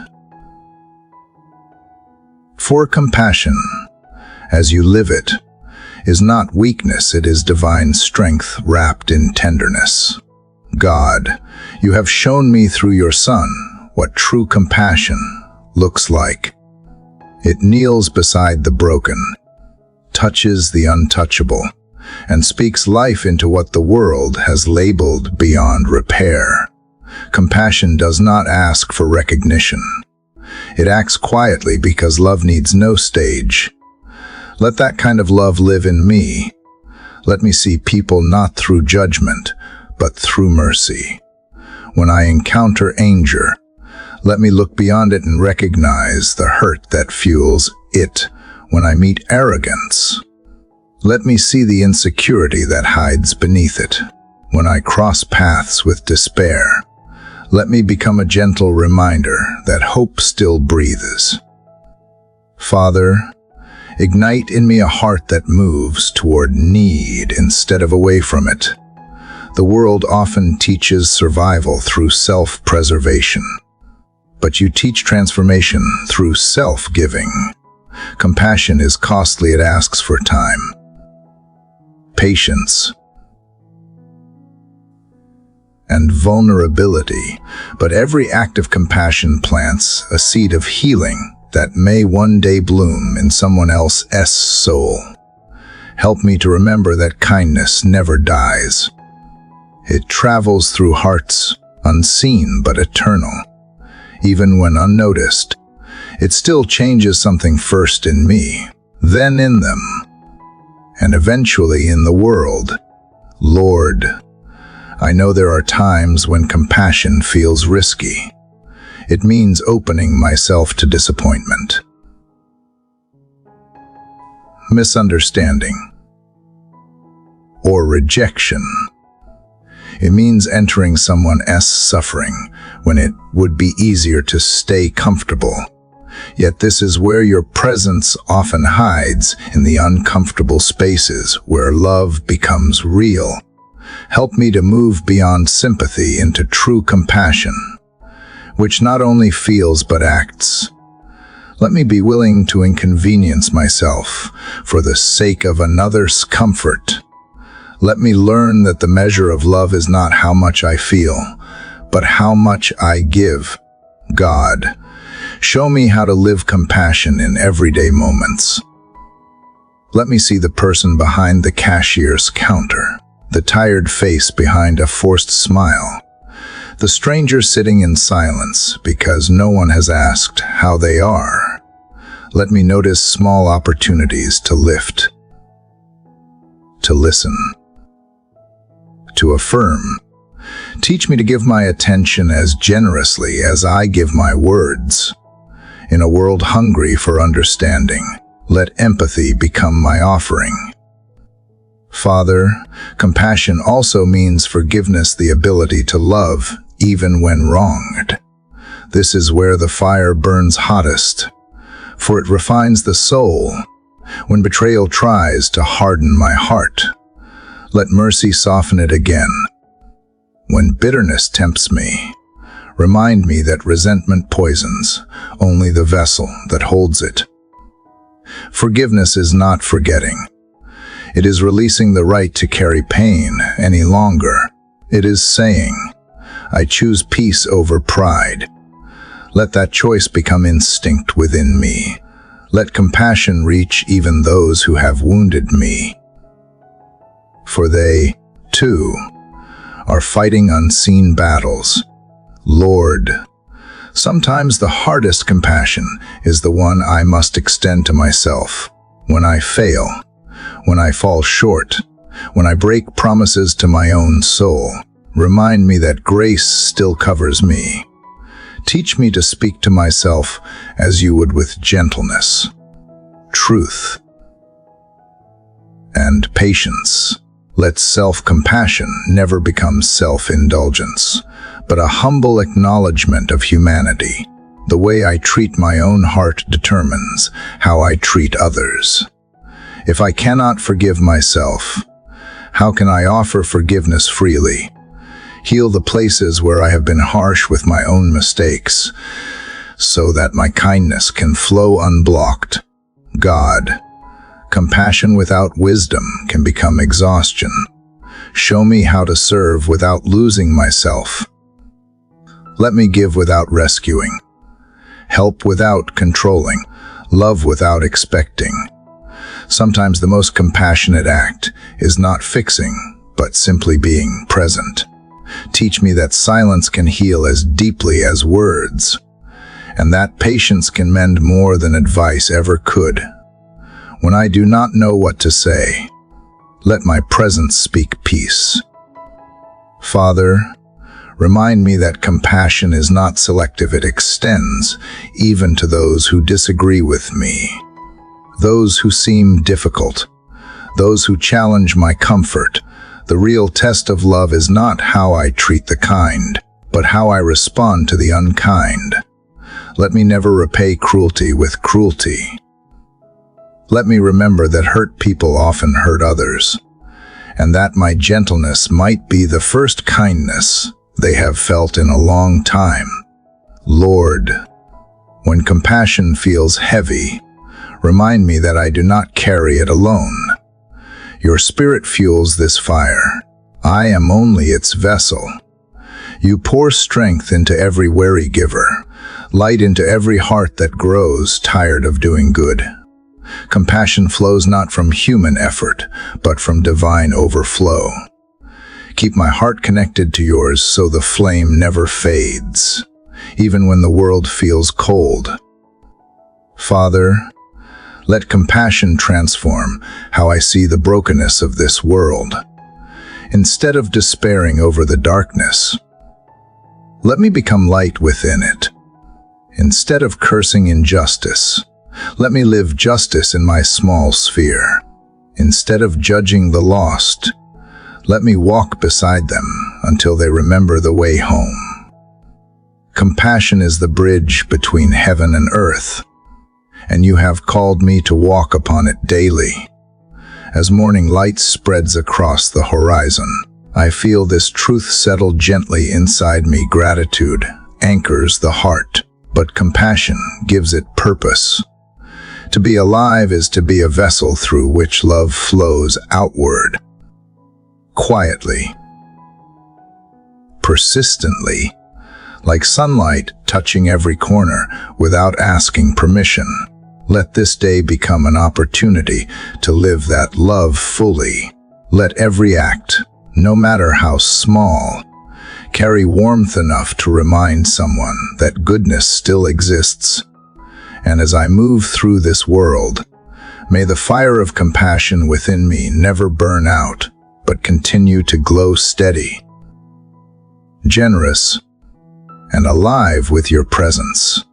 For compassion, as you live it, is not weakness, it is divine strength wrapped in tenderness. God, you have shown me through your Son what true compassion looks like. It kneels beside the broken, touches the untouchable, and speaks life into what the world has labeled beyond repair. Compassion does not ask for recognition. It acts quietly because love needs no stage. Let that kind of love live in me. Let me see people not through judgment, but through mercy. When I encounter anger, let me look beyond it and recognize the hurt that fuels it. When I meet arrogance, let me see the insecurity that hides beneath it. When I cross paths with despair, let me become a gentle reminder that hope still breathes. Father, ignite in me a heart that moves toward need instead of away from it. The world often teaches survival through self-preservation, but you teach transformation through self-giving. Compassion is costly, it asks for time, patience, and vulnerability, but every act of compassion plants a seed of healing that may one day bloom in someone else's soul. Help me to remember that kindness never dies. It travels through hearts, unseen but eternal. Even when unnoticed, it still changes something, first in me, then in them, and eventually in the world. Lord, I know there are times when compassion feels risky. It means opening myself to disappointment, misunderstanding, or rejection. It means entering someone else's suffering when it would be easier to stay comfortable. Yet this is where your presence often hides, in the uncomfortable spaces where love becomes real. Help me to move beyond sympathy into true compassion, which not only feels but acts. Let me be willing to inconvenience myself for the sake of another's comfort. Let me learn that the measure of love is not how much I feel, but how much I give. God, show me how to live compassion in everyday moments. Let me see the person behind the cashier's counter, the tired face behind a forced smile, the stranger sitting in silence because no one has asked how they are. Let me notice small opportunities to lift, to listen, to affirm. Teach me to give my attention as generously as I give my words. In a world hungry for understanding, let empathy become my offering. Father, compassion also means forgiveness, the ability to love even when wronged. This is where the fire burns hottest, for it refines the soul. When betrayal tries to harden my heart, let mercy soften it again. When bitterness tempts me, remind me that resentment poisons only the vessel that holds it. Forgiveness is not forgetting. It is releasing the right to carry pain any longer. It is saying, I choose peace over pride. Let that choice become instinct within me. Let compassion reach even those who have wounded me, for they, too, are fighting unseen battles. Lord, sometimes the hardest compassion is the one I must extend to myself. When I fail, when I fall short, when I break promises to my own soul, remind me that grace still covers me. Teach me to speak to myself as you would, with gentleness, truth, and patience. Let self-compassion never become self-indulgence, but a humble acknowledgement of humanity. The way I treat my own heart determines how I treat others. If I cannot forgive myself, how can I offer forgiveness freely? Heal the places where I have been harsh with my own mistakes, so that my kindness can flow unblocked. God, Compassion without wisdom can become exhaustion. Show me how to serve without losing myself. Let me give without rescuing, help without controlling, love without expecting. Sometimes the most compassionate act is not fixing, but simply being present. Teach me that silence can heal as deeply as words, and that patience can mend more than advice ever could. When I do not know what to say, let my presence speak peace. Father, remind me that compassion is not selective. It extends even to those who disagree with me, those who seem difficult, those who challenge my comfort. The real test of love is not how I treat the kind, but how I respond to the unkind. Let me never repay cruelty with cruelty. Let me remember that hurt people often hurt others, and that my gentleness might be the first kindness they have felt in a long time. Lord, when compassion feels heavy, remind me that I do not carry it alone. Your Spirit fuels this fire. I am only its vessel. You pour strength into every weary giver, light into every heart that grows tired of doing good. Compassion flows not from human effort, but from divine overflow. Keep my heart connected to yours so the flame never fades, even when the world feels cold. Father, let compassion transform how I see the brokenness of this world. Instead of despairing over the darkness, let me become light within it. Instead of cursing injustice, let me live justice in my small sphere. Instead of judging the lost, let me walk beside them until they remember the way home. Compassion is the bridge between heaven and earth, and you have called me to walk upon it daily. As morning light spreads across the horizon, I feel this truth settle gently inside me. Gratitude anchors the heart, but compassion gives it purpose. To be alive is to be a vessel through which love flows outward, quietly, persistently, like sunlight touching every corner without asking permission. Let this day become an opportunity to live that love fully. Let every act, no matter how small, carry warmth enough to remind someone that goodness still exists. And as I move through this world, may the fire of compassion within me never burn out, but continue to glow steady, generous, and alive with your presence.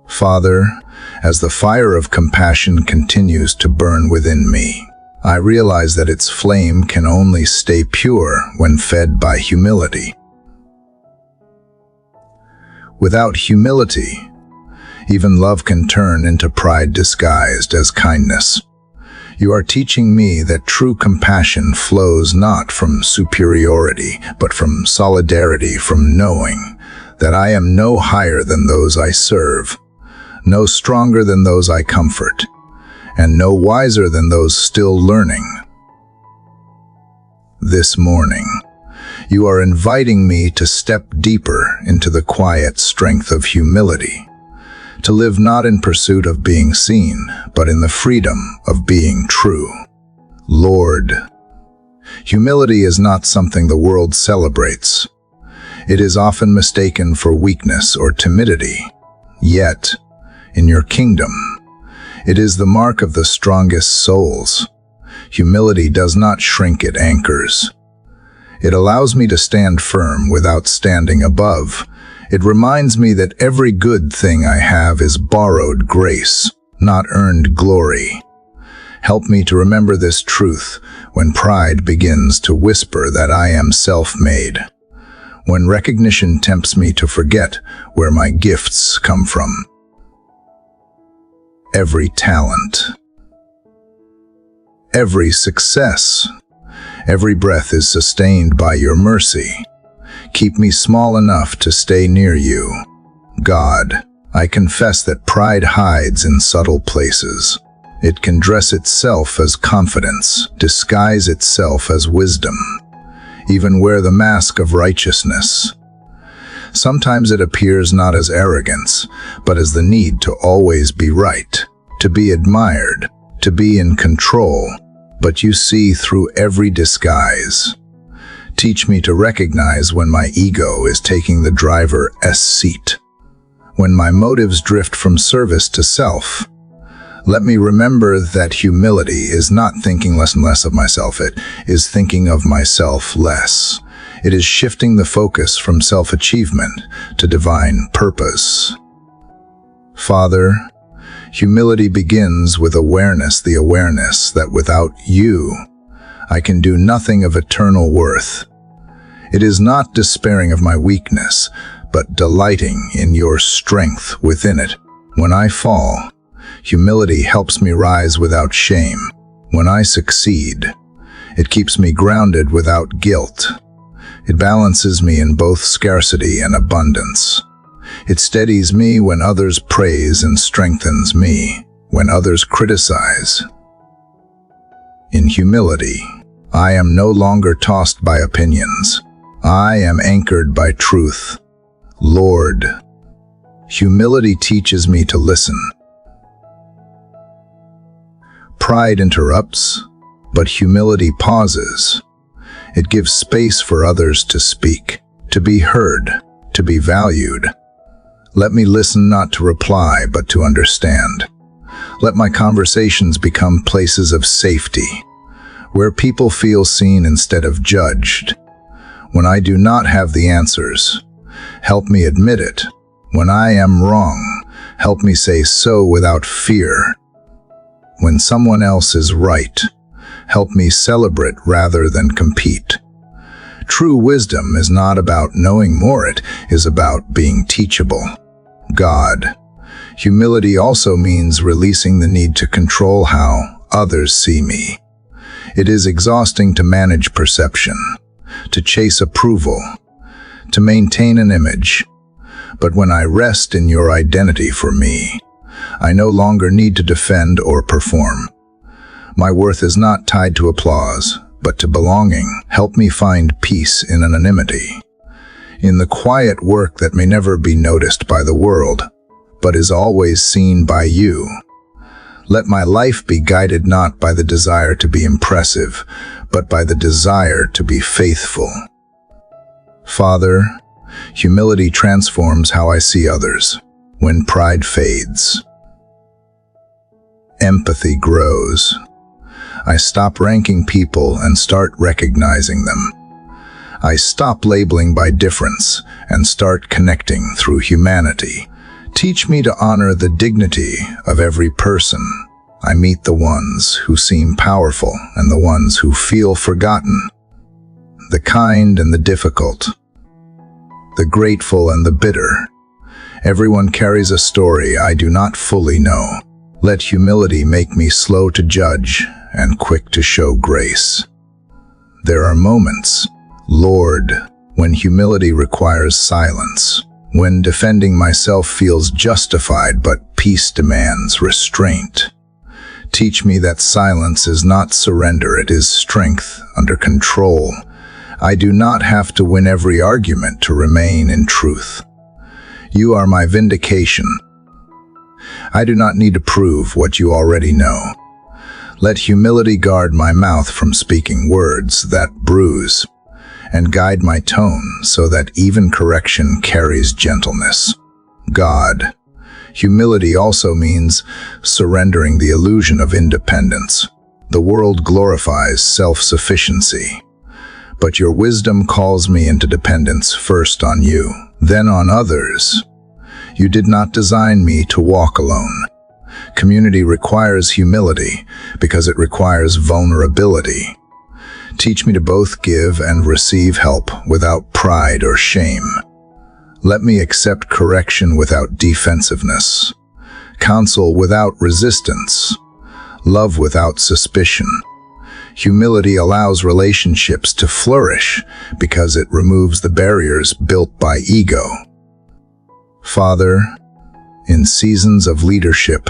Father, as the fire of compassion continues to burn within me, I realize that its flame can only stay pure when fed by humility. Without humility, even love can turn into pride disguised as kindness. You are teaching me that true compassion flows not from superiority, but from solidarity, from knowing that I am no higher than those I serve, no stronger than those I comfort, and no wiser than those still learning. This morning, you are inviting me to step deeper into the quiet strength of humility, to live not in pursuit of being seen, but in the freedom of being true. Lord, humility is not something the world celebrates. It is often mistaken for weakness or timidity. Yet, in your kingdom, it is the mark of the strongest souls. Humility does not shrink, it anchors. It allows me to stand firm without standing above. It reminds me that every good thing I have is borrowed grace, not earned glory. Help me to remember this truth when pride begins to whisper that I am self-made, when recognition tempts me to forget where my gifts come from. Every talent, every success, every breath is sustained by your mercy. Keep me small enough to stay near you. God, I confess that pride hides in subtle places. It can dress itself as confidence, disguise itself as wisdom, even wear the mask of righteousness. Sometimes it appears not as arrogance, but as the need to always be right, to be admired, to be in control. But you see through every disguise. Teach me to recognize when my ego is taking the driver's seat, when my motives drift from service to self. Let me remember that humility is not thinking less and less of myself. It is thinking of myself less. It is shifting the focus from self-achievement to divine purpose. Father, humility begins with awareness, the awareness that without you, I can do nothing of eternal worth. It is not despairing of my weakness, but delighting in your strength within it. When I fall, humility helps me rise without shame. When I succeed, it keeps me grounded without guilt. It balances me in both scarcity and abundance. It steadies me when others praise and strengthens me when others criticize. In humility, I am no longer tossed by opinions. I am anchored by truth. Lord, humility teaches me to listen. Pride interrupts, but humility pauses. It gives space for others to speak, to be heard, to be valued. Let me listen not to reply, but to understand. Let my conversations become places of safety, where people feel seen instead of judged. When I do not have the answers, help me admit it. When I am wrong, help me say so without fear. When someone else is right, help me celebrate rather than compete. True wisdom is not about knowing more, it is about being teachable. God, humility also means releasing the need to control how others see me. It is exhausting to manage perception, to chase approval, to maintain an image. But when I rest in your identity for me, I no longer need to defend or perform. My worth is not tied to applause, but to belonging. Help me find peace in anonymity, in the quiet work that may never be noticed by the world, but is always seen by you. Let my life be guided not by the desire to be impressive, but by the desire to be faithful. Father, humility transforms how I see others. When pride fades, empathy grows. I stop ranking people and start recognizing them. I stop labeling by difference and start connecting through humanity. Teach me to honor the dignity of every person. I meet the ones who seem powerful and the ones who feel forgotten, the kind and the difficult, the grateful and the bitter. Everyone carries a story I do not fully know. Let humility make me slow to judge and quick to show grace. There are moments, Lord, when humility requires silence, when defending myself feels justified but peace demands restraint. Teach me that silence is not surrender, it is strength under control. I do not have to win every argument to remain in truth. You are my vindication. I do not need to prove what you already know. Let humility guard my mouth from speaking words that bruise, and guide my tone so that even correction carries gentleness. God, humility also means surrendering the illusion of independence. The world glorifies self-sufficiency, but your wisdom calls me into dependence, first on you, then on others. You did not design me to walk alone. Community requires humility because it requires vulnerability. Teach me to both give and receive help without pride or shame. Let me accept correction without defensiveness, counsel without resistance, love without suspicion. Humility allows relationships to flourish because it removes the barriers built by ego. Father, in seasons of leadership,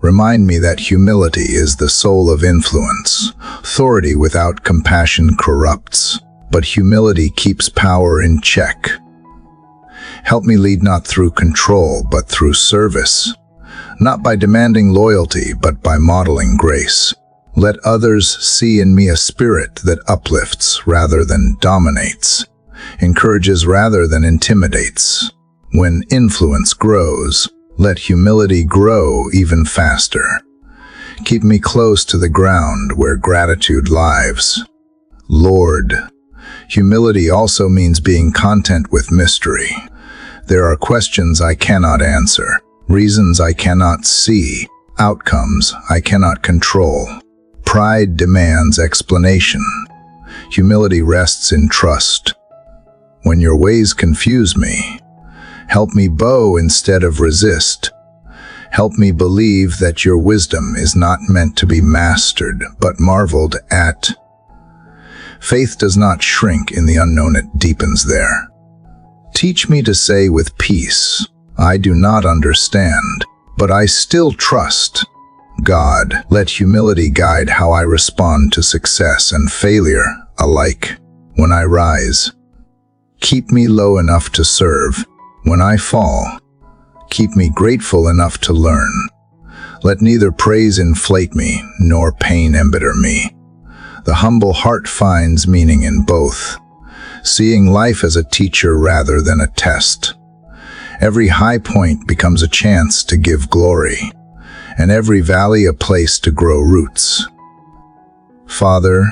Remind me that humility is the soul of influence. Authority without compassion corrupts, but humility keeps power in check. Help me lead not through control, but through service. Not by demanding loyalty, but by modeling grace. Let others see in me a spirit that uplifts rather than dominates, encourages rather than intimidates. When influence grows, let humility grow even faster. Keep me close to the ground where gratitude lives. Lord, humility also means being content with mystery. There are questions I cannot answer, reasons I cannot see, outcomes I cannot control. Pride demands explanation. Humility rests in trust. When your ways confuse me, help me bow instead of resist. Help me believe that your wisdom is not meant to be mastered, but marveled at. Faith does not shrink in the unknown, it deepens there. Teach me to say with peace, I do not understand, but I still trust. God, let humility guide how I respond to success and failure alike. When I rise, keep me low enough to serve. When I fall, keep me grateful enough to learn. Let neither praise inflate me, nor pain embitter me. The humble heart finds meaning in both, seeing life as a teacher rather than a test. Every high point becomes a chance to give glory, and every valley a place to grow roots. Father,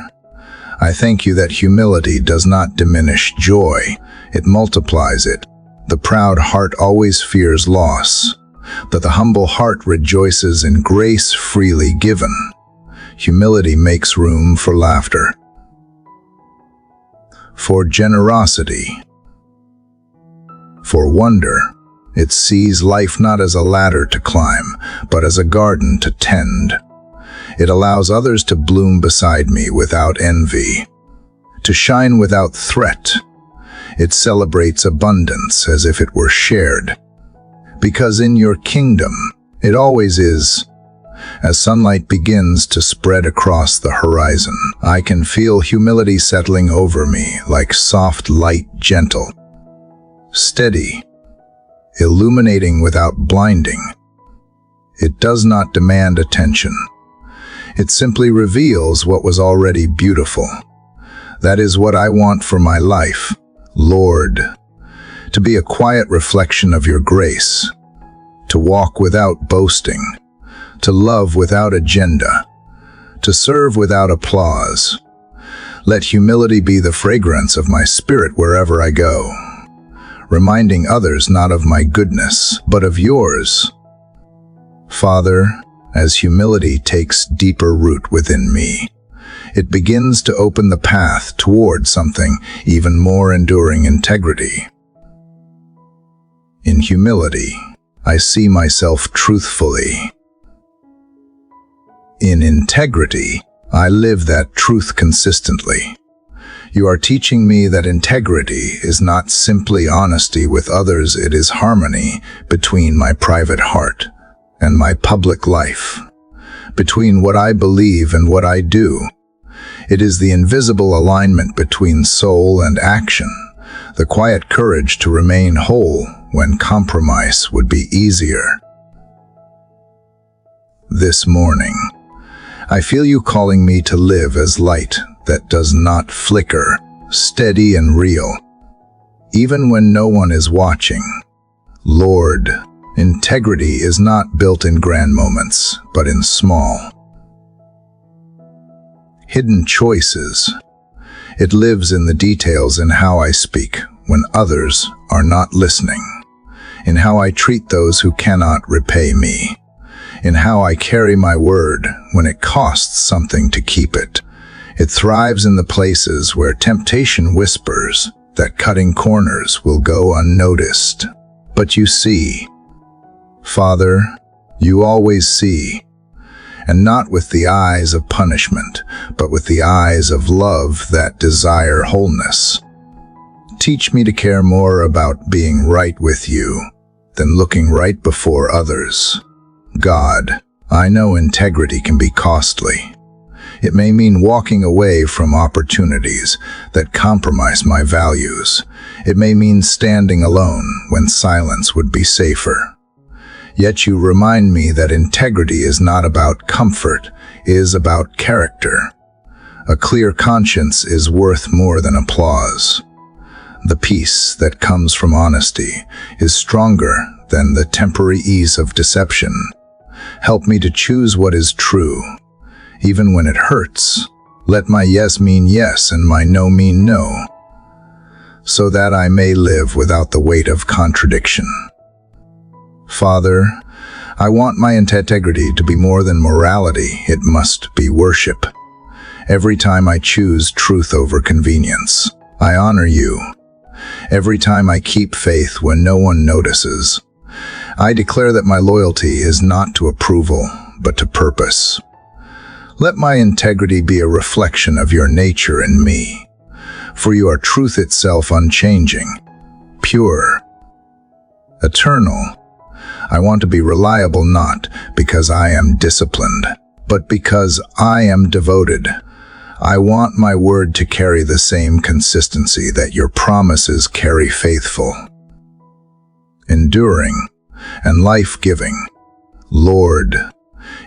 I thank you that humility does not diminish joy, it multiplies it. The proud heart always fears loss, but the humble heart rejoices in grace freely given. Humility makes room for laughter, for generosity, for wonder. It sees life not as a ladder to climb, but as a garden to tend. It allows others to bloom beside me without envy, to shine without threat. It celebrates abundance as if it were shared. Because in your kingdom, it always is. As sunlight begins to spread across the horizon, I can feel humility settling over me like soft light, gentle, steady, illuminating without blinding. It does not demand attention. It simply reveals what was already beautiful. That is what I want for my life, Lord, to be a quiet reflection of your grace, to walk without boasting, to love without agenda, to serve without applause. Let humility be the fragrance of my spirit wherever I go, reminding others not of my goodness, but of yours. Father, as humility takes deeper root within me, it begins to open the path toward something even more enduring: integrity. In humility, I see myself truthfully. In integrity, I live that truth consistently. You are teaching me that integrity is not simply honesty with others, it is harmony between my private heart and my public life, between what I believe and what I do. It is the invisible alignment between soul and action, the quiet courage to remain whole when compromise would be easier. This morning, I feel you calling me to live as light that does not flicker, steady and real, even when no one is watching. Lord, integrity is not built in grand moments, but in small, hidden choices. It lives in the details, in how I speak when others are not listening, in how I treat those who cannot repay me, in how I carry my word when it costs something to keep it. It thrives in the places where temptation whispers that cutting corners will go unnoticed. But you see, Father, you always see, and not with the eyes of punishment, but with the eyes of love that desire wholeness. Teach me to care more about being right with you than looking right before others. God, I know integrity can be costly. It may mean walking away from opportunities that compromise my values. It may mean standing alone when silence would be safer. Yet you remind me that integrity is not about comfort, it is about character. A clear conscience is worth more than applause. The peace that comes from honesty is stronger than the temporary ease of deception. Help me to choose what is true, even when it hurts. Let my yes mean yes and my no mean no, so that I may live without the weight of contradiction. Father, I want my integrity to be more than morality, it must be worship. Every time I choose truth over convenience, I honor you. Every time I keep faith when no one notices, I declare that my loyalty is not to approval, but to purpose. Let my integrity be a reflection of your nature in me, for you are truth itself, unchanging, pure, eternal. I want to be reliable not because I am disciplined, but because I am devoted. I want my word to carry the same consistency that your promises carry, faithful, enduring, and life-giving. Lord,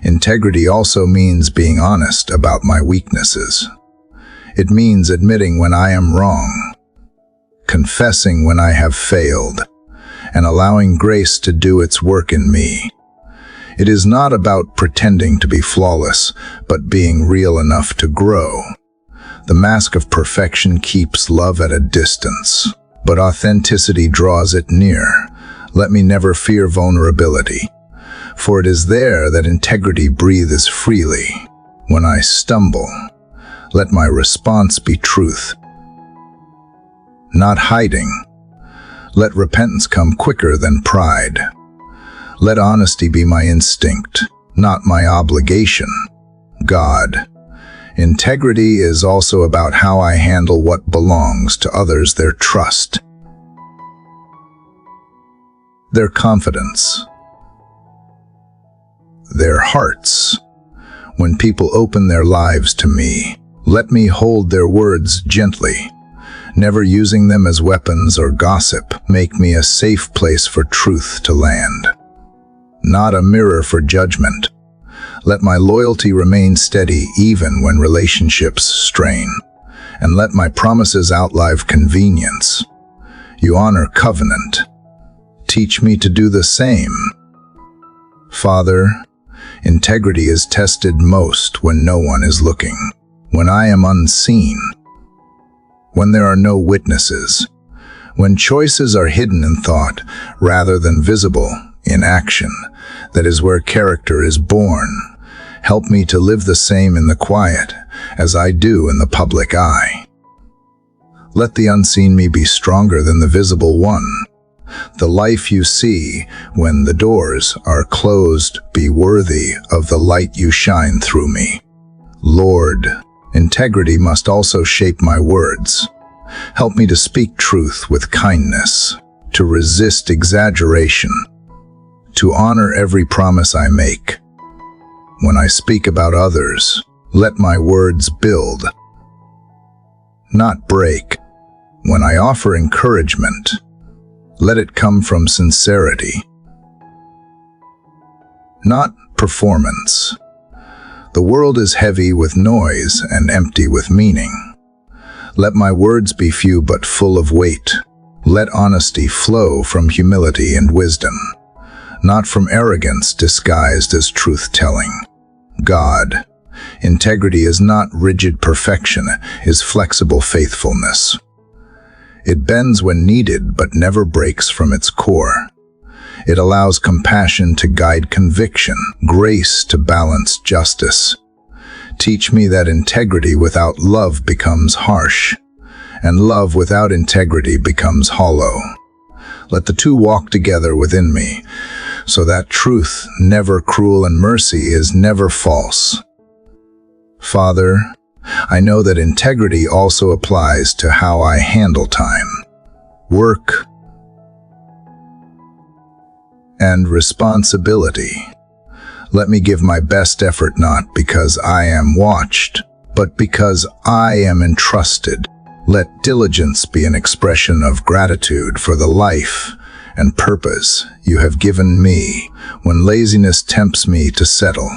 integrity also means being honest about my weaknesses. It means admitting when I am wrong, confessing when I have failed, and allowing grace to do its work in me. It is not about pretending to be flawless, but being real enough to grow. The mask of perfection keeps love at a distance, but authenticity draws it near. Let me never fear vulnerability, for it is there that integrity breathes freely. When I stumble, let my response be truth, not hiding. Let repentance come quicker than pride. Let honesty be my instinct, not my obligation. God, integrity is also about how I handle what belongs to others, their trust, their confidence, their hearts. When people open their lives to me, let me hold their words gently, never using them as weapons or gossip. Make me a safe place for truth to land, not a mirror for judgment. Let my loyalty remain steady even when relationships strain, and let my promises outlive convenience. You honor covenant. Teach me to do the same. Father, integrity is tested most when no one is looking, when I am unseen, when there are no witnesses, when choices are hidden in thought rather than visible in action. That is where character is born. Help me to live the same in the quiet as I do in the public eye. Let the unseen me be stronger than the visible one. The life you see when the doors are closed be worthy of the light you shine through me. Lord, integrity must also shape my words. Help me to speak truth with kindness, to resist exaggeration, to honor every promise I make. When I speak about others, let my words build, not break. When I offer encouragement, let it come from sincerity, not performance. The world is heavy with noise and empty with meaning. Let my words be few but full of weight. Let honesty flow from humility and wisdom, not from arrogance disguised as truth-telling. God, integrity is not rigid perfection, it is flexible faithfulness. It bends when needed but never breaks from its core. It allows compassion to guide conviction, grace to balance justice. Teach me that integrity without love becomes harsh, and love without integrity becomes hollow. Let the two walk together within me, so that truth, never cruel, and mercy is never false. Father, I know that integrity also applies to how I handle time, work, and responsibility. Let me give my best effort not because I am watched, but because I am entrusted. Let diligence be an expression of gratitude for the life and purpose you have given me. When laziness tempts me to settle,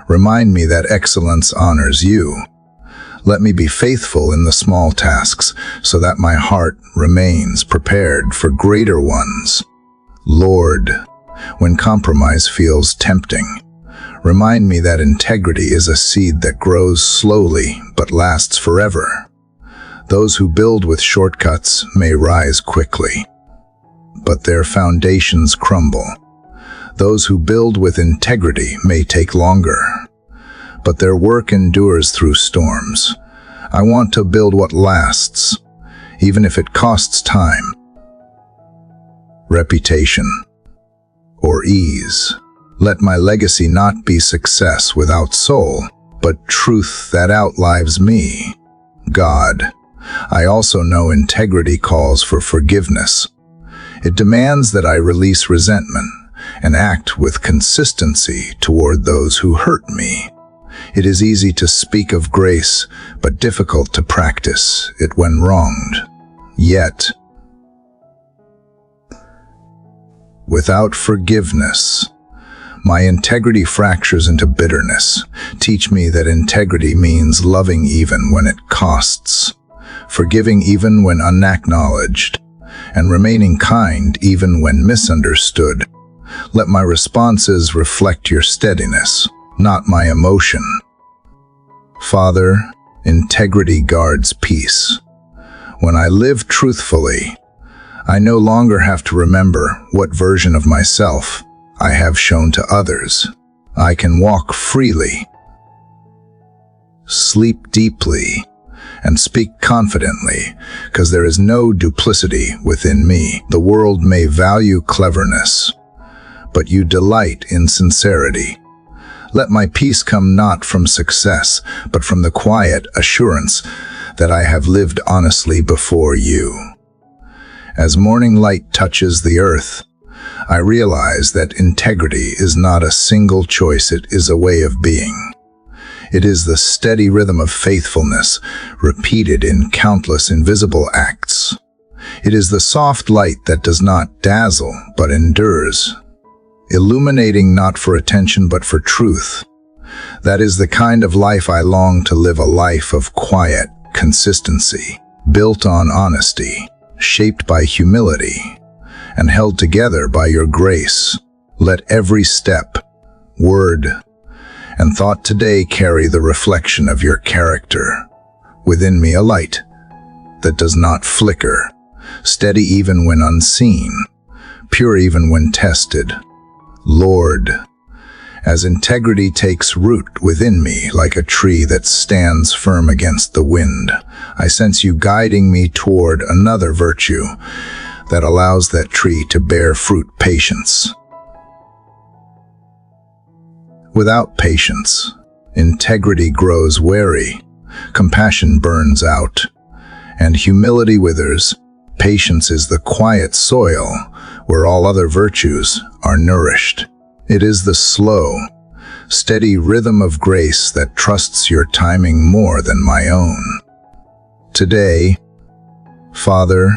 remind me that excellence honors you. Let me be faithful in the small tasks so that my heart remains prepared for greater ones. Lord, when compromise feels tempting, remind me that integrity is a seed that grows slowly but lasts forever. Those who build with shortcuts may rise quickly, but their foundations crumble. Those who build with integrity may take longer, but their work endures through storms. I want to build what lasts, even if it costs time, reputation, or ease. Let my legacy not be success without soul, but truth that outlives me. God, I also know integrity calls for forgiveness. It demands that I release resentment and act with consistency toward those who hurt me. It is easy to speak of grace, but difficult to practice it when wronged. Yet, without forgiveness, my integrity fractures into bitterness. Teach me that integrity means loving even when it costs, forgiving even when unacknowledged, and remaining kind even when misunderstood. Let my responses reflect your steadiness, not my emotion. Father, integrity guards peace. When I live truthfully, I no longer have to remember what version of myself I have shown to others. I can walk freely, sleep deeply, and speak confidently, because there is no duplicity within me. The world may value cleverness, but you delight in sincerity. Let my peace come not from success, but from the quiet assurance that I have lived honestly before you. As morning light touches the earth, I realize that integrity is not a single choice, it is a way of being. It is the steady rhythm of faithfulness, repeated in countless invisible acts. It is the soft light that does not dazzle, but endures, illuminating not for attention but for truth. That is the kind of life I long to live, a life of quiet consistency, built on honesty, shaped by humility, and held together by your grace. Let every step, word, and thought today carry the reflection of your character. Within me a light that does not flicker, steady even when unseen, pure even when tested. Lord, as integrity takes root within me like a tree that stands firm against the wind, I sense you guiding me toward another virtue that allows that tree to bear fruit: patience. Without patience, integrity grows weary, compassion burns out, and humility withers. Patience is the quiet soil where all other virtues are nourished. It is the slow, steady rhythm of grace that trusts your timing more than my own. Today, Father,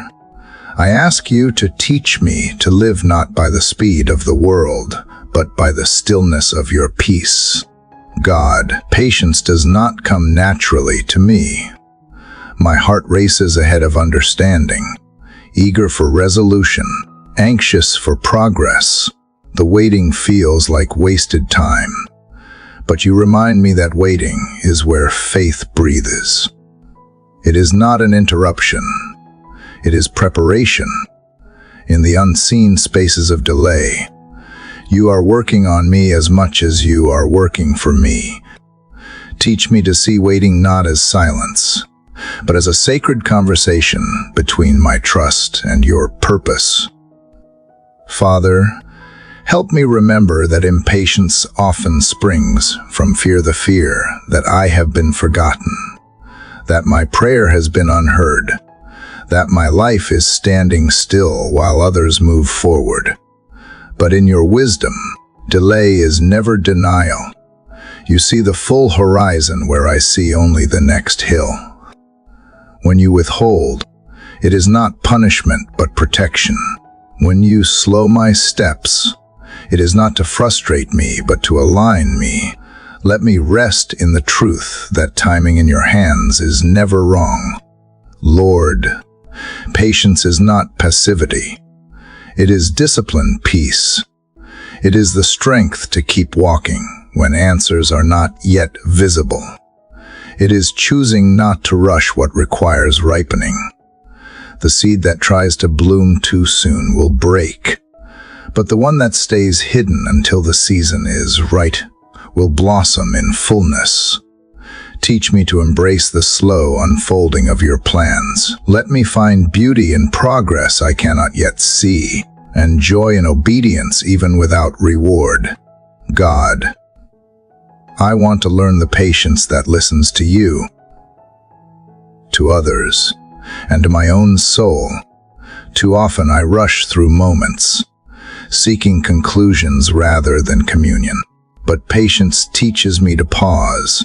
I ask you to teach me to live not by the speed of the world, but by the stillness of your peace. God, patience does not come naturally to me. My heart races ahead of understanding, eager for resolution, anxious for progress. The waiting feels like wasted time, but you remind me that waiting is where faith breathes. It is not an interruption, it is preparation. In the unseen spaces of delay, you are working on me as much as you are working for me. Teach me to see waiting not as silence, but as a sacred conversation between my trust and your purpose. Father, help me remember that impatience often springs from the fear that I have been forgotten, that my prayer has been unheard, that my life is standing still while others move forward. But in your wisdom, Delay is never denial. You see the full horizon where I see only the next hill. When you withhold, it is not punishment but protection. When you slow my steps, it is not to frustrate me but to align me. Let me rest in the truth that timing in your hands is never wrong. Lord, patience is not passivity. It is disciplined peace. It is the strength to keep walking when answers are not yet visible. It is choosing not to rush what requires ripening. The seed that tries to bloom too soon will break, but the one that stays hidden until the season is right will blossom in fullness. Teach me to embrace the slow unfolding of your plans. Let me find beauty in progress I cannot yet see, and joy in obedience even without reward. God, I want to learn the patience that listens to you, to others, and to my own soul. Too often I rush through moments, seeking conclusions rather than communion. But patience teaches me to pause,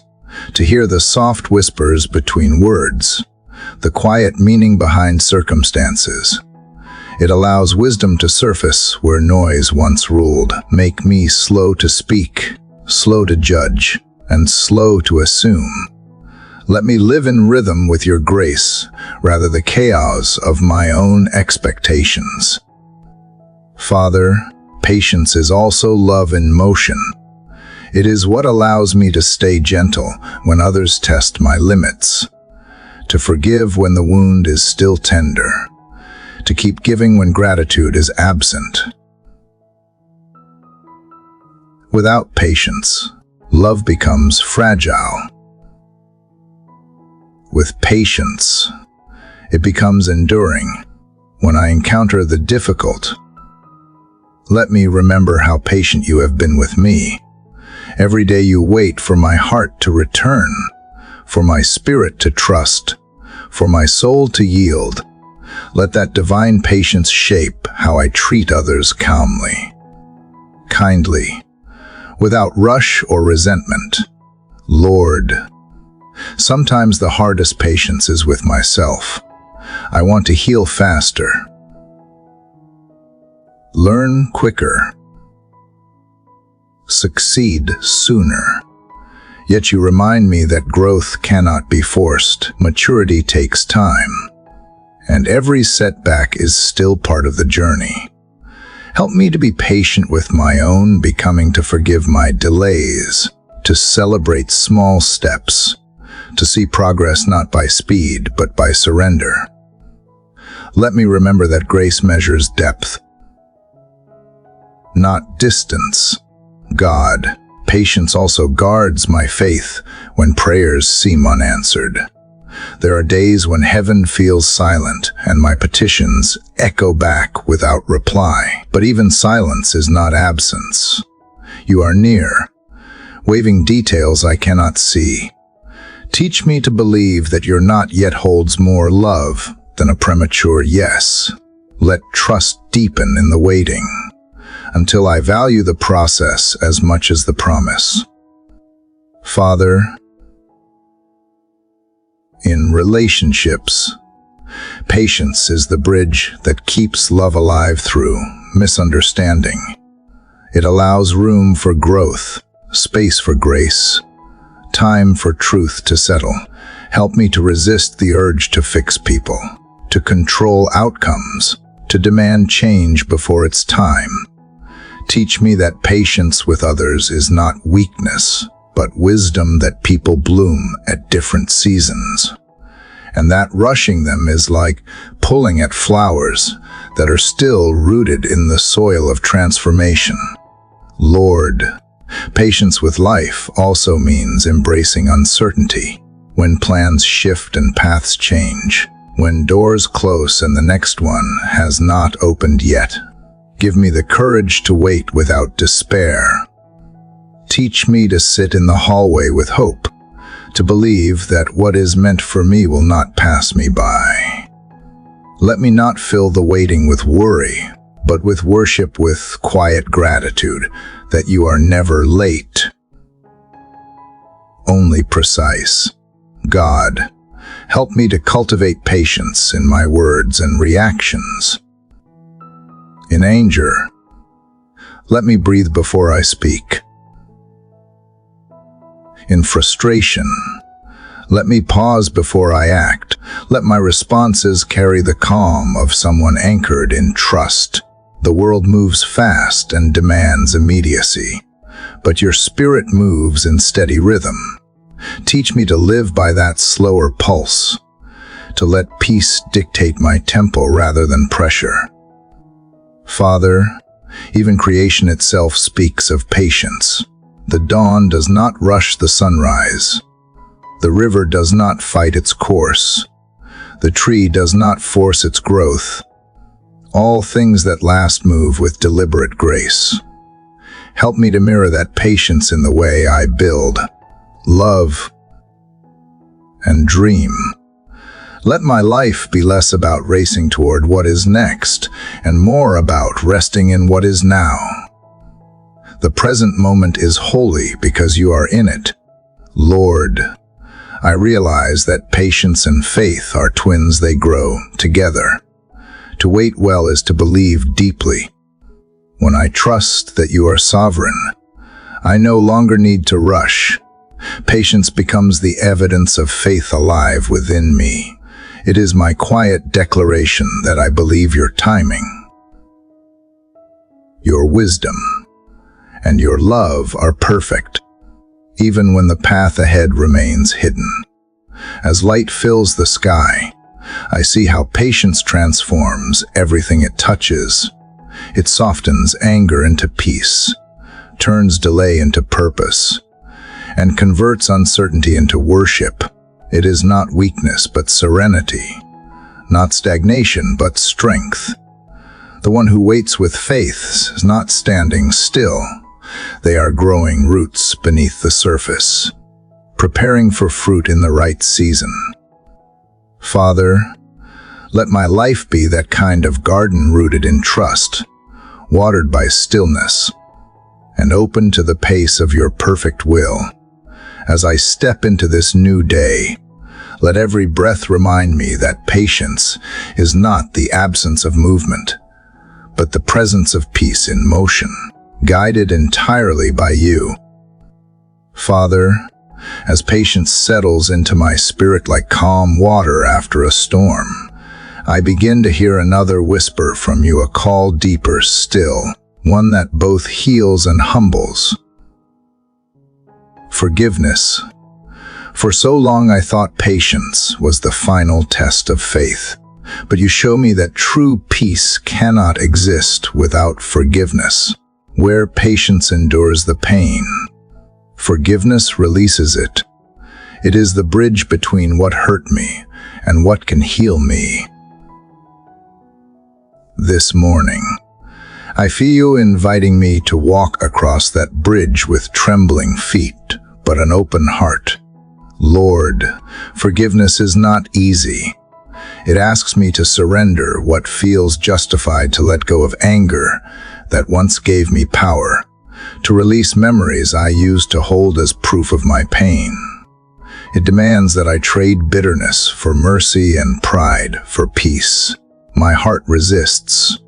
to hear the soft whispers between words, the quiet meaning behind circumstances. It allows wisdom to surface where noise once ruled. Make me slow to speak, slow to judge, and slow to assume. Let me live in rhythm with your grace, rather the chaos of my own expectations. Father, patience is also love in motion. It is what allows me to stay gentle when others test my limits, to forgive when the wound is still tender, to keep giving when gratitude is absent. Without patience, love becomes fragile. With patience, it becomes enduring. When I encounter the difficult, let me remember how patient you have been with me. Every day you wait for my heart to return, for my spirit to trust, for my soul to yield. Let that divine patience shape how I treat others calmly, kindly, without rush or resentment. Lord, sometimes the hardest patience is with myself. I want to heal faster, learn quicker, succeed sooner. Yet you remind me that growth cannot be forced. Maturity takes time, and every setback is still part of the journey. Help me to be patient with my own becoming, to forgive my delays, to celebrate small steps, to see progress not by speed but by surrender. Let me remember that grace measures depth, not distance. God, patience also guards my faith when prayers seem unanswered. There are days when heaven feels silent and my petitions echo back without reply. But even silence is not absence. You are near, waving details I cannot see. Teach me to believe that your not yet holds more love than a premature yes. Let trust deepen in the waiting, until I value the process as much as the promise. Father, in relationships, patience is the bridge that keeps love alive through misunderstanding. It allows room for growth, space for grace, time for truth to settle. Help me to resist the urge to fix people, to control outcomes, to demand change before it's time. Teach me that patience with others is not weakness, but wisdom, that people bloom at different seasons, and that rushing them is like pulling at flowers that are still rooted in the soil of transformation. Lord, patience with life also means embracing uncertainty. When plans shift and paths change, when doors close and the next one has not opened yet, give me the courage to wait without despair. Teach me to sit in the hallway with hope, to believe that what is meant for me will not pass me by. Let me not fill the waiting with worry, but with worship, with quiet gratitude that you are never late, only precise. God, help me to cultivate patience in my words and reactions. In anger, let me breathe before I speak. In frustration, let me pause before I act. Let my responses carry the calm of someone anchored in trust. The world moves fast and demands immediacy, but your spirit moves in steady rhythm. Teach me to live by that slower pulse, to let peace dictate my tempo rather than pressure. Father, even creation itself speaks of patience. The dawn does not rush the sunrise. The river does not fight its course. The tree does not force its growth. All things that last move with deliberate grace. Help me to mirror that patience in the way I build, love, and dream. Let my life be less about racing toward what is next and more about resting in what is now. The present moment is holy because you are in it. Lord, I realize that patience and faith are twins. They grow together. To wait well is to believe deeply. When I trust that you are sovereign, I no longer need to rush. Patience becomes the evidence of faith alive within me. It is my quiet declaration that I believe your timing, your wisdom, and your love are perfect, even when the path ahead remains hidden. As light fills the sky, I see how patience transforms everything it touches. It softens anger into peace, turns delay into purpose, and converts uncertainty into worship. It is not weakness but serenity, not stagnation but strength. The one who waits with faith is not standing still. They are growing roots beneath the surface, preparing for fruit in the right season. Father, let my life be that kind of garden rooted in trust, watered by stillness, and open to the pace of your perfect will. As I step into this new day, let every breath remind me that patience is not the absence of movement, but the presence of peace in motion, guided entirely by you. Father, as patience settles into my spirit like calm water after a storm, I begin to hear another whisper from you, a call deeper still, one that both heals and humbles. Forgiveness. For so long I thought patience was the final test of faith, but you show me that true peace cannot exist without forgiveness. Where patience endures the pain, forgiveness releases it. It is the bridge between what hurt me and what can heal me. This morning, I feel you inviting me to walk across that bridge with trembling feet, but an open heart. Lord, forgiveness is not easy. It asks me to surrender what feels justified, to let go of anger that once gave me power, to release memories I used to hold as proof of my pain. It demands that I trade bitterness for mercy and pride for peace. My heart resists,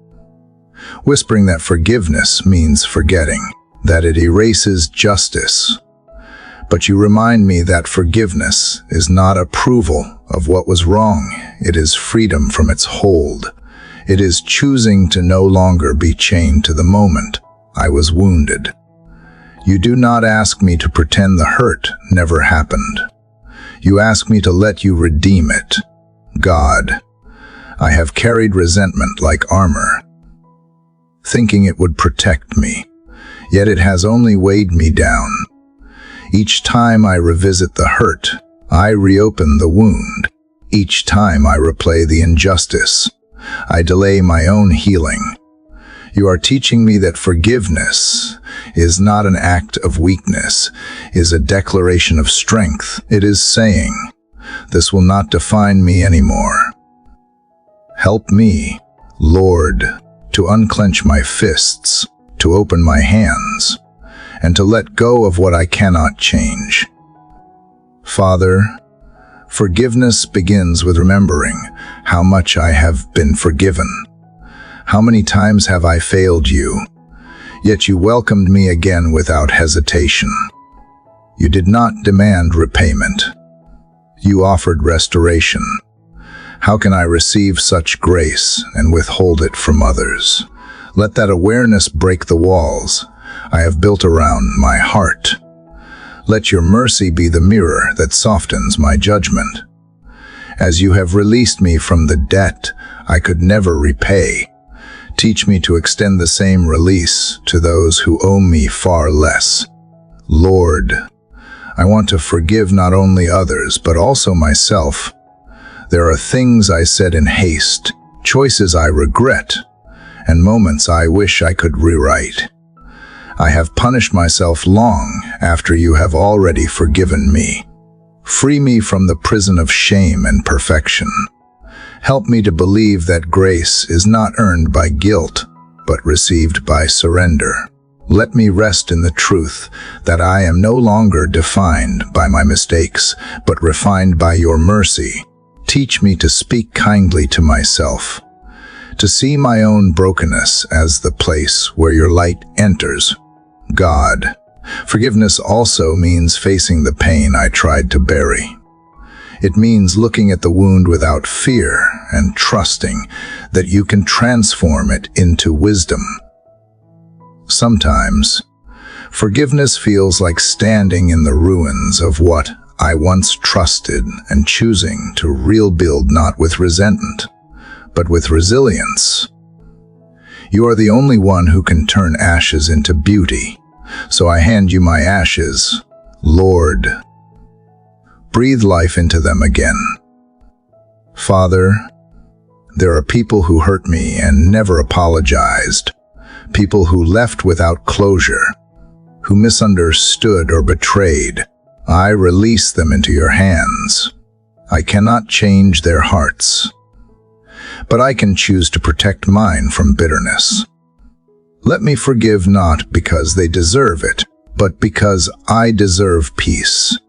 whispering that forgiveness means forgetting, that it erases justice. But you remind me that forgiveness is not approval of what was wrong. It is freedom from its hold. It is choosing to no longer be chained to the moment I was wounded. You do not ask me to pretend the hurt never happened. You ask me to let you redeem it. God, I have carried resentment like armor, thinking it would protect me, yet it has only weighed me down. Each time I revisit the hurt, I reopen the wound. Each time I replay the injustice, I delay my own healing. You are teaching me that forgiveness is not an act of weakness, is a declaration of strength. It is saying, this will not define me anymore. Help me, Lord, to unclench my fists, to open my hands, and to let go of what I cannot change. Father, forgiveness begins with remembering how much I have been forgiven. How many times have I failed you, yet you welcomed me again without hesitation. You did not demand repayment. You offered restoration. How can I receive such grace and withhold it from others? Let that awareness break the walls I have built around my heart. Let your mercy be the mirror that softens my judgment. As you have released me from the debt I could never repay, teach me to extend the same release to those who owe me far less. Lord, I want to forgive not only others, but also myself. There are things I said in haste, choices I regret, and moments I wish I could rewrite. I have punished myself long after you have already forgiven me. Free me from the prison of shame and perfection. Help me to believe that grace is not earned by guilt, but received by surrender. Let me rest in the truth that I am no longer defined by my mistakes, but refined by your mercy. Teach me to speak kindly to myself, to see my own brokenness as the place where your light enters. God, forgiveness also means facing the pain I tried to bury. It means looking at the wound without fear and trusting that you can transform it into wisdom. Sometimes, forgiveness feels like standing in the ruins of what I once trusted and choosing to rebuild not with resentment, but with resilience. You are the only one who can turn ashes into beauty, so I hand you my ashes. Lord, breathe life into them again. Father, there are people who hurt me and never apologized, people who left without closure, who misunderstood or betrayed. I release them into your hands. I cannot change their hearts, but I can choose to protect mine from bitterness. Let me forgive not because they deserve it, but because I deserve peace.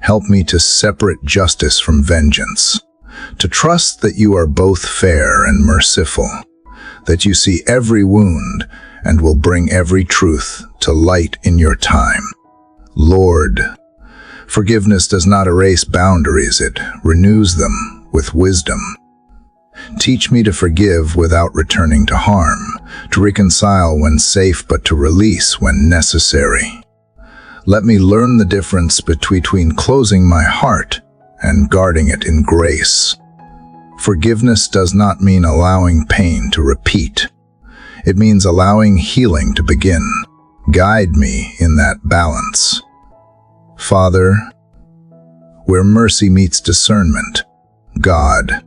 Help me to separate justice from vengeance, to trust that you are both fair and merciful, that you see every wound and will bring every truth to light in your time. Lord, forgiveness does not erase boundaries, it renews them with wisdom. Teach me to forgive without returning to harm, to reconcile when safe but to release when necessary. Let me learn the difference between closing my heart and guarding it in grace. Forgiveness does not mean allowing pain to repeat. It means allowing healing to begin. Guide me in that balance. Father, where mercy meets discernment, God,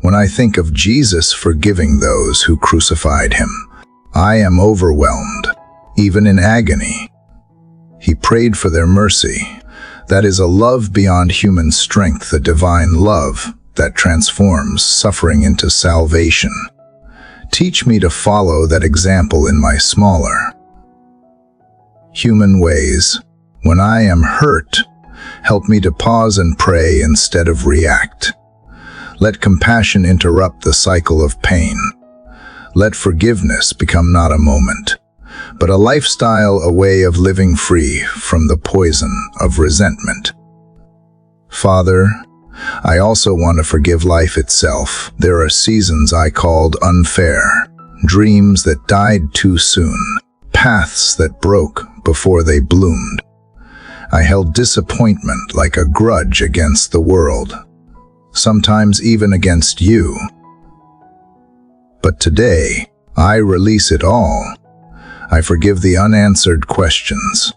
when I think of Jesus forgiving those who crucified him, I am overwhelmed, even in agony. He prayed for their mercy. That is a love beyond human strength, a divine love that transforms suffering into salvation. Teach me to follow that example in my smaller, human ways. When I am hurt, help me to pause and pray instead of react. Let compassion interrupt the cycle of pain. Let forgiveness become not a moment, but a lifestyle, a way of living free from the poison of resentment. Father, I also want to forgive life itself. There are seasons I called unfair, dreams that died too soon, paths that broke before they bloomed. I held disappointment like a grudge against the world, sometimes even against you. But today, I release it all. I forgive the unanswered questions,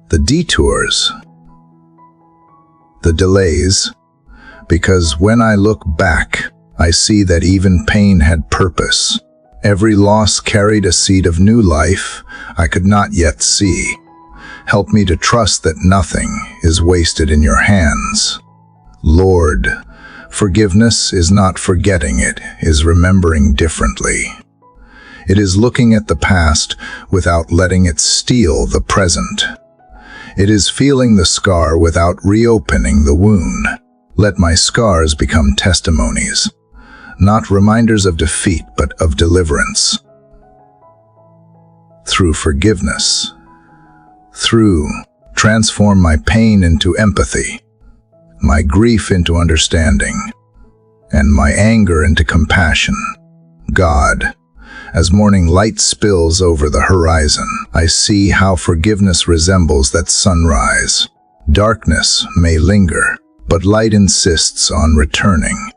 the detours, the delays, because when I look back, I see that even pain had purpose. Every loss carried a seed of new life I could not yet see. Help me to trust that nothing is wasted in your hands. Lord, Forgiveness is not forgetting, it is remembering differently. It is looking at the past without letting it steal the present. It is feeling the scar without reopening the wound. Let my scars become testimonies, not reminders of defeat, but of deliverance. Through forgiveness, transform my pain into empathy, my grief into understanding, and my anger into compassion. God, as morning light spills over the horizon, I see how forgiveness resembles that sunrise. Darkness may linger, but light insists on returning.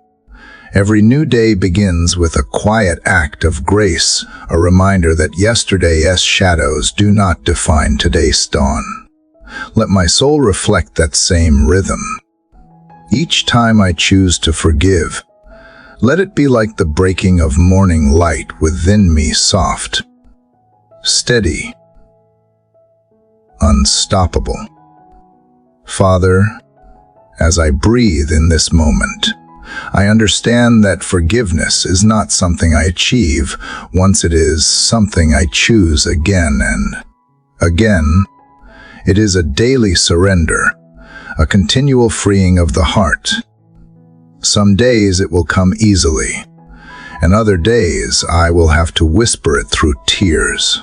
Every new day begins with a quiet act of grace, a reminder that yesterday's shadows do not define today's dawn. Let my soul reflect that same rhythm. Each time I choose to forgive, let it be like the breaking of morning light within me, soft, steady, unstoppable. Father, as I breathe in this moment, I understand that forgiveness is not something I achieve. Once it is something I choose again and again. It is a daily surrender, a continual freeing of the heart. Some days it will come easily, and other days I will have to whisper it through tears.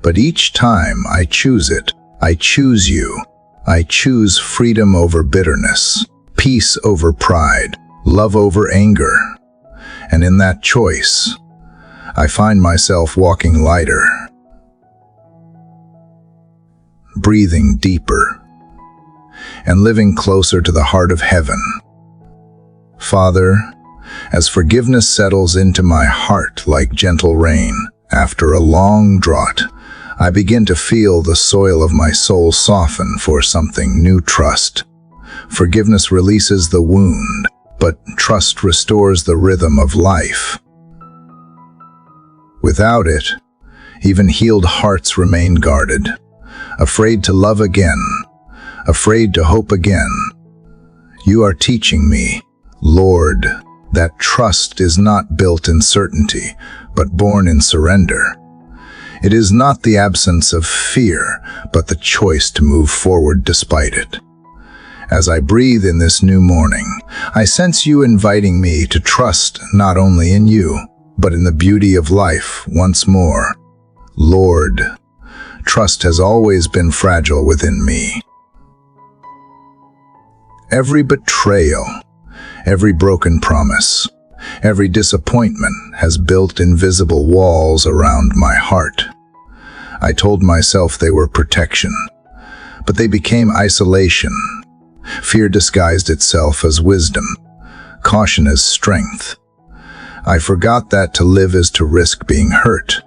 But each time I choose it, I choose you. I choose freedom over bitterness, peace over pride, love over anger. And in that choice, I find myself walking lighter, breathing deeper, and living closer to the heart of heaven. Father, as forgiveness settles into my heart like gentle rain after a long drought, I begin to feel the soil of my soul soften for something new. Trust. Forgiveness releases the wound, but trust restores the rhythm of life. Without it, even healed hearts remain guarded, afraid to love again, afraid to hope again. You are teaching me, Lord, that trust is not built in certainty, but born in surrender. It is not the absence of fear, but the choice to move forward despite it. As I breathe in this new morning, I sense you inviting me to trust not only in you, but in the beauty of life once more. Lord, trust has always been fragile within me. Every betrayal, every broken promise, every disappointment has built invisible walls around my heart. I told myself they were protection, but they became isolation. Fear disguised itself as wisdom, caution as strength. I forgot that to live is to risk being hurt,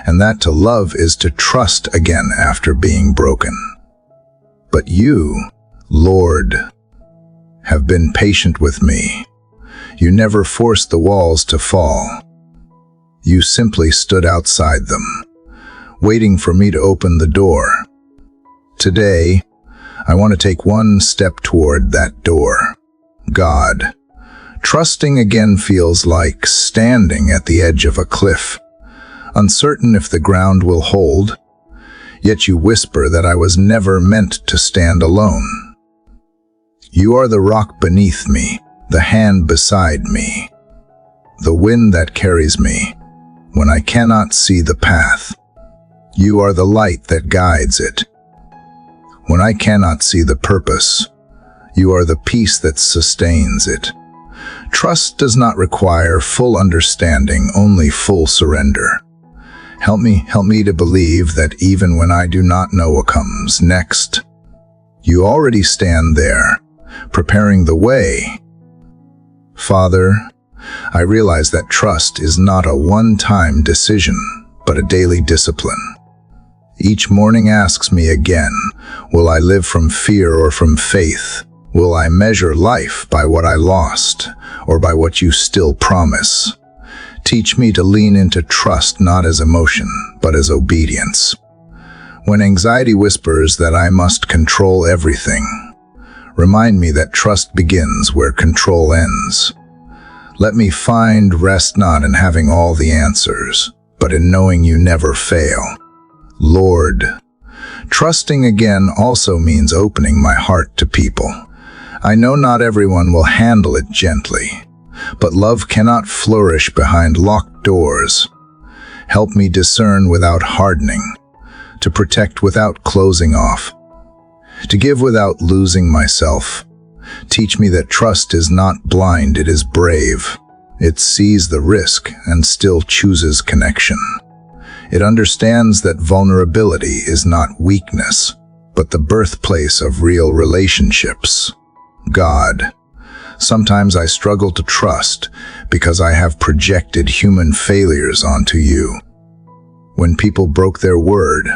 and that to love is to trust again after being broken. But you, Lord, have been patient with me. You never forced the walls to fall. You simply stood outside them, waiting for me to open the door. Today, I want to take one step toward that door. God, trusting again feels like standing at the edge of a cliff, uncertain if the ground will hold, yet you whisper that I was never meant to stand alone. You are the rock beneath me, the hand beside me, the wind that carries me when I cannot see the path. You are the light that guides it. When I cannot see the purpose, you are the peace that sustains it. Trust does not require full understanding, only full surrender. Help me to believe that even when I do not know what comes next, you already stand there, preparing the way. Father, I realize that trust is not a one-time decision, but a daily discipline. Each morning asks me again, will I live from fear or from faith? Will I measure life by what I lost or by what you still promise? Teach me to lean into trust not as emotion, but as obedience. When anxiety whispers that I must control everything, Remind me that trust begins where control ends. Let me find rest not in having all the answers, but in knowing you never fail. Lord, trusting again also means opening my heart to people. I know not everyone will handle it gently, but love cannot flourish behind locked doors. Help me discern without hardening, to protect without closing off, to give without losing myself. Teach me that trust is not blind, it is brave. It sees the risk and still chooses connection. It understands that vulnerability is not weakness, but the birthplace of real relationships. God, sometimes I struggle to trust because I have projected human failures onto you. When people broke their word,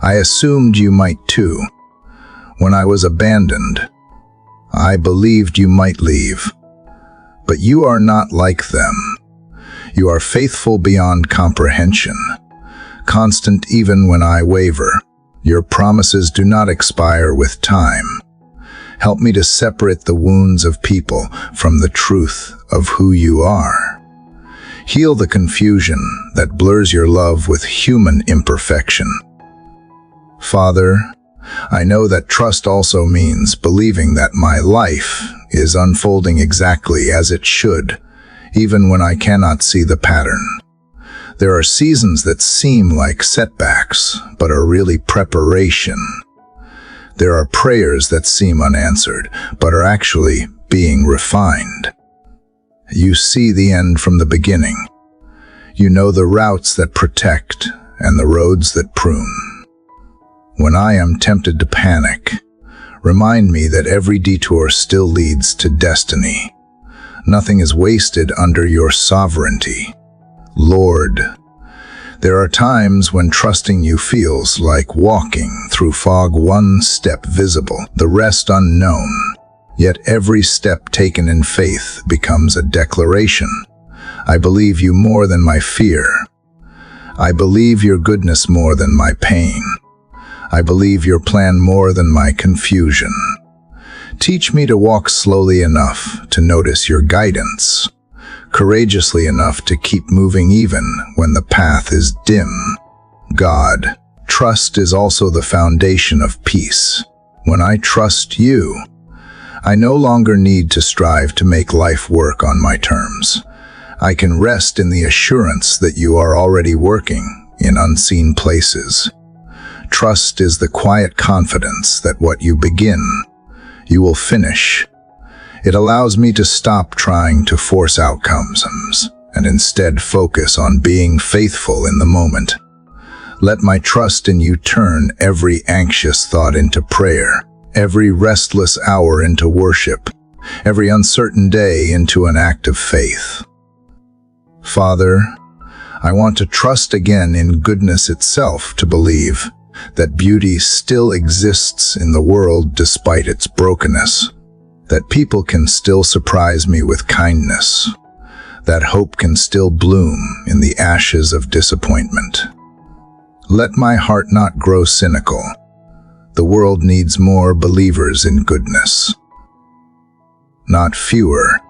I assumed you might too. When I was abandoned, I believed you might leave. But you are not like them. You are faithful beyond comprehension, constant even when I waver. Your promises do not expire with time. Help me to separate the wounds of people from the truth of who you are. Heal the confusion that blurs your love with human imperfection. Father, I know that trust also means believing that my life is unfolding exactly as it should, even when I cannot see the pattern. There are seasons that seem like setbacks, but are really preparation. There are prayers that seem unanswered, but are actually being refined. You see the end from the beginning. You know the routes that protect and the roads that prune. When I am tempted to panic, remind me that every detour still leads to destiny. Nothing is wasted under your sovereignty. Lord, there are times when trusting you feels like walking through fog, one step visible, the rest unknown. Yet every step taken in faith becomes a declaration. I believe you more than my fear. I believe your goodness more than my pain. I believe your plan more than my confusion. Teach me to walk slowly enough to notice your guidance, courageously enough to keep moving even when the path is dim. God, trust is also the foundation of peace. When I trust you, I no longer need to strive to make life work on my terms. I can rest in the assurance that you are already working in unseen places. Trust is the quiet confidence that what you begin, you will finish. It allows me to stop trying to force outcomes and instead focus on being faithful in the moment. Let my trust in you turn every anxious thought into prayer, every restless hour into worship, every uncertain day into an act of faith. Father, I want to trust again in goodness itself, to believe that beauty still exists in the world despite its brokenness, that people can still surprise me with kindness, that hope can still bloom in the ashes of disappointment. Let my heart not grow cynical. The world needs more believers in goodness, not fewer.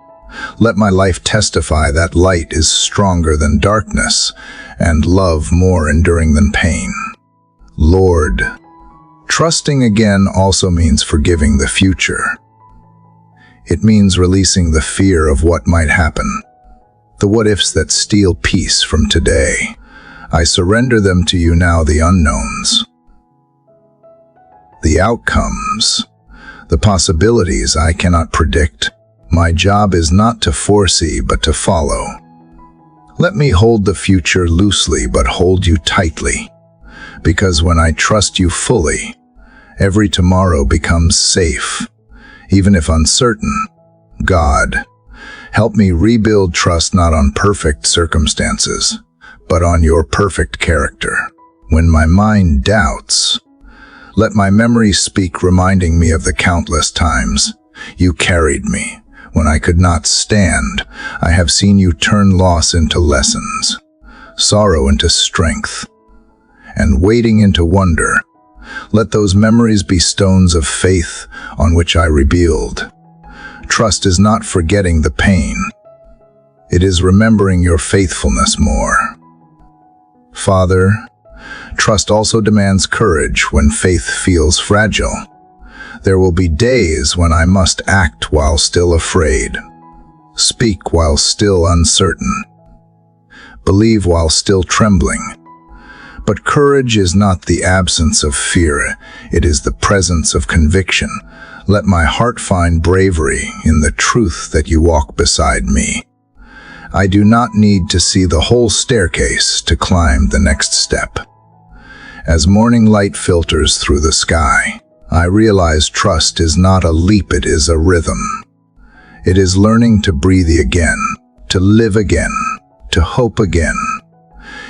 Let my life testify that light is stronger than darkness and love more enduring than pain. Lord, trusting again also means forgiving the future. It means releasing the fear of what might happen, the what-ifs that steal peace from today. I surrender them to you now, the unknowns, the outcomes, the possibilities I cannot predict. My job is not to foresee, but to follow. Let me hold the future loosely, but hold you tightly. Because when I trust you fully, every tomorrow becomes safe, even if uncertain. God, help me rebuild trust not on perfect circumstances, but on your perfect character. When my mind doubts, let my memory speak, reminding me of the countless times you carried me when I could not stand. I have seen you turn loss into lessons, sorrow into strength, and waiting into wonder. Let those memories be stones of faith on which I rebuild. Trust is not forgetting the pain. It is remembering your faithfulness more. Father, trust also demands courage when faith feels fragile. There will be days when I must act while still afraid, speak while still uncertain, believe while still trembling. But courage is not the absence of fear, it is the presence of conviction. Let my heart find bravery in the truth that you walk beside me. I do not need to see the whole staircase to climb the next step. As morning light filters through the sky, I realize trust is not a leap, it is a rhythm. It is learning to breathe again, to live again, to hope again.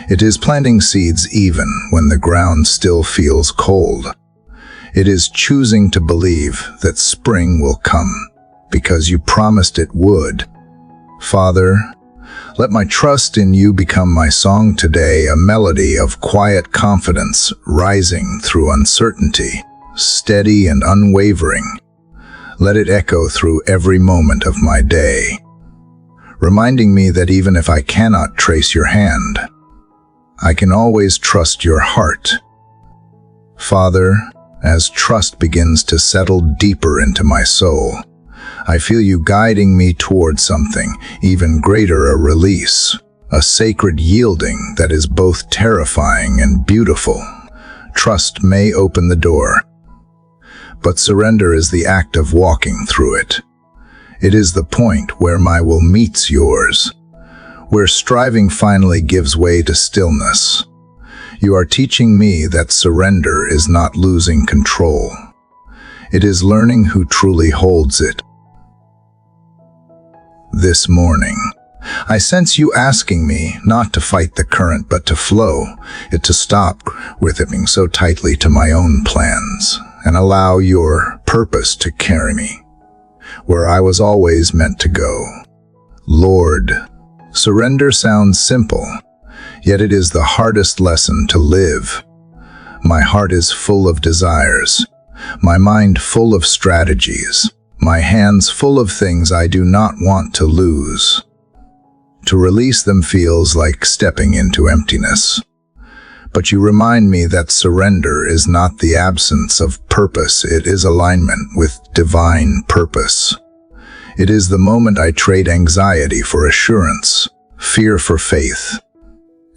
It is planting seeds even when the ground still feels cold. It is choosing to believe that spring will come because you promised it would. Father, let my trust in you become my song today, a melody of quiet confidence rising through uncertainty, steady and unwavering. Let it echo through every moment of my day, reminding me that even if I cannot trace your hand, I can always trust your heart. Father, as trust begins to settle deeper into my soul, I feel you guiding me toward something even greater, a release, a sacred yielding that is both terrifying and beautiful. Trust may open the door, but surrender is the act of walking through it. It is the point where my will meets yours, where striving finally gives way to stillness. You are teaching me that surrender is not losing control. It is learning who truly holds it. This morning, I sense you asking me not to fight the current but to flow, it to stop gripping so tightly to my own plans and allow your purpose to carry me where I was always meant to go. Lord, surrender sounds simple, yet it is the hardest lesson to live. My heart is full of desires, my mind full of strategies, my hands full of things I do not want to lose. To release them feels like stepping into emptiness. But you remind me that surrender is not the absence of purpose, it is alignment with divine purpose. It is the moment I trade anxiety for assurance, fear for faith,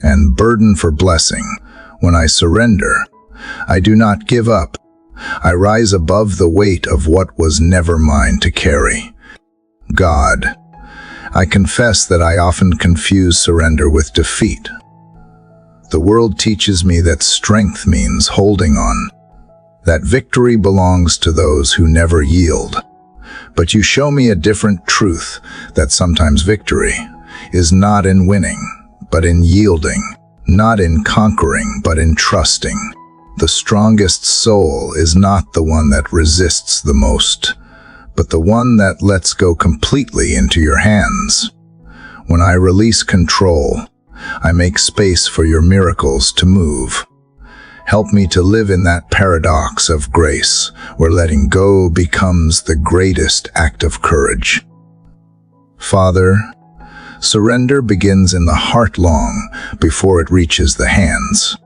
and burden for blessing. When I surrender, I do not give up. I rise above the weight of what was never mine to carry. God, I confess that I often confuse surrender with defeat. The world teaches me that strength means holding on, that victory belongs to those who never yield. But you show me a different truth, that sometimes victory is not in winning, but in yielding, not in conquering, but in trusting. The strongest soul is not the one that resists the most, but the one that lets go completely into your hands. When I release control, I make space for your miracles to move. Help me to live in that paradox of grace, where letting go becomes the greatest act of courage. Father, surrender begins in the heart long before it reaches the hands.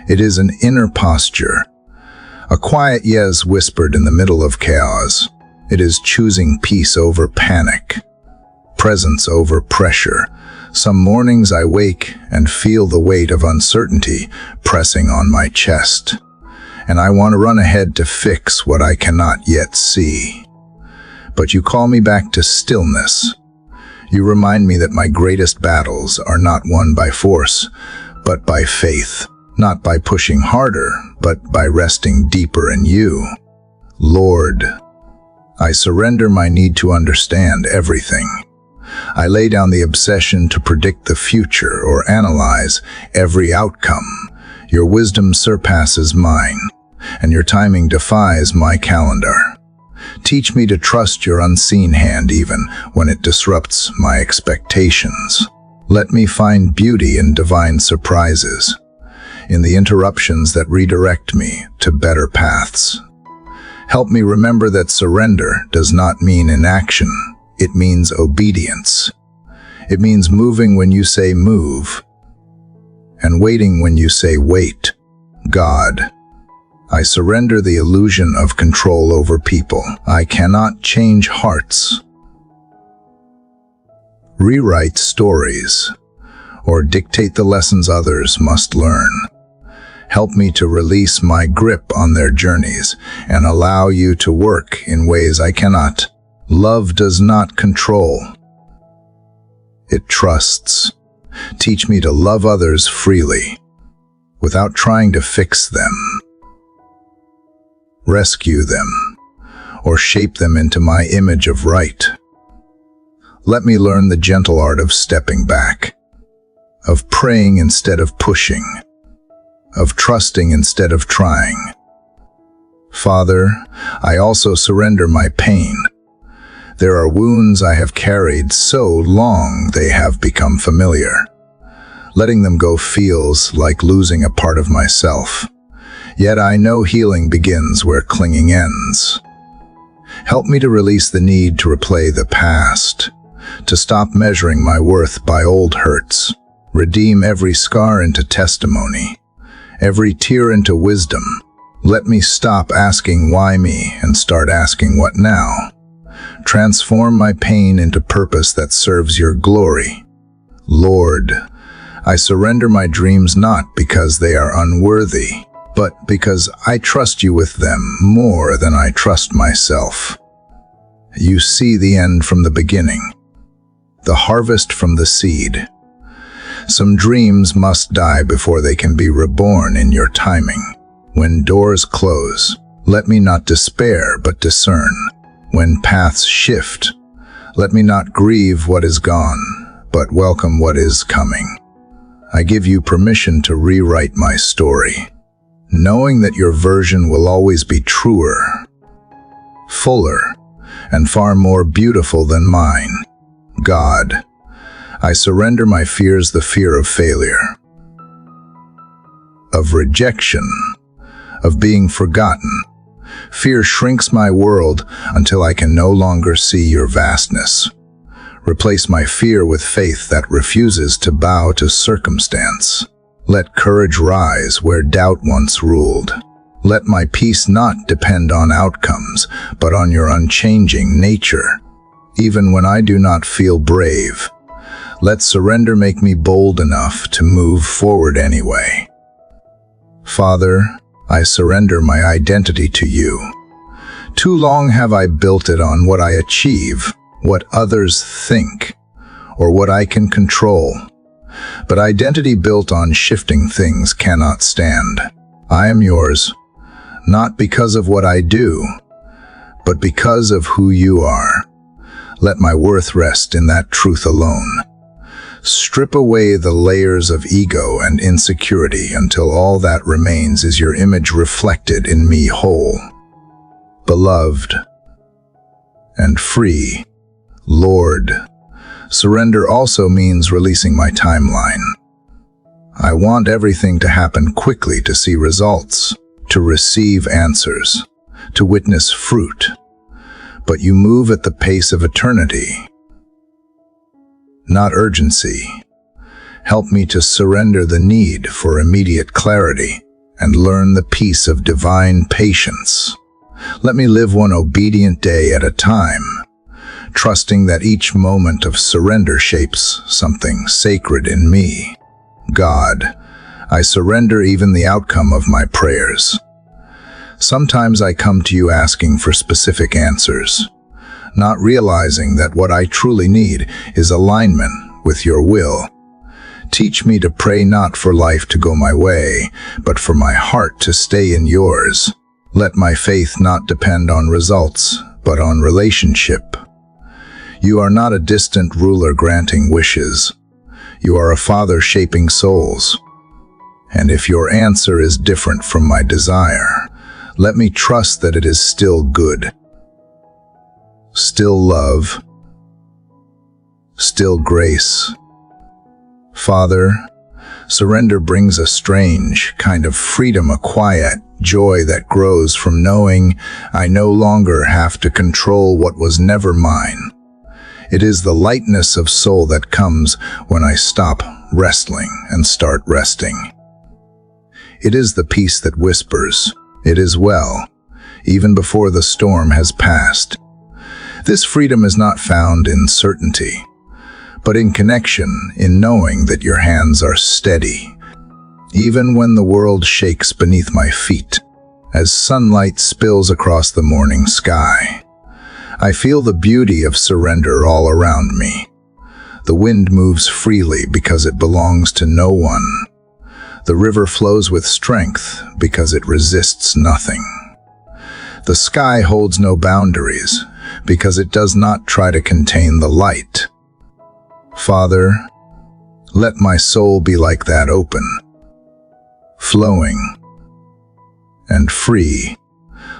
It is an inner posture, a quiet yes whispered in the middle of chaos. It is choosing peace over panic, presence over pressure. Some mornings I wake and feel the weight of uncertainty pressing on my chest, and I want to run ahead to fix what I cannot yet see. But you call me back to stillness. You remind me that my greatest battles are not won by force, but by faith, not by pushing harder, but by resting deeper in you. Lord, I surrender my need to understand everything. I lay down the obsession to predict the future or analyze every outcome. Your wisdom surpasses mine, and your timing defies my calendar. Teach me to trust your unseen hand even when it disrupts my expectations. Let me find beauty in divine surprises, in the interruptions that redirect me to better paths. Help me remember that surrender does not mean inaction. It means obedience. It means moving when you say move, and waiting when you say wait. God, I surrender the illusion of control over people. I cannot change hearts, rewrite stories, or dictate the lessons others must learn. Help me to release my grip on their journeys and allow you to work in ways I cannot. Love does not control. It trusts. Teach me to love others freely, without trying to fix them, rescue them, or shape them into my image of right. Let me learn the gentle art of stepping back, of praying instead of pushing, of trusting instead of trying. Father, I also surrender my pain. There are wounds I have carried so long they have become familiar. Letting them go feels like losing a part of myself. Yet I know healing begins where clinging ends. Help me to release the need to replay the past, to stop measuring my worth by old hurts, redeem every scar into testimony, every tear into wisdom. Let me stop asking why me and start asking what now. Transform my pain into purpose that serves your glory. Lord, I surrender my dreams not because they are unworthy, but because I trust you with them more than I trust myself. You see the end from the beginning, the harvest from the seed. Some dreams must die before they can be reborn in your timing. When doors close, let me not despair but discern. When paths shift, let me not grieve what is gone, but welcome what is coming. I give you permission to rewrite my story, knowing that your version will always be truer, fuller, and far more beautiful than mine. God, I surrender my fears, the fear of failure, of rejection, of being forgotten. Fear shrinks my world until I can no longer see your vastness. Replace my fear with faith that refuses to bow to circumstance. Let courage rise where doubt once ruled. Let my peace not depend on outcomes, but on your unchanging nature. Even when I do not feel brave, let surrender make me bold enough to move forward anyway. Father, I surrender my identity to you. Too long have I built it on what I achieve, what others think, or what I can control. But identity built on shifting things cannot stand. I am yours, not because of what I do, but because of who you are. Let my worth rest in that truth alone. Strip away the layers of ego and insecurity until all that remains is your image reflected in me whole, beloved, and free. Lord, surrender also means releasing my timeline. I want everything to happen quickly to see results, to receive answers, to witness fruit. But you move at the pace of eternity, not urgency. Help me to surrender the need for immediate clarity and learn the peace of divine patience. Let me live one obedient day at a time, trusting that each moment of surrender shapes something sacred in me. God, I surrender even the outcome of my prayers. Sometimes I come to you asking for specific answers, not realizing that what I truly need is alignment with your will. Teach me to pray not for life to go my way, but for my heart to stay in yours. Let my faith not depend on results, but on relationship. You are not a distant ruler granting wishes. You are a father shaping souls. And if your answer is different from my desire, let me trust that it is still good, still love, still grace. Father, Surrender brings a strange kind of freedom, a quiet joy that grows from knowing I no longer have to control what was never mine. It is the lightness of soul that comes when I stop wrestling and start resting. It is the peace that whispers, "It is well," even before the storm has passed. This freedom is not found in certainty, but in connection, in knowing that your hands are steady, even when the world shakes beneath my feet. As sunlight spills across the morning sky, I feel the beauty of surrender all around me. The wind moves freely because it belongs to no one. The river flows with strength because it resists nothing. The sky holds no boundaries because it does not try to contain the light. Father, let my soul be like that, open, flowing, and free.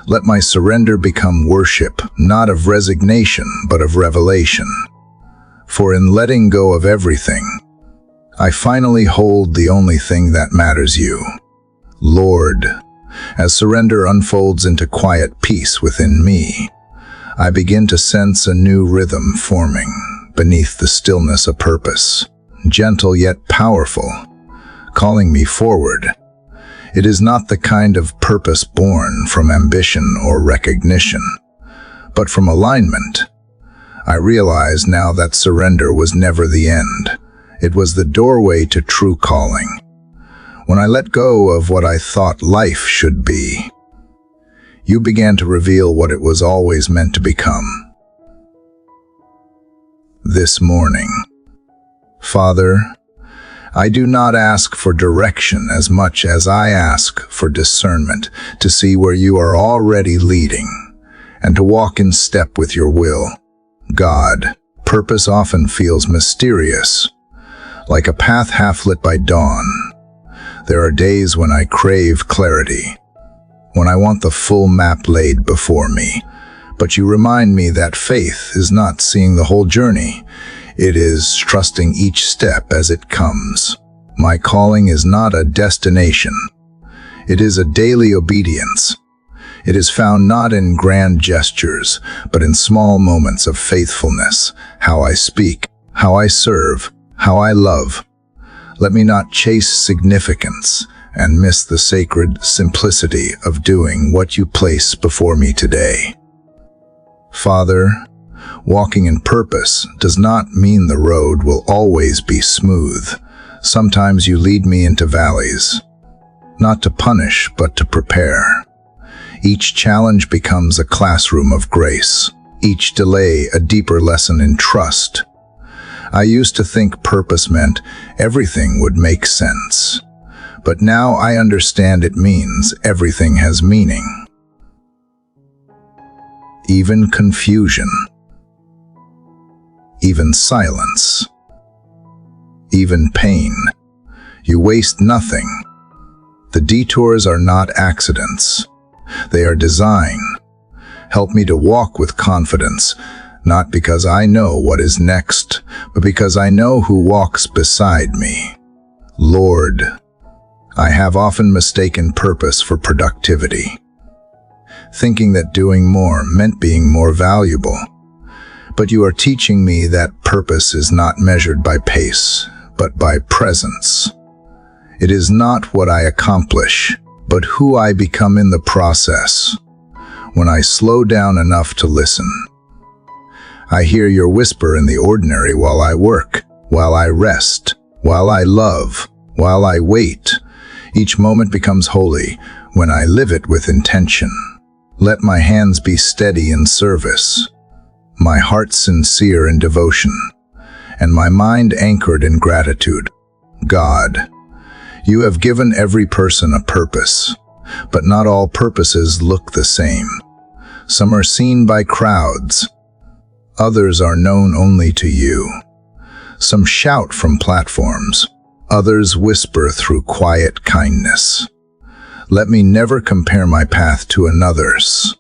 Let my surrender become worship, not of resignation, but of revelation. For in letting go of everything, I finally hold the only thing that matters, you, Lord. As surrender unfolds into quiet peace within me, I begin to sense a new rhythm forming beneath the stillness, a purpose, gentle yet powerful, calling me forward. It is not the kind of purpose born from ambition or recognition, but from alignment. I realize now that surrender was never the end. It was the doorway to true calling. When I let go of what I thought life should be, you began to reveal what it was always meant to become. This morning, Father, I do not ask for direction as much as I ask for discernment to see where you are already leading and to walk in step with your will. God, purpose often feels mysterious, like a path half lit by dawn. There are days when I crave clarity, when I want the full map laid before me. But you remind me that faith is not seeing the whole journey. It is trusting each step as it comes. My calling is not a destination. It is a daily obedience. It is found not in grand gestures, but in small moments of faithfulness, how I speak, how I serve, how I love. Let me not chase significance and miss the sacred simplicity of doing what you place before me today. Father, walking in purpose does not mean the road will always be smooth. Sometimes you lead me into valleys, not to punish, but to prepare. Each challenge becomes a classroom of grace, each delay a deeper lesson in trust. I used to think purpose meant everything would make sense, but now I understand it means everything has meaning. Even confusion, even silence, even pain. You waste nothing. The detours are not accidents. They are design. Help me to walk with confidence, not because I know what is next, but because I know who walks beside me. Lord, I have often mistaken purpose for productivity, thinking that doing more meant being more valuable. But you are teaching me that purpose is not measured by pace, but by presence. It is not what I accomplish, but who I become in the process. When I slow down enough to listen, I hear your whisper in the ordinary while I work, while I rest, while I love, while I wait. Each moment becomes holy when I live it with intention. Let my hands be steady in service, my heart sincere in devotion, and my mind anchored in gratitude. God, you have given every person a purpose, but not all purposes look the same. Some are seen by crowds, others are known only to you. Some shout from platforms, others whisper through quiet kindness. Let me never compare my path to another's,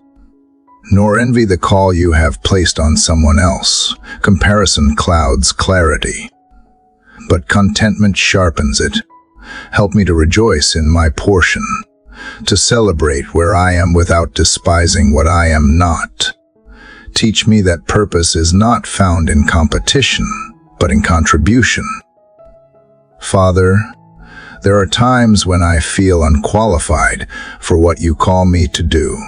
nor envy the call you have placed on someone else. Comparison clouds clarity. but contentment sharpens it. Help me to rejoice in my portion, to celebrate where I am without despising what I am not. Teach me that purpose is not found in competition, but in contribution. Father, there are times when I feel unqualified for what you call me to do.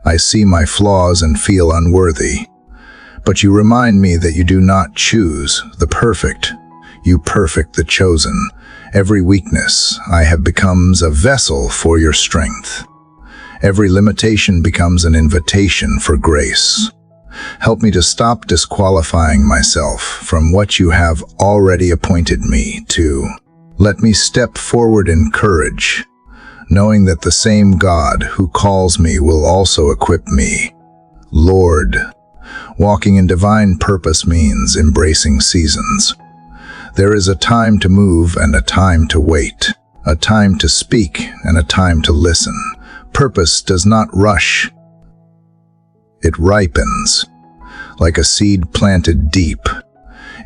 I see my flaws and feel unworthy. But you remind me that you do not choose the perfect. You perfect the chosen. Every weakness I have becomes a vessel for your strength. Every limitation becomes an invitation for grace. Help me to stop disqualifying myself from what you have already appointed me to. Let me step forward in courage, knowing that the same God who calls me will also equip me. Lord, walking in divine purpose means embracing seasons. There is a time to move and a time to wait, a time to speak and a time to listen. Purpose does not rush. It ripens, like a seed planted deep.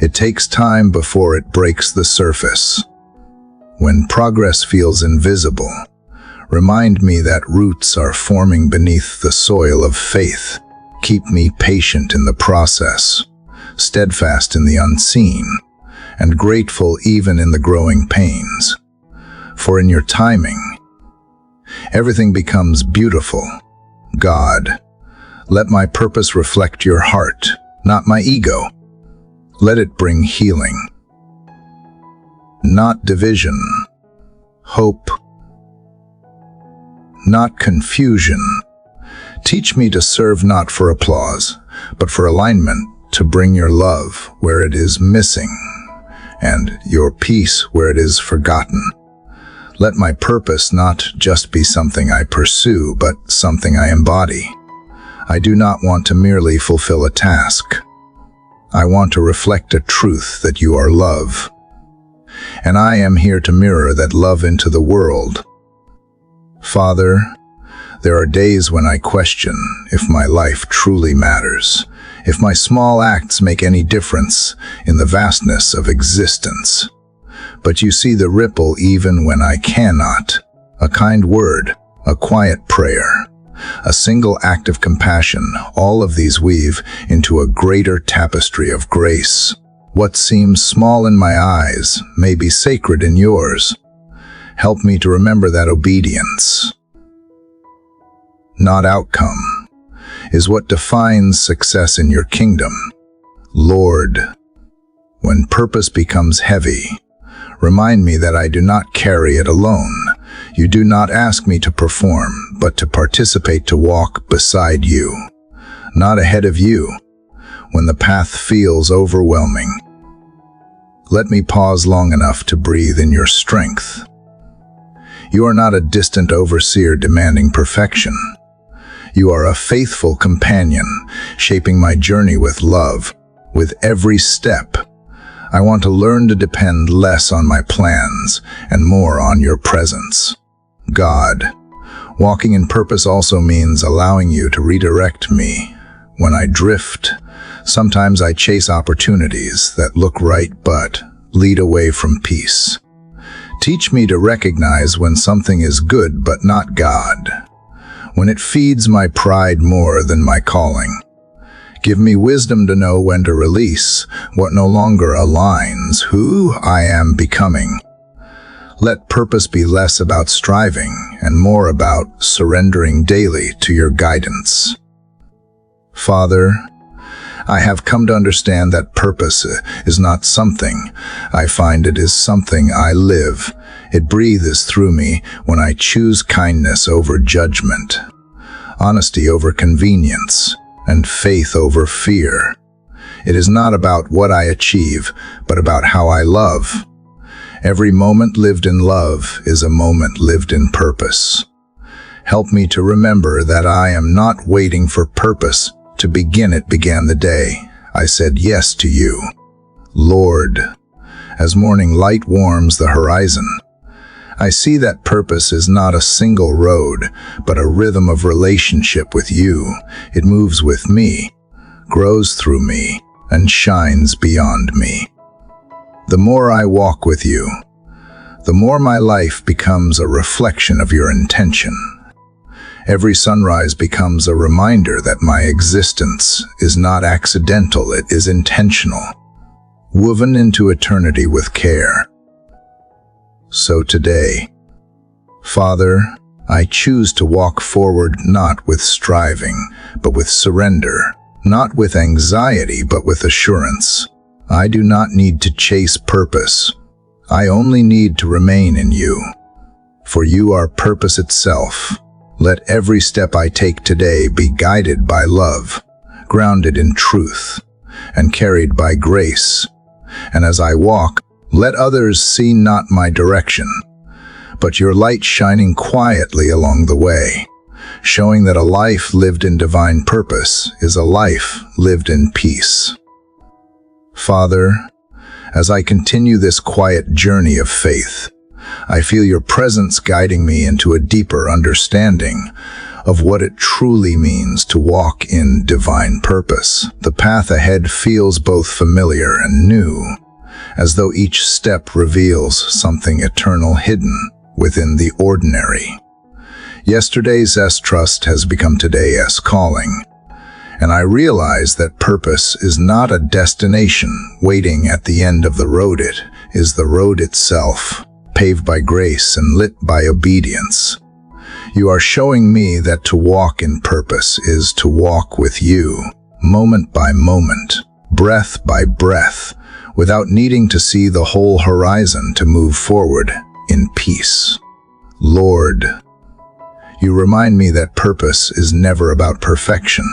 It takes time before it breaks the surface. When progress feels invisible, remind me that roots are forming beneath the soil of faith. Keep me patient in the process, steadfast in the unseen, and grateful even in the growing pains. For in your timing, everything becomes beautiful. God, let my purpose reflect your heart, not my ego. Let it bring healing, not division, hope, not confusion. Teach me to serve not for applause, but for alignment, to bring your love where it is missing, and your peace where it is forgotten. Let my purpose not just be something I pursue, but something I embody. I do not want to merely fulfill a task. I want to reflect a truth that you are love. And I am here to mirror that love into the world. Father, there are days when I question if my life truly matters, if my small acts make any difference in the vastness of existence. But you see the ripple even when I cannot. A kind word, a quiet prayer, a single act of compassion, all of these weave into a greater tapestry of grace. What seems small in my eyes may be sacred in yours. Help me to remember that obedience, not outcome, is what defines success in your kingdom. Lord, when purpose becomes heavy, remind me that I do not carry it alone. You do not ask me to perform, but to participate, to walk beside you, not ahead of you, when the path feels overwhelming. Let me pause long enough to breathe in your strength. You are not a distant overseer demanding perfection. You are a faithful companion, shaping my journey with love. With every step, I want to learn to depend less on my plans and more on your presence. God, walking in purpose also means allowing you to redirect me. When I drift, sometimes I chase opportunities that look right but lead away from peace. Teach me to recognize when something is good but not God, when it feeds my pride more than my calling. Give me wisdom to know when to release what no longer aligns who I am becoming. Let purpose be less about striving and more about surrendering daily to your guidance. Father, I have come to understand that purpose is not something I find, it is something I live. It breathes through me when I choose kindness over judgment, honesty over convenience, and faith over fear. It is not about what I achieve, but about how I love. Every moment lived in love is a moment lived in purpose. Help me to remember that I am not waiting for purpose to begin. It began the day I said yes to you. Lord, as morning light warms the horizon, I see that purpose is not a single road, but a rhythm of relationship with you. It moves with me, grows through me, and shines beyond me. The more I walk with you, the more my life becomes a reflection of your intention. Every sunrise becomes a reminder that my existence is not accidental, it is intentional, woven into eternity with care. So today, Father, I choose to walk forward not with striving, but with surrender, not with anxiety, but with assurance. I do not need to chase purpose. I only need to remain in you. For you are purpose itself. Let every step I take today be guided by love, grounded in truth, and carried by grace. And as I walk, let others see not my direction, but your light shining quietly along the way, showing that a life lived in divine purpose is a life lived in peace. Father, as I continue this quiet journey of faith, I feel your presence guiding me into a deeper understanding of what it truly means to walk in divine purpose. The path ahead feels both familiar and new, as though each step reveals something eternal hidden within the ordinary. Yesterday's trust has become today's calling, and I realize that purpose is not a destination waiting at the end of the road. It is the road itself, paved by grace and lit by obedience. You are showing me that to walk in purpose is to walk with you, moment by moment, breath by breath, without needing to see the whole horizon to move forward in peace. Lord, you remind me that purpose is never about perfection.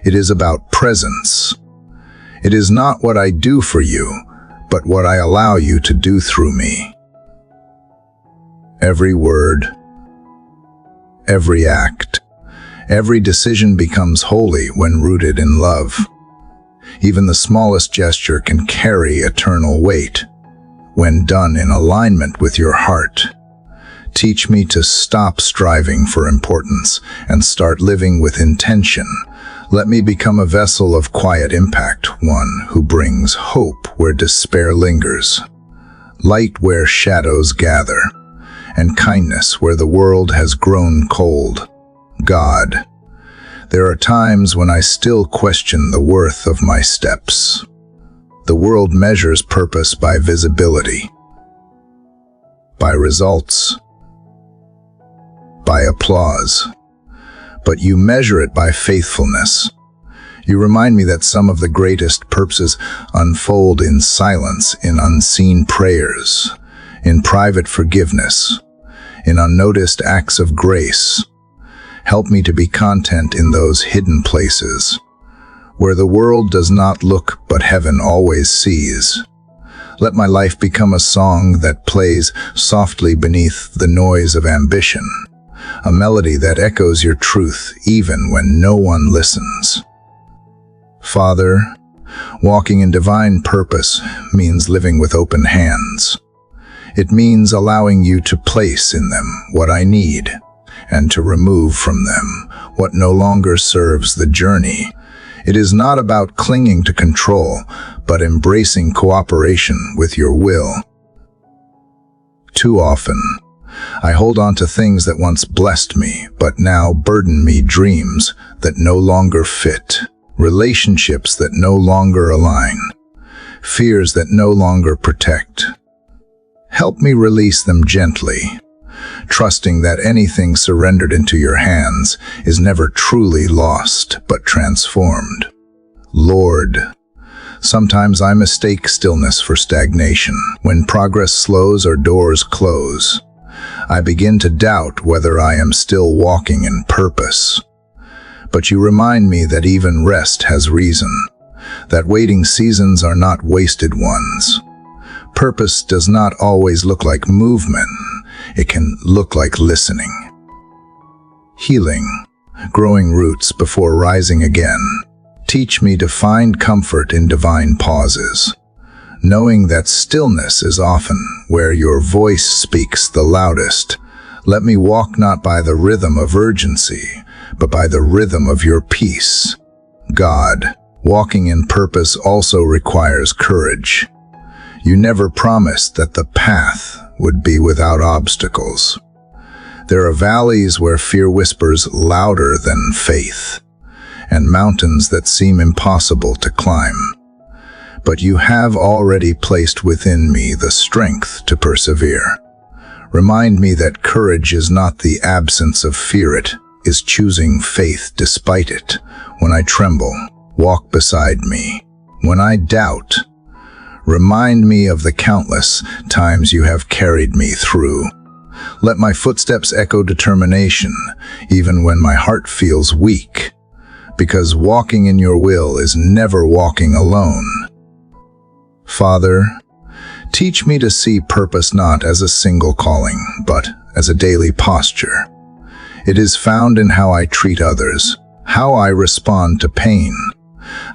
It is about presence. It is not what I do for you, but what I allow you to do through me. Every word, every act, every decision becomes holy when rooted in love. Even the smallest gesture can carry eternal weight when done in alignment with your heart. Teach me to stop striving for importance and start living with intention. Let me become a vessel of quiet impact, one who brings hope where despair lingers, light where shadows gather, and kindness where the world has grown cold. God, there are times when I still question the worth of my steps. The world measures purpose by visibility, by results, by applause. But you measure it by faithfulness. You remind me that some of the greatest purposes unfold in silence, in unseen prayers, in private forgiveness, in unnoticed acts of grace. Help me to be content in those hidden places, where the world does not look but heaven always sees. Let my life become a song that plays softly beneath the noise of ambition, a melody that echoes your truth even when no one listens. Father, walking in divine purpose means living with open hands. It means allowing you to place in them what I need, and to remove from them what no longer serves the journey. It is not about clinging to control, but embracing cooperation with your will. Too often, I hold on to things that once blessed me, but now burden me, dreams that no longer fit, relationships that no longer align, fears that no longer protect. Help me release them gently, trusting that anything surrendered into your hands is never truly lost, but transformed. Lord, sometimes I mistake stillness for stagnation. When progress slows or doors close, I begin to doubt whether I am still walking in purpose. But you remind me that even rest has reason, that waiting seasons are not wasted ones. Purpose does not always look like movement. It can look like listening, healing, growing roots before rising again. Teach me to find comfort in divine pauses, knowing that stillness is often where your voice speaks the loudest. Let me walk not by the rhythm of urgency, but by the rhythm of your peace. God, walking in purpose also requires courage. You never promised that the path would be without obstacles. There are valleys where fear whispers louder than faith, and mountains that seem impossible to climb. But you have already placed within me the strength to persevere. Remind me that courage is not the absence of fear, it is choosing faith despite it. When I tremble, walk beside me. When I doubt, remind me of the countless times you have carried me through. Let my footsteps echo determination, even when my heart feels weak, because walking in your will is never walking alone. Father, teach me to see purpose not as a single calling, but as a daily posture. It is found in how I treat others, how I respond to pain,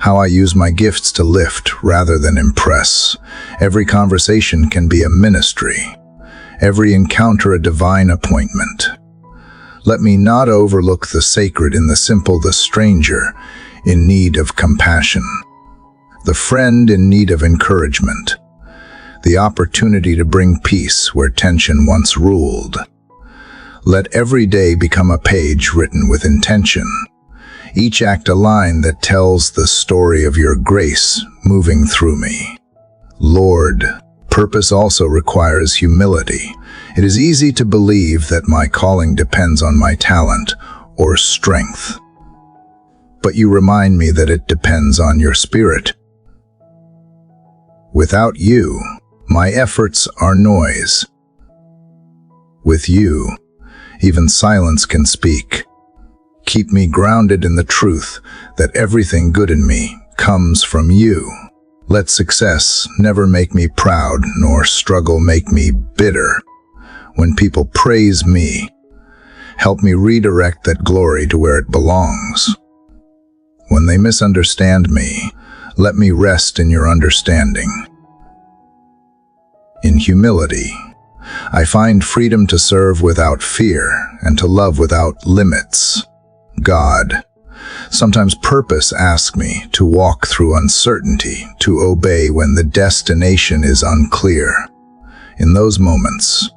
how I use my gifts to lift rather than impress. Every conversation can be a ministry, every encounter a divine appointment. Let me not overlook the sacred in the simple, the stranger in need of compassion, the friend in need of encouragement, the opportunity to bring peace where tension once ruled. Let every day become a page written with intention, each act a line that tells the story of your grace moving through me. Lord, purpose also requires humility. It is easy to believe that my calling depends on my talent or strength, but you remind me that it depends on your spirit. Without you, my efforts are noise. With you, even silence can speak. Keep me grounded in the truth that everything good in me comes from you. Let success never make me proud, nor struggle make me bitter. When people praise me, help me redirect that glory to where it belongs. When they misunderstand me, let me rest in your understanding. In humility, I find freedom to serve without fear and to love without limits. God, sometimes purpose asks me to walk through uncertainty, to obey when the destination is unclear. In those moments,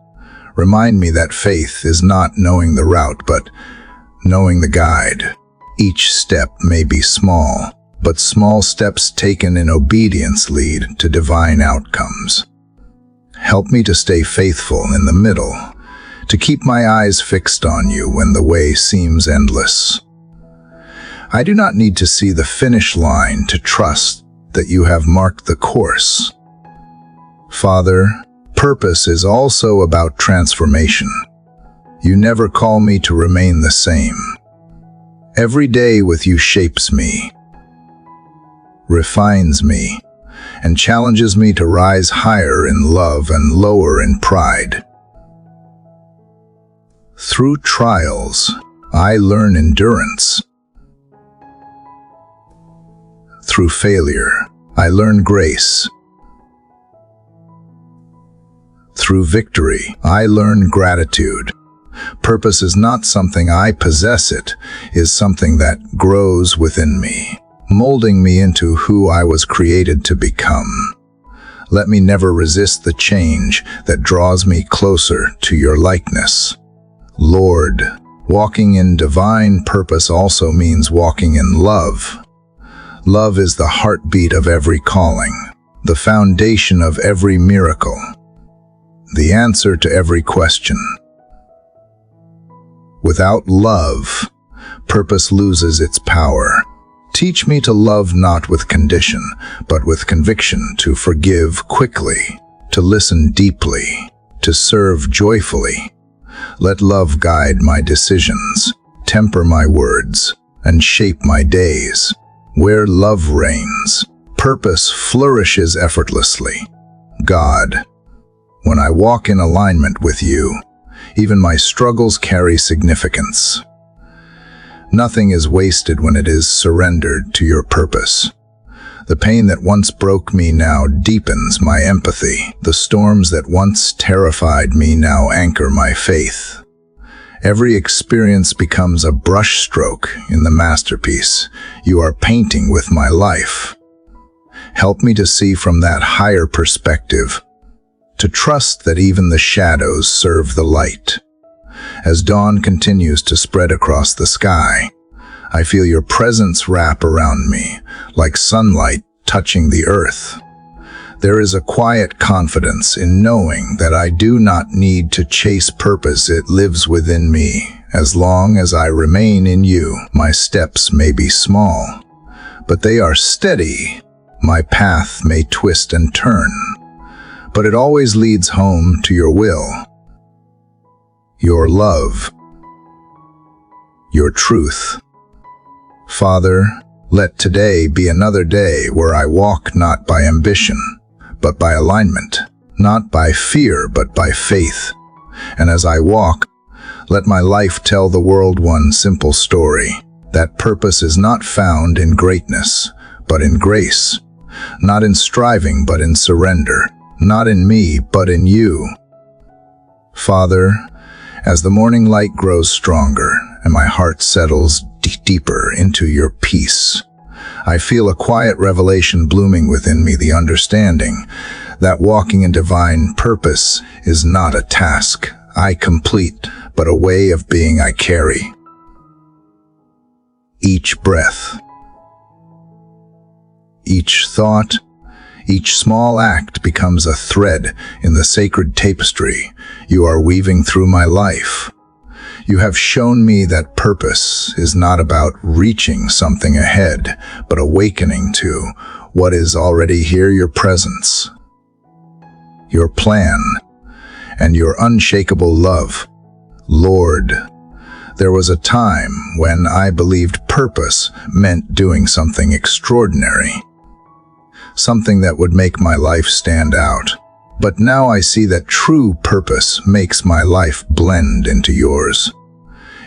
remind me that faith is not knowing the route, but knowing the guide. Each step may be small, but small steps taken in obedience lead to divine outcomes. Help me to stay faithful in the middle, to keep my eyes fixed on you when the way seems endless. I do not need to see the finish line to trust that you have marked the course. Father, purpose is also about transformation. You never call me to remain the same. Every day with you shapes me, refines me, and challenges me to rise higher in love and lower in pride. Through trials, I learn endurance. Through failure, I learn grace. Through victory, I learn gratitude. Purpose is not something I possess, it is something that grows within me, molding me into who I was created to become. Let me never resist the change that draws me closer to your likeness. Lord, walking in divine purpose also means walking in love. Love is the heartbeat of every calling, the foundation of every miracle, the answer to every question. Without love, purpose loses its power. Teach me to love not with condition, but with conviction, to forgive quickly, to listen deeply, to serve joyfully. Let love guide my decisions, temper my words, and shape my days. Where love reigns, purpose flourishes effortlessly. God, when I walk in alignment with you, even my struggles carry significance. Nothing is wasted when it is surrendered to your purpose. The pain that once broke me now deepens my empathy. The storms that once terrified me now anchor my faith. Every experience becomes a brushstroke in the masterpiece you are painting with my life. Help me to see from that higher perspective, to trust that even the shadows serve the light. As dawn continues to spread across the sky, I feel your presence wrap around me, like sunlight touching the earth. There is a quiet confidence in knowing that I do not need to chase purpose. It lives within me. As long as I remain in you, my steps may be small, but they are steady. My path may twist and turn, but it always leads home to your will, your love, your truth. Father, let today be another day where I walk not by ambition, but by alignment, not by fear, but by faith. And as I walk, let my life tell the world one simple story, that purpose is not found in greatness, but in grace, not in striving, but in surrender, not in me, but in you. Father, as the morning light grows stronger and my heart settles deeper into your peace, I feel a quiet revelation blooming within me, the understanding that walking in divine purpose is not a task I complete, but a way of being I carry. Each breath, each thought, each small act becomes a thread in the sacred tapestry you are weaving through my life. You have shown me that purpose is not about reaching something ahead, but awakening to what is already here, your presence, your plan, and your unshakable love. Lord, there was a time when I believed purpose meant doing something extraordinary, something that would make my life stand out. But now I see that true purpose makes my life blend into yours.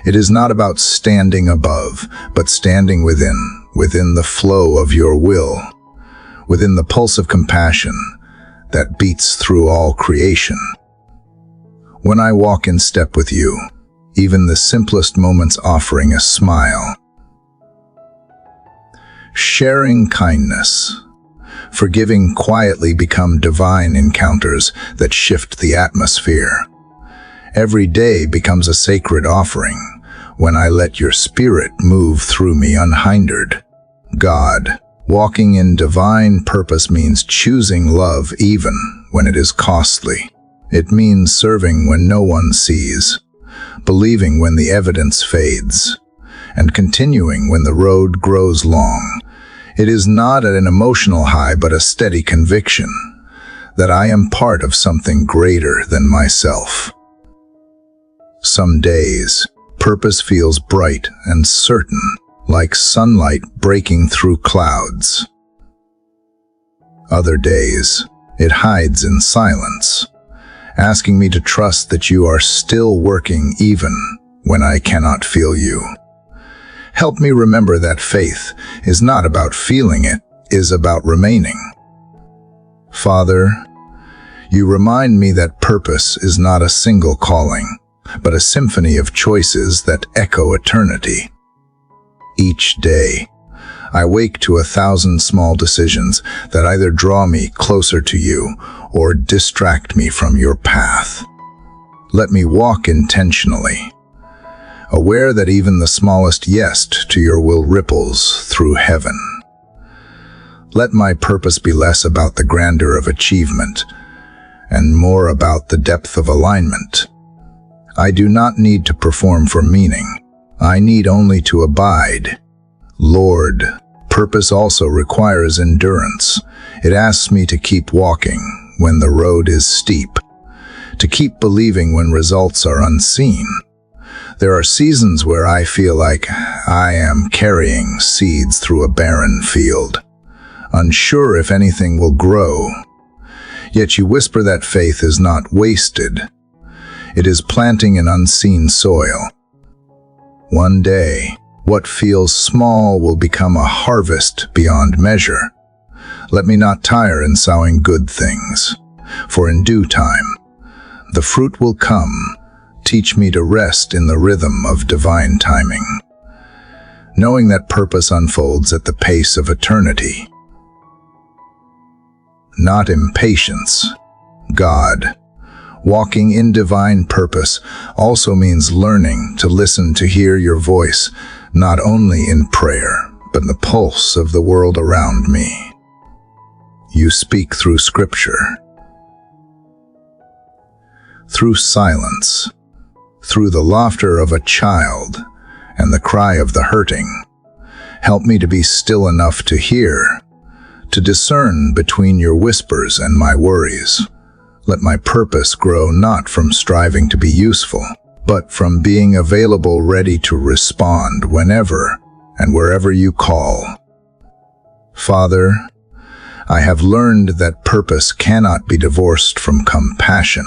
It is not about standing above, but standing within the flow of your will, within the pulse of compassion that beats through all creation. When I walk in step with you, even the simplest moments offering a smile, sharing kindness, forgiving quietly become divine encounters that shift the atmosphere. Every day becomes a sacred offering when I let your spirit move through me unhindered. God, walking in divine purpose means choosing love even when it is costly. It means serving when no one sees, believing when the evidence fades, and continuing when the road grows long. It is not an emotional high, but a steady conviction that I am part of something greater than myself. Some days, purpose feels bright and certain, like sunlight breaking through clouds. Other days, it hides in silence, asking me to trust that you are still working even when I cannot feel you. Help me remember that faith is not about feeling, it is about remaining. Father, you remind me that purpose is not a single calling, but a symphony of choices that echo eternity. Each day, I wake to 1,000 small decisions that either draw me closer to you or distract me from your path. Let me walk intentionally, aware that even the smallest yes to your will ripples through heaven. Let my purpose be less about the grandeur of achievement and more about the depth of alignment. I do not need to perform for meaning. I need only to abide. Lord, purpose also requires endurance. It asks me to keep walking when the road is steep, to keep believing when results are unseen. There are seasons where I feel like I am carrying seeds through a barren field, unsure if anything will grow. Yet you whisper that faith is not wasted. It is planting in unseen soil. One day, what feels small will become a harvest beyond measure. Let me not tire in sowing good things, for in due time, the fruit will come. Teach me to rest in the rhythm of divine timing, knowing that purpose unfolds at the pace of eternity. not impatience. God. Walking in divine purpose also means learning to listen to hear your voice, not only in prayer, but in the pulse of the world around me. You speak through Scripture, through silence, through the laughter of a child and the cry of the hurting. Help me to be still enough to hear, to discern between your whispers and my worries. Let my purpose grow not from striving to be useful, but from being available, ready to respond whenever and wherever you call. Father, I have learned that purpose cannot be divorced from compassion.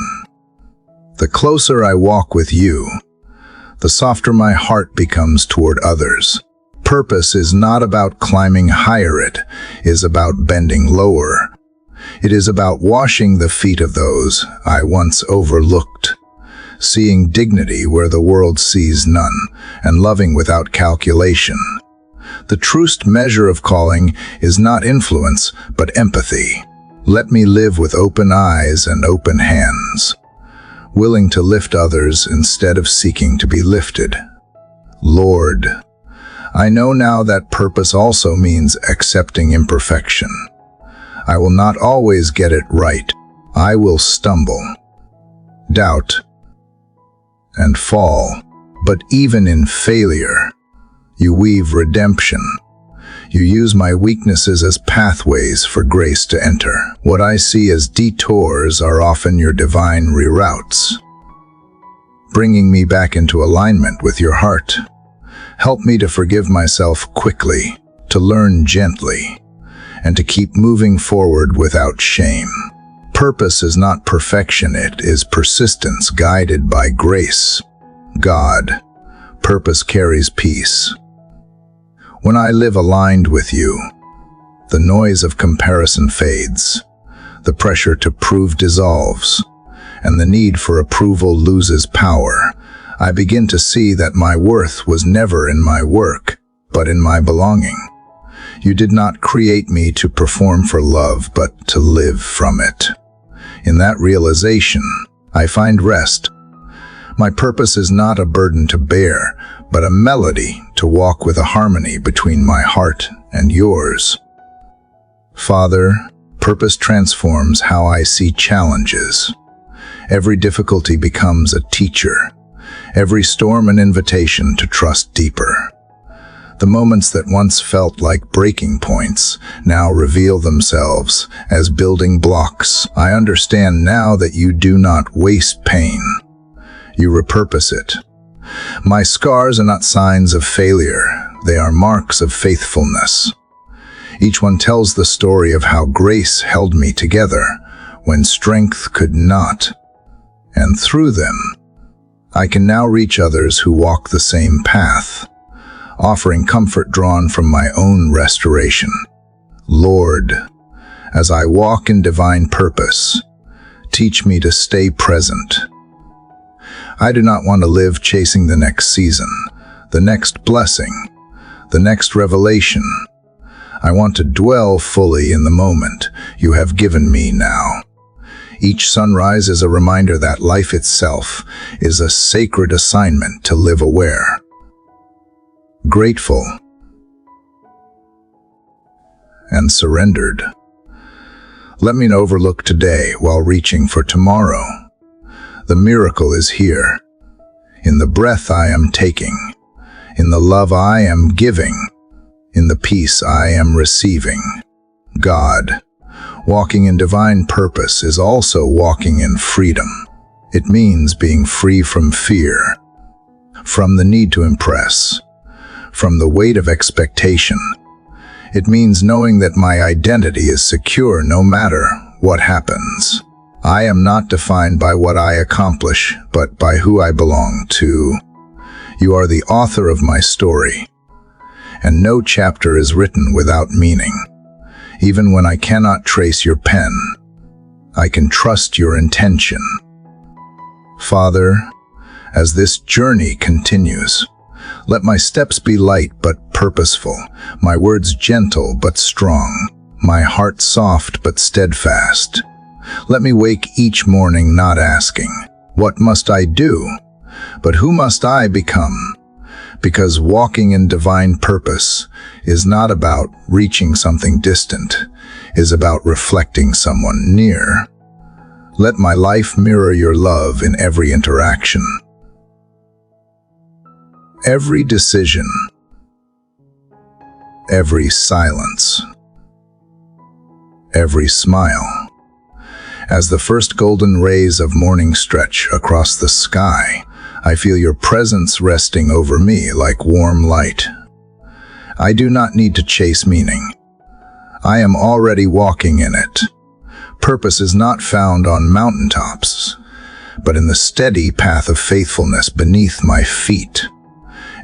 The closer I walk with you, the softer my heart becomes toward others. Purpose is not about climbing higher, it is about bending lower. It is about washing the feet of those I once overlooked, seeing dignity where the world sees none, and loving without calculation. The truest measure of calling is not influence, but empathy. Let me live with open eyes and open hands, willing to lift others instead of seeking to be lifted. Lord, I know now that purpose also means accepting imperfection. I will not always get it right. I will stumble, doubt, and fall. But even in failure, you weave redemption. You use my weaknesses as pathways for grace to enter. What I see as detours are often your divine reroutes, bringing me back into alignment with your heart. Help me to forgive myself quickly, to learn gently, and to keep moving forward without shame. Purpose is not perfection, it is persistence guided by grace. God, purpose carries peace. When I live aligned with you, the noise of comparison fades, the pressure to prove dissolves, and the need for approval loses power. I begin to see that my worth was never in my work, but in my belonging. You did not create me to perform for love, but to live from it. In that realization, I find rest. My purpose is not a burden to bear, but a melody to walk with a harmony between my heart and yours. Father, purpose transforms how I see challenges. Every difficulty becomes a teacher, every storm an invitation to trust deeper. The moments that once felt like breaking points now reveal themselves as building blocks. I understand now that you do not waste pain. You repurpose it. My scars are not signs of failure. They are marks of faithfulness. Each one tells the story of how grace held me together when strength could not. And through them, I can now reach others who walk the same path, offering comfort drawn from my own restoration. Lord, as I walk in divine purpose, teach me to stay present. I do not want to live chasing the next season, the next blessing, the next revelation. I want to dwell fully in the moment you have given me now. Each sunrise is a reminder that life itself is a sacred assignment to live aware, grateful, and surrendered. Let me not overlook today while reaching for tomorrow. The miracle is here, in the breath I am taking, in the love I am giving, in the peace I am receiving. God, walking in divine purpose is also walking in freedom. It means being free from fear, from the need to impress, from the weight of expectation. It means knowing that my identity is secure no matter what happens. I am not defined by what I accomplish, but by who I belong to. You are the author of my story, and no chapter is written without meaning. Even when I cannot trace your pen, I can trust your intention. Father, as this journey continues, let my steps be light but purposeful, my words gentle but strong, my heart soft but steadfast. Let me wake each morning not asking, "What must I do?" but "Who must I become?" Because walking in divine purpose is not about reaching something distant, is about reflecting someone near. Let my life mirror your love in every interaction. Every decision, every silence, every smile. As the first golden rays of morning stretch across the sky, I feel your presence resting over me like warm light. I do not need to chase meaning. I am already walking in it. Purpose is not found on mountaintops, but in the steady path of faithfulness beneath my feet.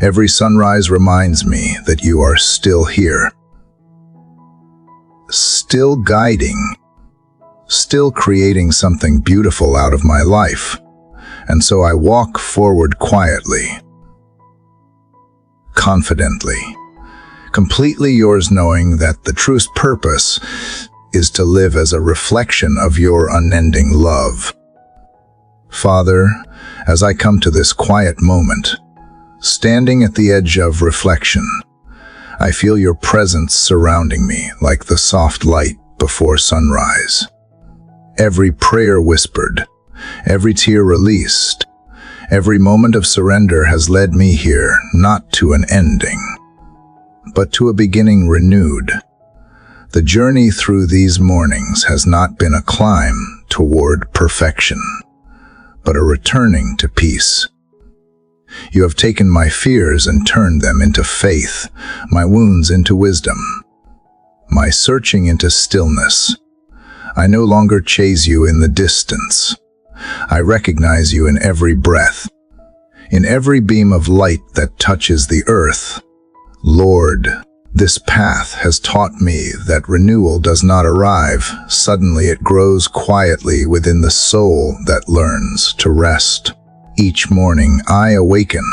Every sunrise reminds me that you are still here, still guiding, still creating something beautiful out of my life. And so I walk forward quietly, confidently, completely yours, knowing that the true's purpose is to live as a reflection of your unending love. Father, as I come to this quiet moment, standing at the edge of reflection, I feel your presence surrounding me like the soft light before sunrise. Every prayer whispered, every tear released, every moment of surrender has led me here, not to an ending, but to a beginning renewed. The journey through these mornings has not been a climb toward perfection, but a returning to peace. You have taken my fears and turned them into faith, my wounds into wisdom, my searching into stillness. I no longer chase you in the distance. I recognize you in every breath, in every beam of light that touches the earth. Lord, this path has taught me that renewal does not arrive suddenly. It grows quietly within the soul that learns to rest. Each morning I awaken.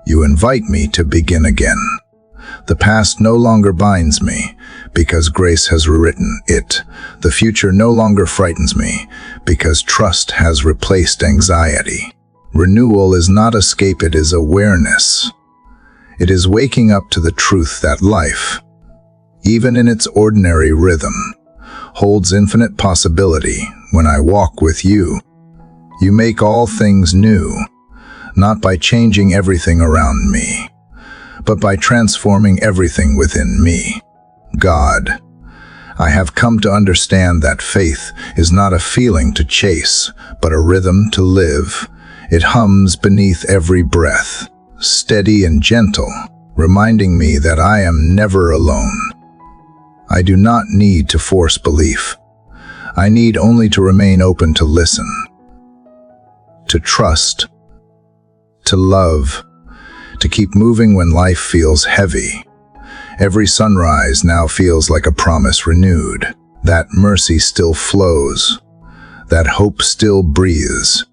You invite me to begin again. The past no longer binds me because grace has rewritten it. The future no longer frightens me because trust has replaced anxiety. Renewal is not escape, it is awareness. It is waking up to the truth that life, even in its ordinary rhythm, holds infinite possibility. When I walk with you, you make all things new, not by changing everything around me, but by transforming everything within me. God, I have come to understand that faith is not a feeling to chase, but a rhythm to live. It hums beneath every breath, steady and gentle, reminding me that I am never alone. I do not need to force belief. I need only to remain open to listen, to trust, to love, to keep moving when life feels heavy. Every sunrise now feels like a promise renewed. That mercy still flows, that hope still breathes,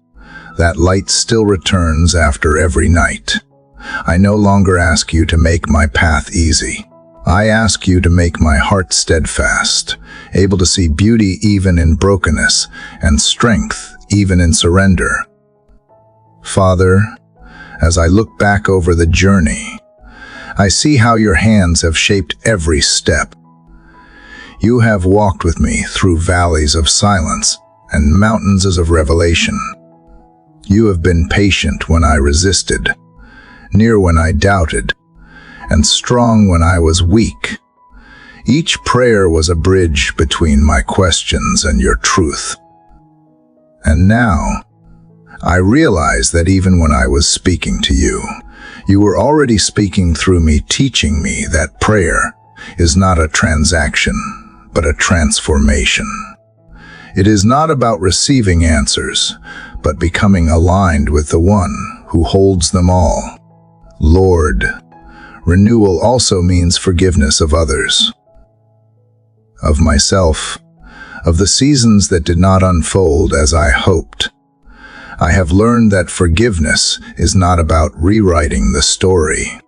that light still returns after every night. I no longer ask you to make my path easy. I ask you to make my heart steadfast, able to see beauty even in brokenness and strength even in surrender. Father, as I look back over the journey, I see how your hands have shaped every step. You have walked with me through valleys of silence and mountains of revelation. You have been patient when I resisted, near when I doubted, and strong when I was weak. Each prayer was a bridge between my questions and your truth. And now, I realize that even when I was speaking to you, you were already speaking through me, teaching me that prayer is not a transaction, but a transformation. It is not about receiving answers, but becoming aligned with the one who holds them all. Lord, renewal also means forgiveness of others, of myself, of the seasons that did not unfold as I hoped. I have learned that forgiveness is not about rewriting the story.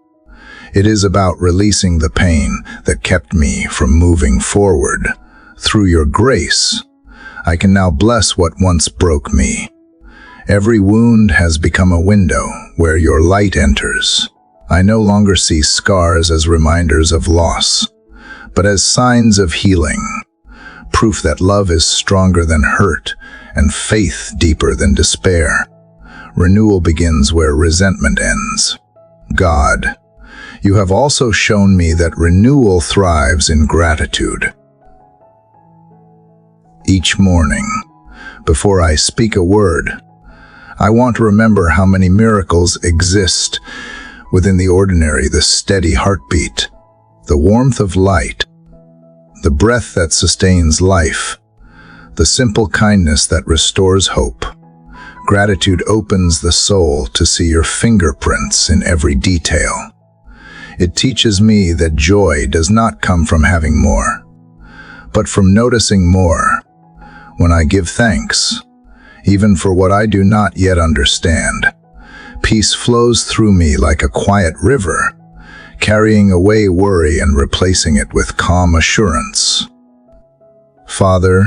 It is about releasing the pain that kept me from moving forward. Through your grace, I can now bless what once broke me. Every wound has become a window where your light enters. I no longer see scars as reminders of loss, but as signs of healing, proof that love is stronger than hurt and faith deeper than despair. Renewal begins where resentment ends. God, you have also shown me that renewal thrives in gratitude. Each morning, before I speak a word, I want to remember how many miracles exist within the ordinary, the steady heartbeat, the warmth of light, the breath that sustains life, the simple kindness that restores hope. Gratitude opens the soul to see your fingerprints in every detail. It teaches me that joy does not come from having more, but from noticing more. When I give thanks, even for what I do not yet understand, peace flows through me like a quiet river, carrying away worry and replacing it with calm assurance. Father,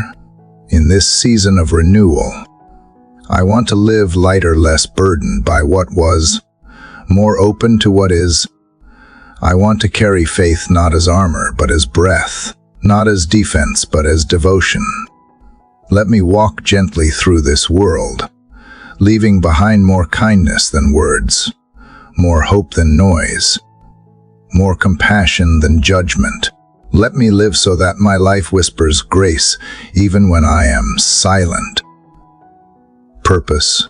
in this season of renewal, I want to live lighter, less burdened by what was, more open to what is. I want to carry faith not as armor, but as breath, not as defense, but as devotion. Let me walk gently through this world, leaving behind more kindness than words, more hope than noise, more compassion than judgment. Let me live so that my life whispers grace even when I am silent. Purpose,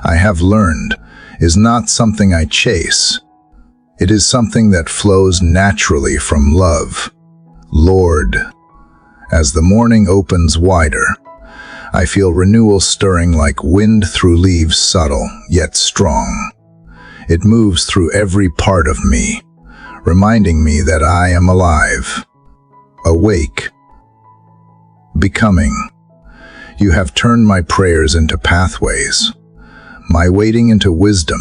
I have learned, is not something I chase. It is something that flows naturally from love. Lord, as the morning opens wider, I feel renewal stirring like wind through leaves, subtle yet strong. It moves through every part of me, reminding me that I am alive, awake, becoming. You have turned my prayers into pathways, my waiting into wisdom.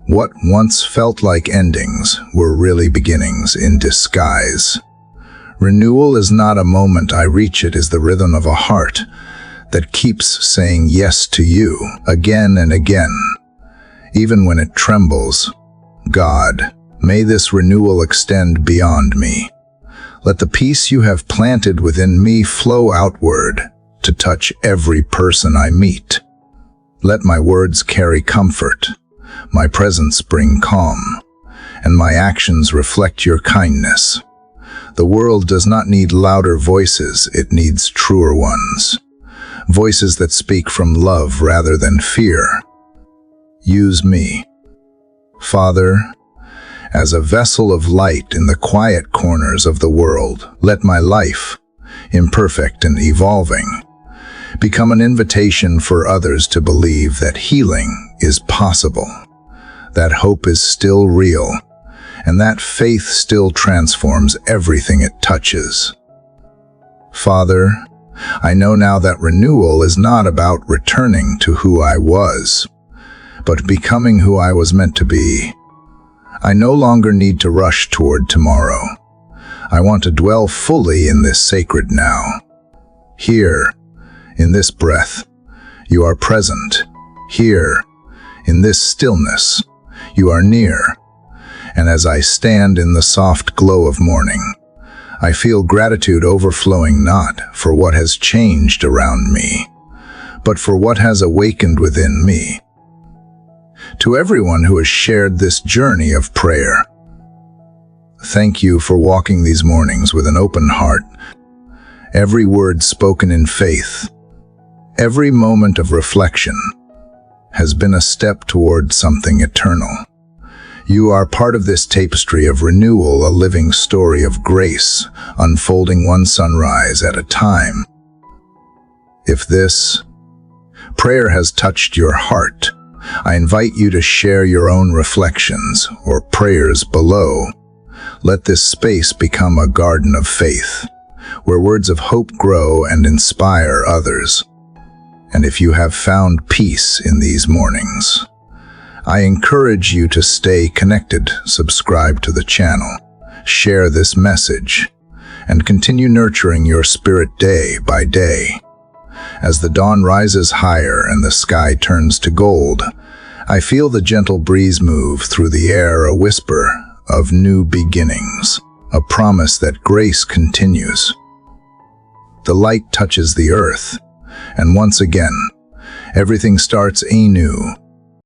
What once felt like endings were really beginnings in disguise. Renewal is not a moment I reach, it is the rhythm of a heart that keeps saying yes to you again and again, even when it trembles. God, may this renewal extend beyond me. Let the peace you have planted within me flow outward to touch every person I meet. Let my words carry comfort, my presence bring calm, and my actions reflect your kindness. The world does not need louder voices, it needs truer ones. Voices that speak from love rather than fear. Use me, Father, as a vessel of light in the quiet corners of the world. Let my life, imperfect and evolving, become an invitation for others to believe that healing is possible, that hope is still real, and that faith still transforms everything it touches. Father, I know now that renewal is not about returning to who I was, but becoming who I was meant to be. I no longer need to rush toward tomorrow. I want to dwell fully in this sacred now. Here, in this breath, you are present. Here, in this stillness, you are near. And as I stand in the soft glow of morning, I feel gratitude overflowing not for what has changed around me, but for what has awakened within me. To everyone who has shared this journey of prayer, thank you for walking these mornings with an open heart. Every word spoken in faith, every moment of reflection, has been a step toward something eternal. You are part of this tapestry of renewal, a living story of grace, unfolding one sunrise at a time. If this prayer has touched your heart, I invite you to share your own reflections or prayers below. Let this space become a garden of faith, where words of hope grow and inspire others. And if you have found peace in these mornings, I encourage you to stay connected, subscribe to the channel, share this message, and continue nurturing your spirit day by day. As the dawn rises higher and the sky turns to gold, I feel the gentle breeze move through the air, a whisper of new beginnings, a promise that grace continues. The light touches the earth, and once again, everything starts anew,